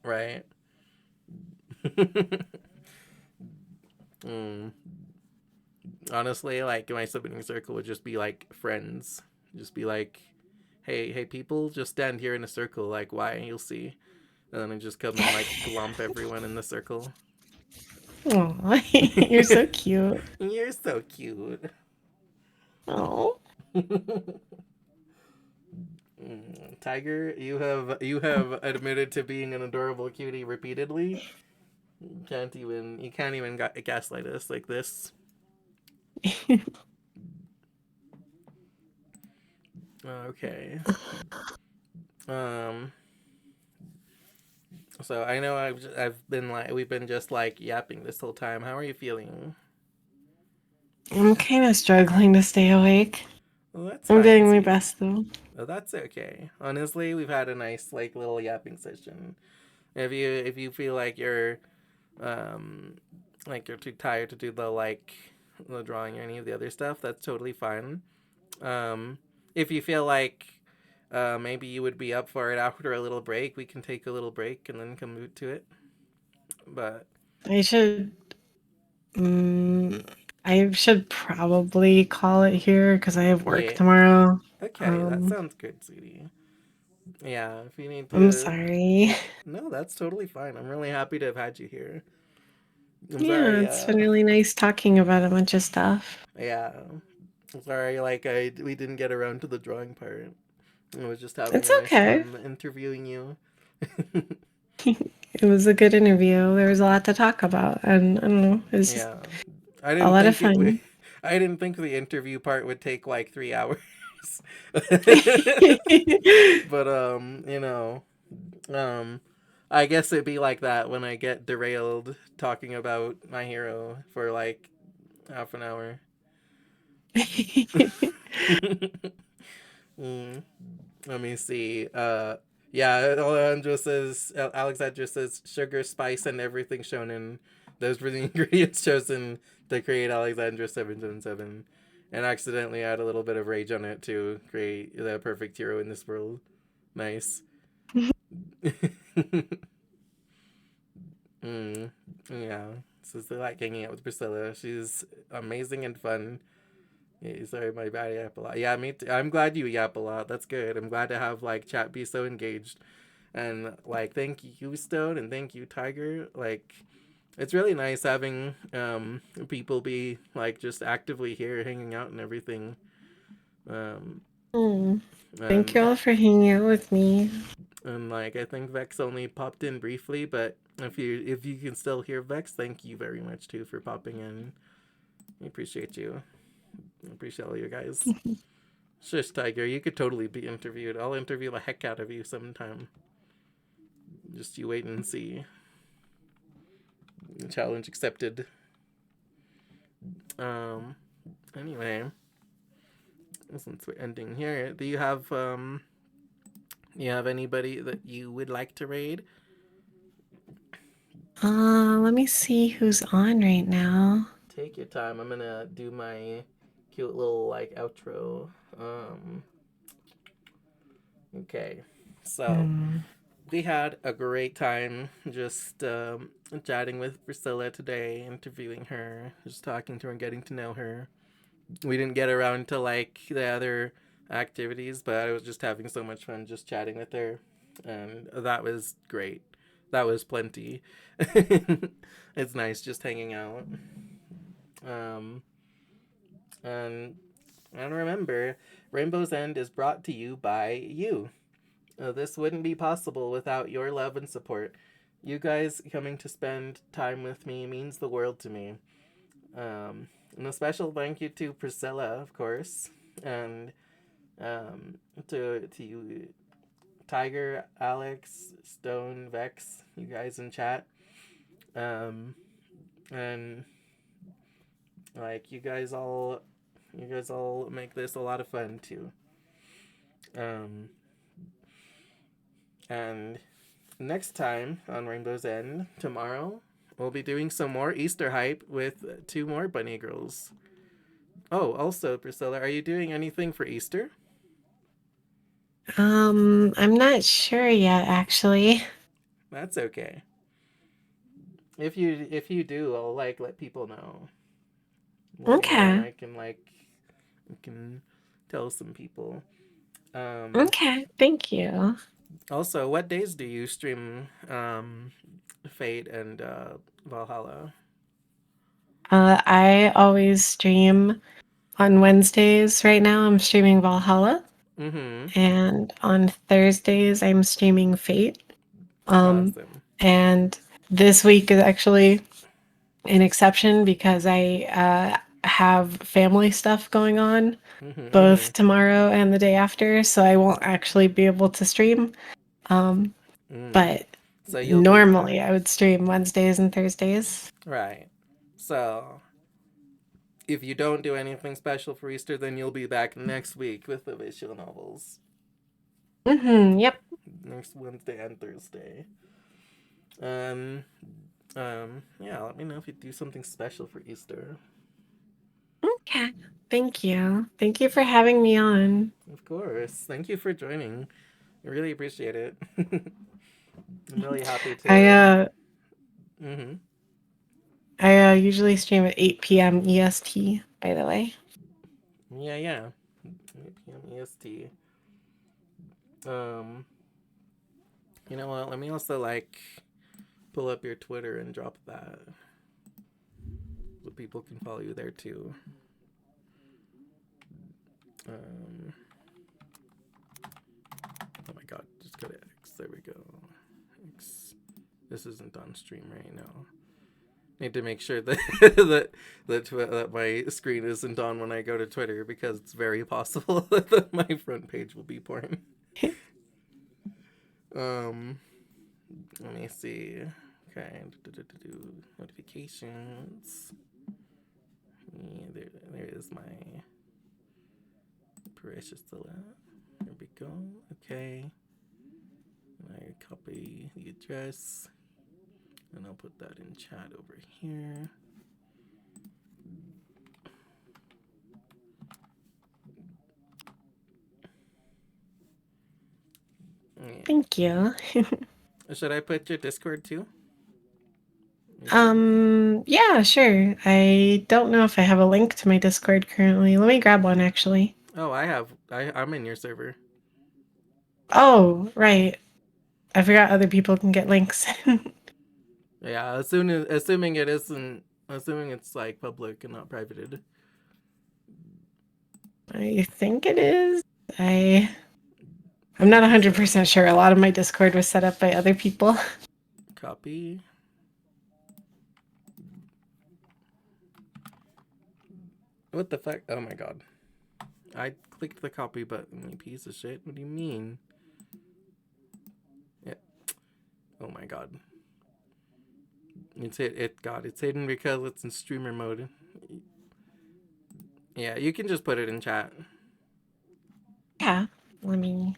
S2: Right. mm. Honestly, like my sibling circle would just be like friends. Just be like, hey, people, just stand here in a circle. Like, why? You'll see. And then I just come and like glomp everyone in the circle.
S1: Aw, you're so cute.
S2: You're so cute.
S1: Oh.
S2: Tiger, you have admitted to being an adorable cutie repeatedly. You can't even gaslight us like this. Okay. Um. So I know I've been like we've been just like yapping this whole time. How are you feeling?
S1: I'm kind of struggling to stay awake.
S2: Well, that's
S1: I'm
S2: fine,
S1: doing my
S2: sweetie.
S1: best though.
S2: Well, that's okay. Honestly, we've had a nice like little yapping session. If you feel um like you're too tired to do the drawing or any of the other stuff, that's totally fine. Um, if you feel like maybe you would be up for it after a little break, we can take a little break and then come to it. But
S1: I should mm, I should probably call it here because I have work
S2: yeah,
S1: tomorrow.
S2: okay, that
S1: Um,
S2: sounds good, sweetie. Yeah, if you need
S1: I'm
S2: to.
S1: sorry.
S2: No, that's totally fine. I'm really happy to have had you here. I'm
S1: Yeah,
S2: sorry.
S1: it's been really nice talking about a bunch of stuff.
S2: Yeah. I'm sorry. Like we didn't get around to the drawing part. I was just having
S1: It's
S2: a nice
S1: okay.
S2: time interviewing you.
S1: It was a good interview. There was a lot to talk about, and I don't know, it was just
S2: Yeah. I
S1: a
S2: didn't
S1: lot of
S2: think it would.
S1: fun.
S2: I didn't think the interview part would take like 3 hours. But um, I guess it'd be like that when I get derailed talking about my hero for like half an hour. mm, Let me see. Yeah, Alexandra says sugar, spice, and everything shown in. Those were the ingredients chosen to create Alexandra 777, and accidentally add a little bit of rage on it to create the perfect hero in this world. Nice. mm, yeah. So they like hanging out with Priscilla. She's amazing and fun. Yeah, sorry, my bad. I yap a lot. Yeah, me too. I'm glad you yap a lot. That's good. I'm glad to have like chat be so engaged. And like, thank you, Stone, and thank you, Tiger. Like, it's really nice having people be like just actively here, hanging out and everything. Um,
S1: Mm. Thank you
S2: and
S1: all for hanging out with me.
S2: and like, I think Vex only popped in briefly, but if you can still hear Vex, thank you very much too for popping in. I appreciate you. I appreciate all you guys. Shush, Tiger, you could totally be interviewed. I'll interview the heck out of you sometime. Just you wait and see. Challenge accepted. Um. Anyway, since we're ending here, do you have anybody that you would like to raid?
S1: Let me see who's on right now.
S2: Take your time. I'm gonna do my cute little like outro. Okay. So
S1: Hmm.
S2: we had a great time just chatting with Priscilla today, interviewing her, just talking to her and getting to know her. We didn't get around to like the other activities, but I was just having so much fun just chatting with her, and that was great. That was plenty. It's nice just hanging out. Um, and and remember, Rainbow's End is brought to you by you. This wouldn't be possible without your love and support. You guys coming to spend time with me means the world to me. And a special thank you to Priscilla, of course, and to you, Tiger, Alex, Stone, Vex, you guys in chat, um, and like you guys all make this a lot of fun too. Um, and next time on Rainbow's End tomorrow, we'll be doing some more Easter hype with two more bunny girls. Oh, also, Priscilla, are you doing anything for Easter?
S1: I'm not sure yet, actually.
S2: That's okay. If you do, I'll like let people know. Let me know, and
S1: Okay.
S2: I can tell some people. Um,
S1: Okay. Thank you.
S2: Also, what days do you stream Fate and Valhalla?
S1: I always stream on Wednesdays. Right now, I'm streaming Valhalla,
S2: Mm-hmm.
S1: and on Thursdays, I'm streaming Fate. Um,
S2: Awesome.
S1: and this week is actually an exception because I have family stuff going on
S2: Mm-hmm. Mm-hmm.
S1: both tomorrow and the day after, so I won't actually be able to stream. Um,
S2: Mm.
S1: but
S2: So you'll be
S1: normally I would stream Wednesdays and Thursdays.
S2: right. So if you don't do anything special for Easter, then you'll be back next week with the visual novels.
S1: Yep.
S2: Next Wednesday and Thursday. Um, yeah, let me know if you do something special for Easter.
S1: Okay. Thank you. Thank you for having me on.
S2: Of course. Thank you for joining. I really appreciate it. I'm really happy
S1: I
S2: to.
S1: uh
S2: Mm-hmm.
S1: I usually stream at 8 p.m. EST, by the way.
S2: Yeah, yeah. 8 p.m. EST. Um, you know what? Let me also like pull up your Twitter and drop that so people can follow you there too. Um, oh my god, just go to X. There we go. X. This isn't on stream right now. Need to make sure that that my screen isn't on when I go to Twitter because it's very possible that my front page will be porn. Um, Let me see. Okay, notifications. Yeah, there is my precious Dilla. There we go. Okay. I copy the address and I'll put that in chat over here. Yeah.
S1: Thank you.
S2: Should I put your Discord too?
S1: Yeah, sure. I don't know if I have a link to my Discord currently. Let me grab one actually.
S2: Oh, I have. I'm in your server.
S1: Oh, right. I forgot other people can get links.
S2: Yeah, assuming it's like public and not privated.
S1: I think it is. I'm not
S2: So
S1: 100% sure. A lot of my Discord was set up by other people.
S2: copy. What the fuck? Oh my god. I clicked the copy button, you piece of shit. What do you mean? Yeah. Oh my god. It's hidden because it's in streamer mode. Yeah, you can just put it in chat.
S1: Yeah. Let me.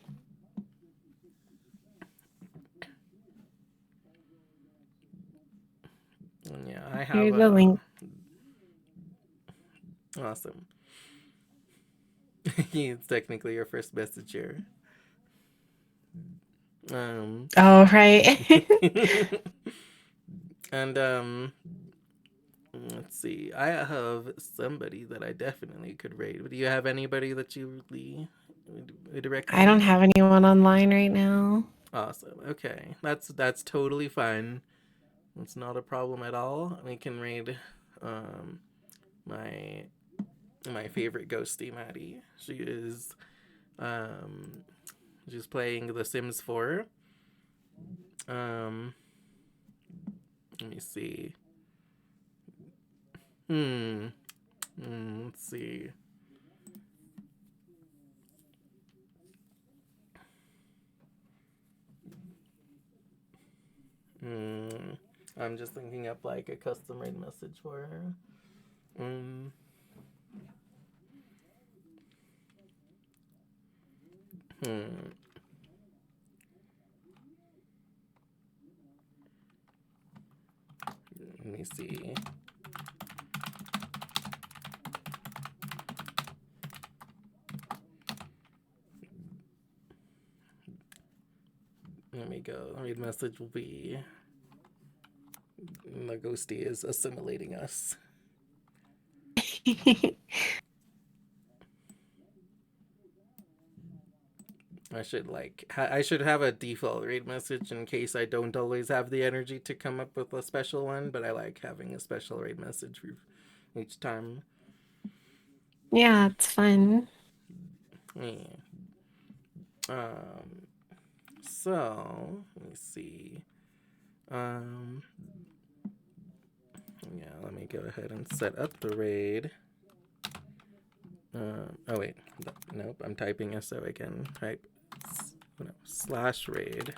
S2: Yeah, I have
S1: Here's the link.
S2: Awesome. It's technically your first message here.
S1: Oh, right.
S2: And let's see. I have somebody that I definitely could raid. Do you have anybody that you really would
S1: I don't
S2: recommend?
S1: have anyone online right now.
S2: Awesome. Okay, that's totally fine. It's not a problem at all. We can raid um my my favorite ghosty Maddie. Um she's playing The Sims 4. Um let me see. Let's see. I'm just thinking up like a custom raid message for her. Let me see. Let me go. The raid message will be the ghosty is assimilating us. I should have a default raid message in case I don't always have the energy to come up with a special one, but I like having a special raid message each time.
S1: Yeah, it's fun.
S2: Yeah. So let me see. Yeah, let me go ahead and set up the raid. Oh wait, nope. I'm typing so I can type /raid.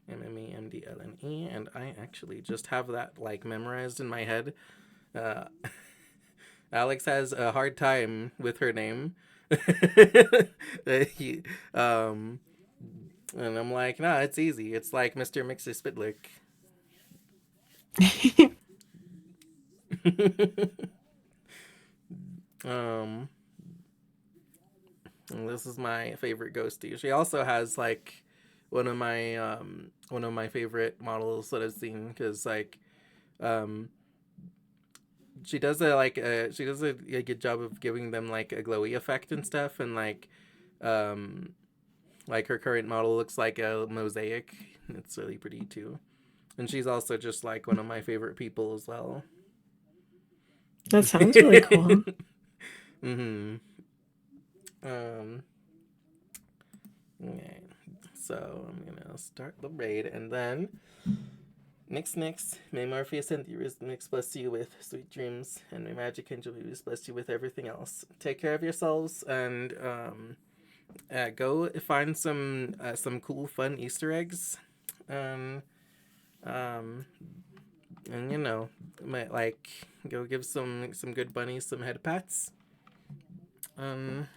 S2: MMEMDLNE, and I actually just have that like memorized in my head. Alex has a hard time with her name. And I'm like, nah, it's easy. It's like Mr. Mixer Spitlick. And this is my favorite ghosty. She also has like one of my favorite models that I've seen because like she does a good job of giving them like a glowy effect and stuff, and like her current model looks like a mosaic. It's really pretty too, and she's also just like one of my favorite people as well.
S1: That sounds really cool.
S2: Mm-hmm. Okay. So I'm gonna start the raid, and then Nix, may Morpheus and Mix bless you with sweet dreams, and may Magic Angel bless you with everything else. Take care of yourselves, and go find some cool, fun Easter eggs, and and you know, might like go give some good bunnies some head pats. I'll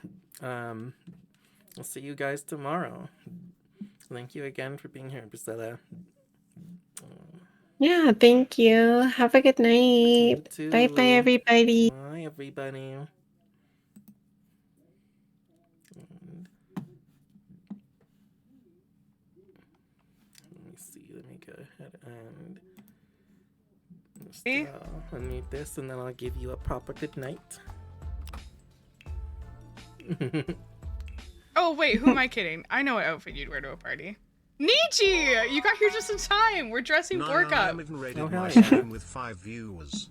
S2: see you guys tomorrow. Thank you again for being here, Priscilla.
S1: Yeah, thank you. Have a good
S2: You
S1: night. Bye bye,
S2: too.
S1: everybody.
S2: Bye, everybody. Let me see. Let me go ahead and Just unmute this and then I'll give you a proper good night.
S3: Oh, wait, who am I kidding? I know what outfit you'd wear to a party. Nietzsche! You got here just in time! We're dressing Bork
S4: I
S3: up.
S4: haven't even rated
S2: Oh,
S4: my
S2: hell yeah.
S4: stream with 5 viewers.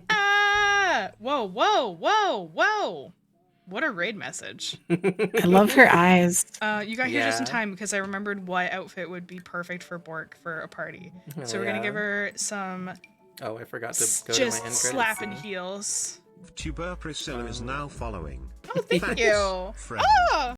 S3: Ah! Whoa, whoa, whoa, whoa! What a raid message.
S1: I love her eyes.
S3: You got here just in
S2: Yeah.
S3: time because I remembered what outfit would be perfect for Bork for a party. So we're gonna give her some
S2: Oh, I forgot to go
S3: just
S2: to my end credits
S3: slapping
S2: scene.
S3: heels.
S4: Tuber Priscilla is now following.
S3: Oh, thank
S4: Thanks,
S3: you.
S4: friend.
S3: Oh!